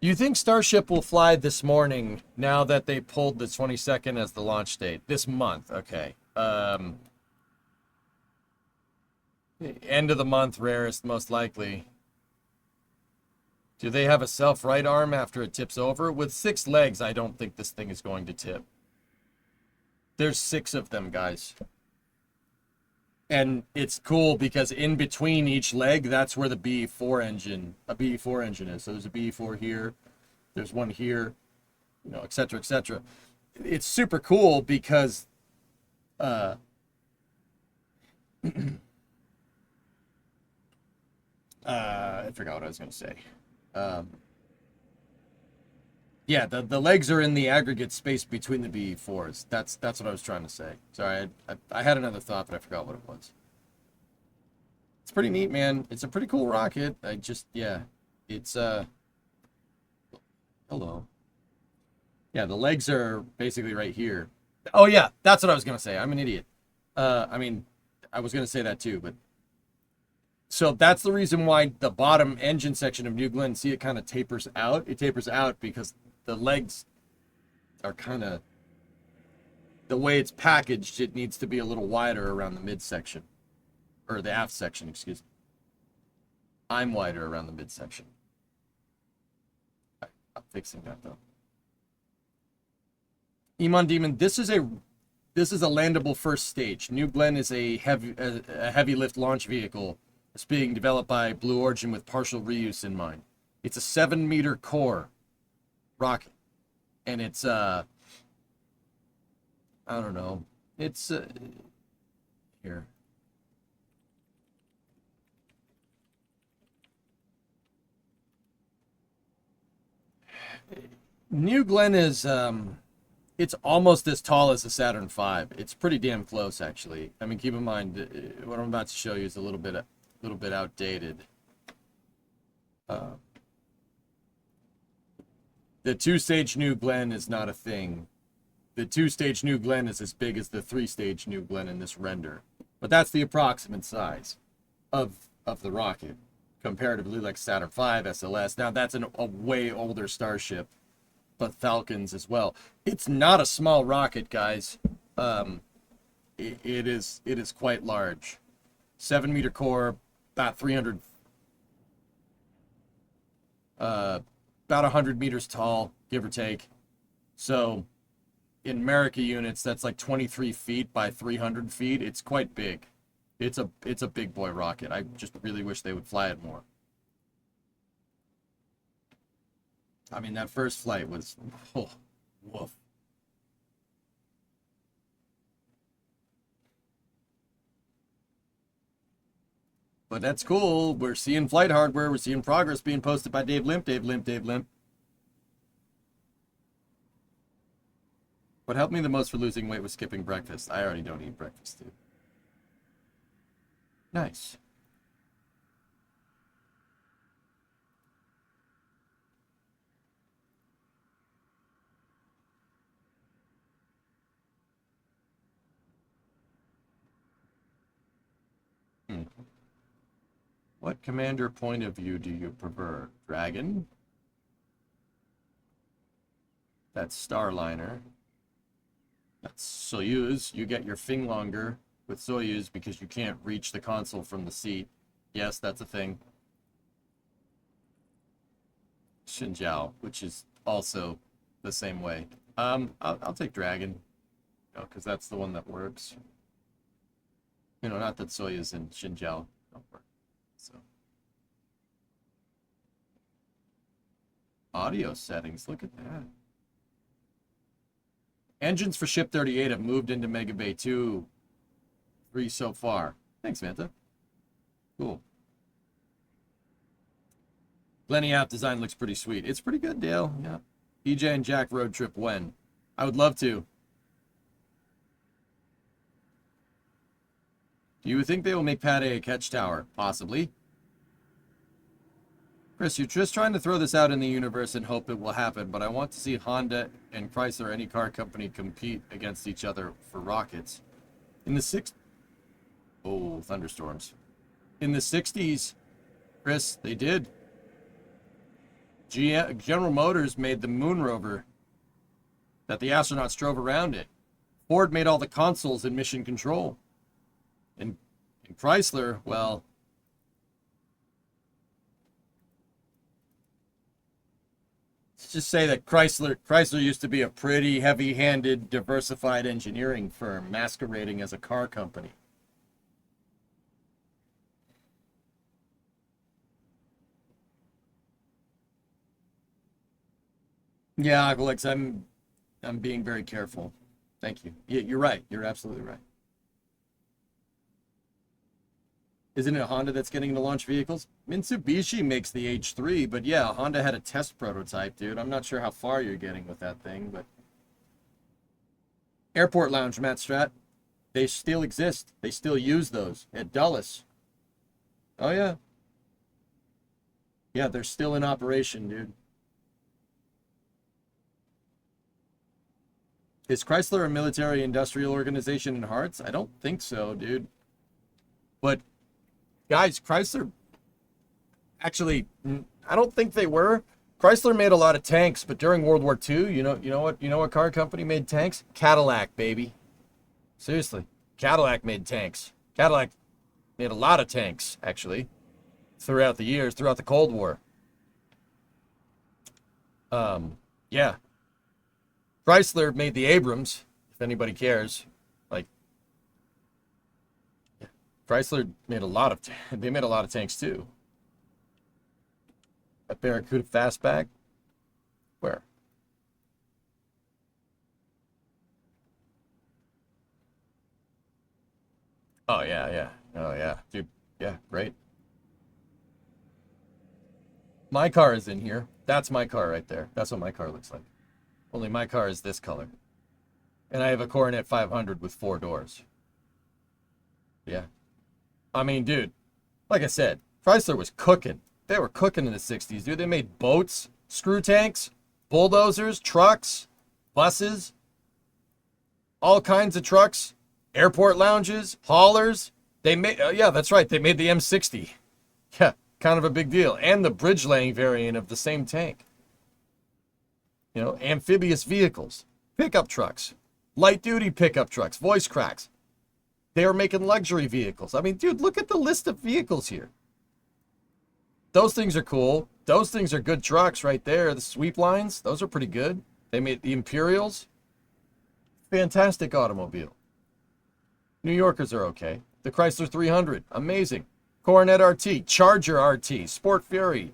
You think Starship will fly this morning now that they pulled the 22nd as the launch date? This month, okay. End of the month, rarest, most likely. Do they have a self-right arm after it tips over? With 6 legs, I don't think this thing is going to tip. There's 6 of them, guys. And it's cool because in between each leg, that's where the BE4 engine is. So there's a BE4 here, there's one here, you know, et cetera, et cetera. It's super cool because I forgot what I was going to say. Yeah, the legs are in the aggregate space between the BE4s. That's what I was trying to say. Sorry, I had another thought, but I forgot what it was. It's pretty neat, man. It's a pretty cool rocket. It's Hello. Yeah, the legs are basically right here. Oh yeah, that's what I was gonna say. I'm an idiot. I mean, I was gonna say that too, but so that's the reason why the bottom engine section of New Glenn, see, it kind of tapers out. It tapers out because the legs are kind of, the way it's packaged, it needs to be a little wider around the midsection, or the aft section, excuse me. I'm wider around the midsection. I'm fixing that though. Iman Demon, this is a landable first stage. New Glenn is a heavy lift launch vehicle. It's being developed by Blue Origin with partial reuse in mind. It's a 7-meter core rocket, and it's I don't know. It's here. New Glenn is it's almost as tall as the Saturn V. It's pretty damn close, actually. I mean, keep in mind what I'm about to show you is a little bit outdated. The 2-stage New Glenn is not a thing. The 2-stage New Glenn is as big as the 3-stage New Glenn in this render, but that's the approximate size of the rocket, comparatively like Saturn V, SLS. Now that's a way older Starship, but Falcons as well. It's not a small rocket, guys. It is quite large. 7-meter core, about 300, about 100 meters tall, give or take. So in America units, that's like 23 feet by 300 feet. It's quite big. It's a big boy rocket. I just really wish they would fly it more. I mean, that first flight was, oh, woof. But that's cool. We're seeing flight hardware. We're seeing progress being posted by Dave Limp. What helped me the most for losing weight was skipping breakfast. I already don't eat breakfast, dude. Nice. What commander point of view do you prefer? Dragon? That's Starliner. That's Soyuz. You get your thing longer with Soyuz because you can't reach the console from the seat. Yes, that's a thing. Xinjiao, which is also the same way. I'll take Dragon, because that's the one that works. Not that Soyuz and Xinjiao don't work. So, audio settings. Look at that. Engines for Ship 38 have moved into Mega Bay 2, 3 so far. Thanks, Vanta. Cool. Glenny app design looks pretty sweet. It's pretty good, Dale. Yeah. EJ and Jack road trip when? I would love to. Do you think they will make Pad A catch tower? Possibly. Chris, you're just trying to throw this out in the universe and hope it will happen, but I want to see Honda and Chrysler, any car company, compete against each other for rockets. In the Oh, thunderstorms. In the 60s, Chris, they did. General Motors made the moon rover that the astronauts drove around it. Ford made all the consoles in mission control. And Chrysler, well, let's just say that Chrysler used to be a pretty heavy-handed, diversified engineering firm masquerading as a car company. Yeah, Alex, I'm being very careful. Thank you. Yeah, you're right. You're absolutely right. Isn't it Honda that's getting the launch vehicles? Mitsubishi makes the H3, but yeah, Honda had a test prototype, dude. I'm not sure how far you're getting with that thing, but... Airport Lounge, Matt Strat. They still exist. They still use those at Dulles. Oh, yeah. Yeah, they're still in operation, dude. Is Chrysler a military industrial organization in hearts? I don't think so, dude. But guys, Chrysler actually, I don't think they were. Chrysler made a lot of tanks, but during World War II, you know what car company made tanks? Cadillac, baby. Seriously, Cadillac made tanks. Cadillac made a lot of tanks, actually, throughout the years, throughout the Cold War. Yeah. Chrysler made the Abrams, if anybody cares. Like, yeah. Chrysler made a lot of, they made a lot of tanks too. A Barracuda Fastback? Where? Oh, yeah, yeah. Oh, yeah. Dude, yeah, great. My car is in here. That's my car right there. That's what my car looks like. Only my car is this color. And I have a Coronet 500 with 4 doors. Yeah. I mean, dude, like I said, Chrysler was cooking. They were cooking in the 60s, dude. They made boats, screw tanks, bulldozers, trucks, buses, all kinds of trucks, airport lounges, haulers. They made, yeah, that's right. They made the M60. Yeah, kind of a big deal. And the bridge laying variant of the same tank. You know, amphibious vehicles, pickup trucks, light duty pickup trucks, voice cracks. They were making luxury vehicles. I mean, dude, look at the list of vehicles here. Those things are cool. Those things are good trucks right there. The sweep lines, those are pretty good. They made the Imperials. Fantastic automobile. New Yorkers are okay. The Chrysler 300, amazing. Coronet RT, Charger RT, Sport Fury.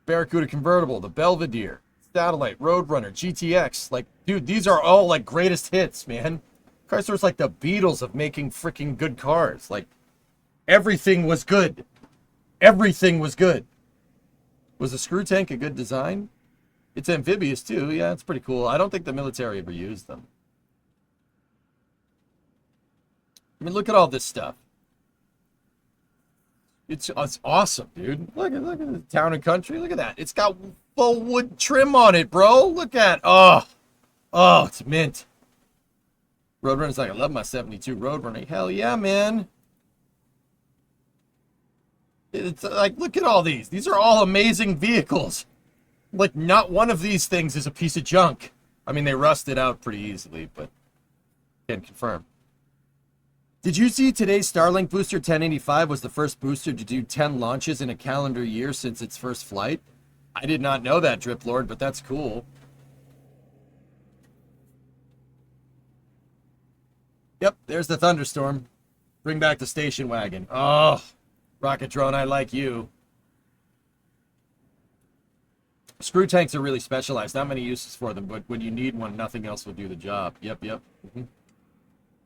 Barracuda Convertible, the Belvedere, Satellite, Roadrunner, GTX. Like, dude, these are all like greatest hits, man. Chrysler's like the Beatles of making freaking good cars. Like, everything was good. Everything was good. Was the screw tank a good design? It's amphibious too. Yeah, it's pretty cool. I don't think the military ever used them. I mean, look at all this stuff. It's awesome, dude. Look at the Town and Country. Look at that. It's got full wood trim on it, bro. Look at, oh, it's mint. Roadrunner's like, I love my 72 Roadrunner. Hell yeah, man. It's like, look at all these. These are all amazing vehicles. Like, not one of these things is a piece of junk. I mean, they rusted out pretty easily, but can't confirm. Did you see today's Starlink Booster 1085 was the first booster to do 10 launches in a calendar year since its first flight? I did not know that, Drip Lord, but that's cool. Yep, there's the thunderstorm. Bring back the station wagon. Oh, Rocket Drone, I like you. Screw tanks are really specialized. Not many uses for them, but when you need one, nothing else will do the job. Yep. Mm-hmm.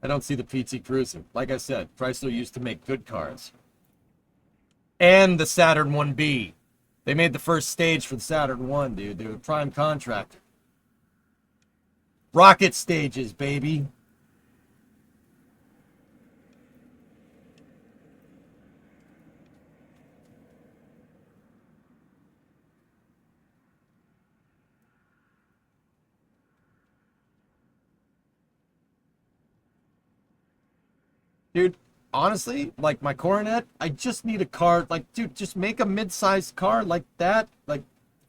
I don't see the PT Cruiser. Like I said, Chrysler used to make good cars. And the Saturn 1B. They made the first stage for the Saturn 1, dude. They were prime contractor. Rocket stages, baby. Dude, honestly, like my Coronet, I just need a car. Like, dude, just make a mid-sized car like that. Like,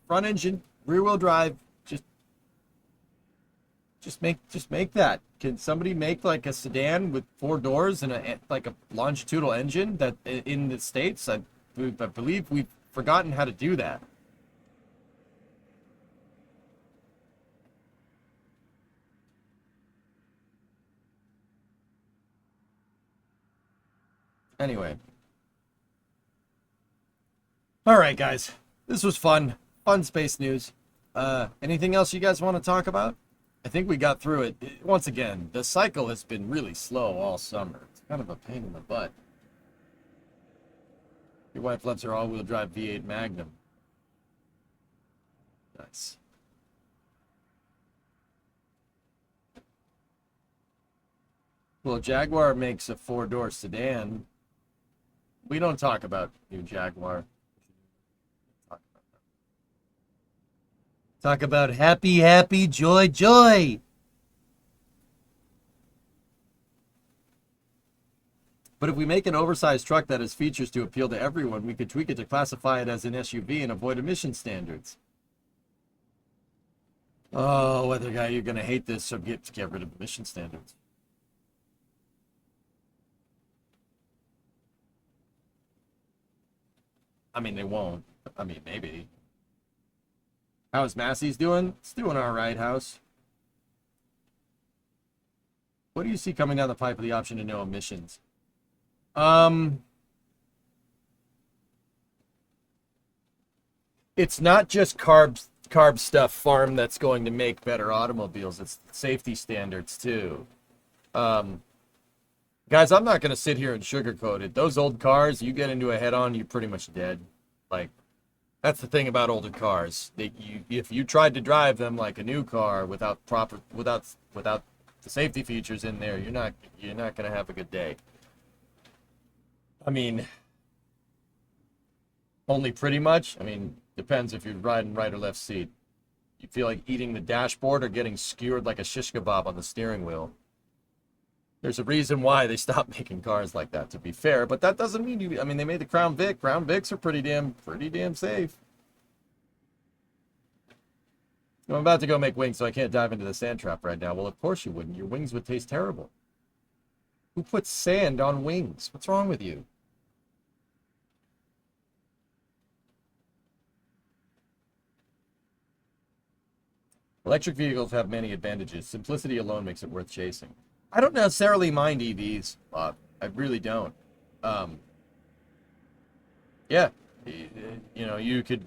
front engine, rear-wheel drive. Just make that. Can somebody make like a sedan with 4 doors and a longitudinal engine that in the States? I believe we've forgotten how to do that. Anyway. All right, guys. This was fun. Fun space news. Anything else you guys want to talk about? I think we got through it. Once again, the cycle has been really slow all summer. It's kind of a pain in the butt. Your wife loves her all-wheel drive V8 Magnum. Nice. Well, Jaguar makes a 4-door sedan. We don't talk about new Jaguar. Talk about happy, happy, joy, joy. But if we make an oversized truck that has features to appeal to everyone, we could tweak it to classify it as an SUV and avoid emission standards. Oh, weather guy, you're going to hate this, so get rid of emission standards. I mean, they won't. I mean, maybe. How's Massey's doing? It's doing all right, House. What do you see coming down the pipe with the option to no emissions? It's not just carb stuff farm that's going to make better automobiles. It's safety standards too. Guys, I'm not going to sit here and sugarcoat it. Those old cars, you get into a head-on, you're pretty much dead. Like, that's the thing about older cars. If you tried to drive them like a new car without the safety features in there, you're not going to have a good day. I mean, only pretty much. I mean, depends if you're riding right or left seat. You feel like eating the dashboard or getting skewered like a shish kebab on the steering wheel. There's a reason why they stopped making cars like that, to be fair, but that doesn't mean you. I mean, they made the Crown Vic. Crown Vics are pretty damn safe. I'm about to go make wings, so I can't dive into the sand trap right now. Well, of course you wouldn't. Your wings would taste terrible. Who puts sand on wings? What's wrong with you? Electric vehicles have many advantages. Simplicity alone makes it worth chasing. I don't necessarily mind EVs. I really don't. Yeah, you could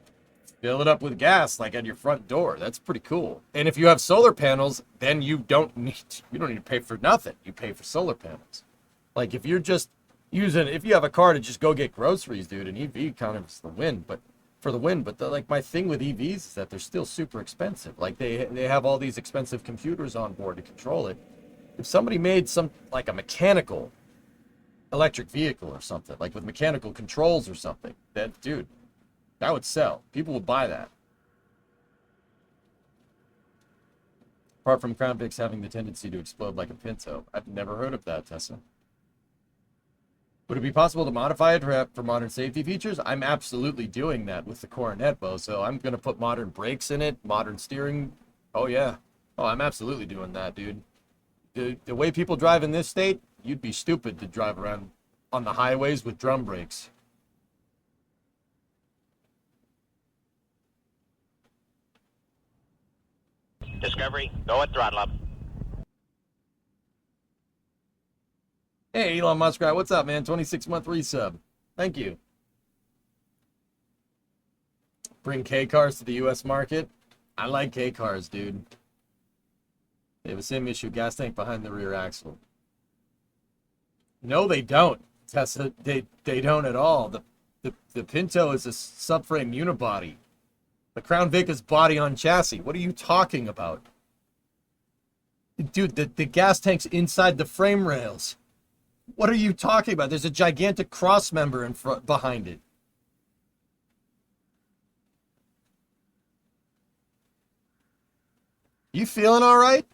fill it up with gas like at your front door. That's pretty cool. And if you have solar panels, then you don't need to pay for nothing. You pay for solar panels. Like if you're just if you have a car to just go get groceries, dude, an EV kind of is the win, but like my thing with EVs is that they're still super expensive. Like they have all these expensive computers on board to control it. If somebody made like a mechanical electric vehicle or something, like with mechanical controls or something, that would sell. People would buy that. Apart from Crown Vics having the tendency to explode like a Pinto. I've never heard of that, Tessa. Would it be possible to modify it for modern safety features? I'm absolutely doing that with the Coronet, so I'm going to put modern brakes in it, modern steering. Oh, yeah. Oh, I'm absolutely doing that, dude. The way people drive in this state, you'd be stupid to drive around on the highways with drum brakes. Discovery, go at throttle up. Hey, Elon Muskrat, what's up, man? 26-month resub. Thank you. Bring K cars to the U.S. market. I like K cars, dude. They have the same issue, gas tank behind the rear axle. No, they don't. Tessa, they don't at all. The Pinto is a subframe unibody. The Crown Vic is body on chassis. What are you talking about? Dude, the gas tank's inside the frame rails. What are you talking about? There's a gigantic cross member behind it. You feeling all right?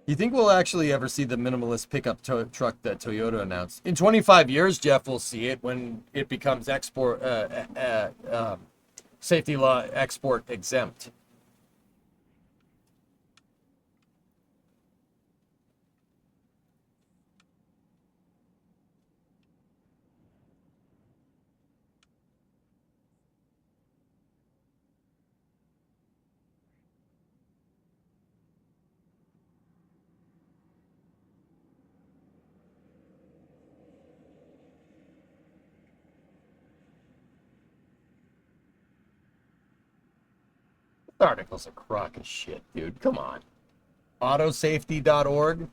You think we'll actually ever see the minimalist pickup truck that Toyota announced? In 25 years, Jeff, will see it when it becomes safety law export exempt. The article's a crock of shit, dude. Come on. Autosafety.org.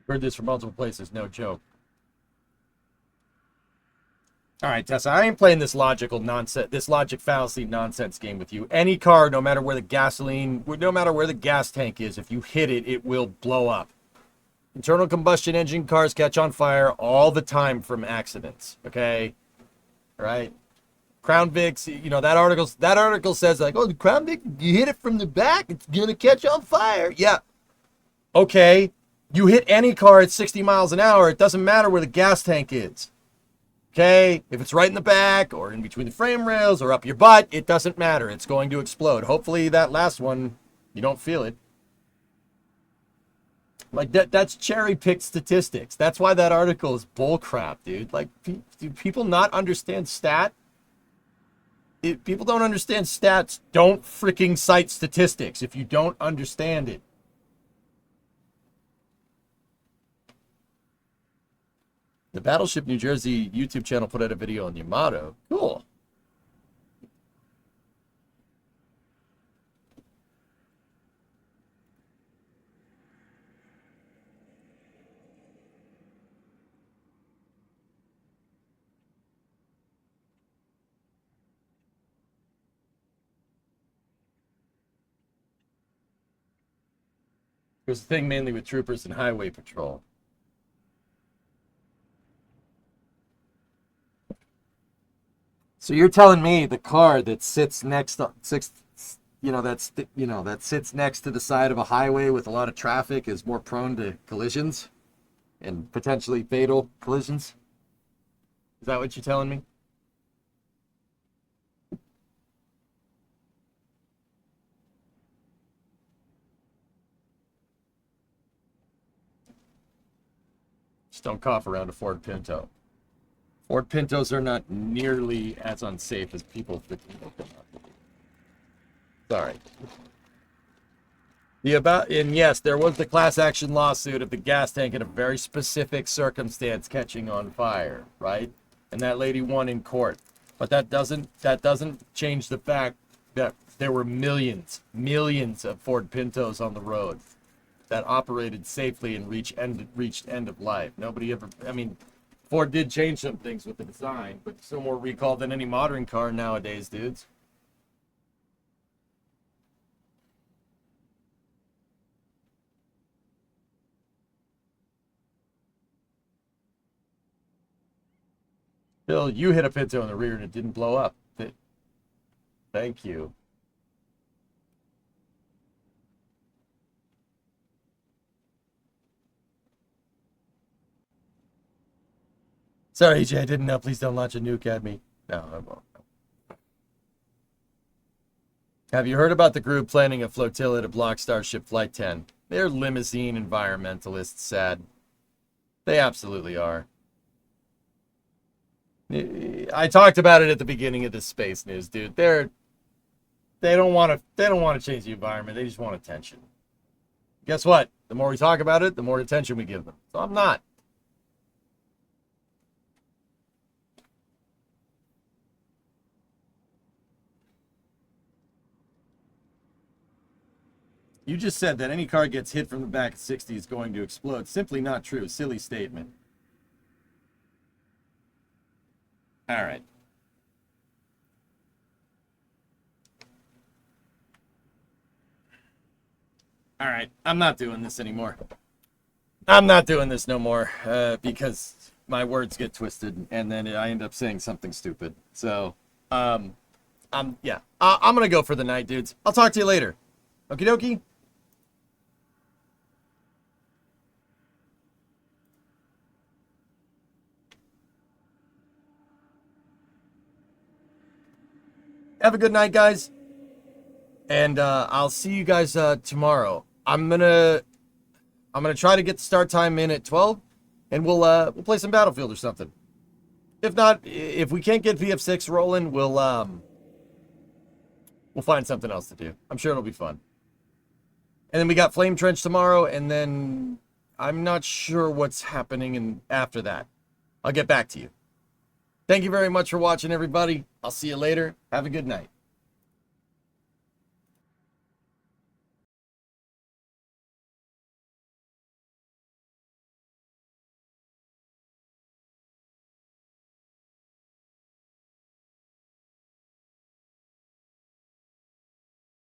Heard this from multiple places, no joke. All right, Tessa, I ain't playing this logic fallacy nonsense game with you. Any car, no matter where the gas tank is, if you hit it, it will blow up. Internal combustion engine cars catch on fire all the time from accidents, okay? All right? Crown Vics, you know, that article says, like, oh, the Crown Vic, you hit it from the back, it's going to catch on fire. Yeah. Okay. You hit any car at 60 miles an hour, it doesn't matter where the gas tank is. Okay? If it's right in the back or in between the frame rails or up your butt, it doesn't matter. It's going to explode. Hopefully that last one, you don't feel it. Like, that's cherry-picked statistics. That's why that article is bullcrap, dude. Like, do people not understand stat? If people don't understand stats, don't freaking cite statistics if you don't understand it. The Battleship New Jersey YouTube channel put out a video on Yamato. Cool. There's a thing mainly with troopers and highway patrol. So you're telling me the car that sits next to that sits next to the side of a highway with a lot of traffic is more prone to collisions and potentially fatal collisions? Is that what you're telling me? Just don't cough around a Ford Pinto. Ford Pintos are not nearly as unsafe as people think they are. Sorry. And yes, there was the class action lawsuit of the gas tank in a very specific circumstance catching on fire, right? And that lady won in court. But that doesn't change the fact that there were millions of Ford Pintos on the road that operated safely and reached end of life. Ford did change some things with the design, but still more recall than any modern car nowadays, dudes. Bill, you hit a Pinto in the rear and it didn't blow up. Thank you. Sorry, EJ, I didn't know. Please don't launch a nuke at me. No, I won't. Have you heard about the group planning a flotilla to block Starship Flight 10? They're limousine environmentalists, sad. They absolutely are. I talked about it at the beginning of this space news, dude. They don't want to change the environment. They just want attention. Guess what? The more we talk about it, the more attention we give them. So I'm not. You just said that any car gets hit from the back at 60 is going to explode. Simply not true. Silly statement. All right. All right. I'm not doing this anymore. I'm not doing this no more because my words get twisted and then I end up saying something stupid. So, I'm going to go for the night, dudes. I'll talk to you later. Okie dokie. Have a good night, guys. And I'll see you guys tomorrow. I'm gonna try to get the start time in at 12, and we'll play some Battlefield or something. If not, if we can't get VF6 rolling, we'll find something else to do. I'm sure it'll be fun. And then we got Flame Trench tomorrow, and then I'm not sure what's happening after that. I'll get back to you. Thank you very much for watching, everybody. I'll see you later. Have a good night.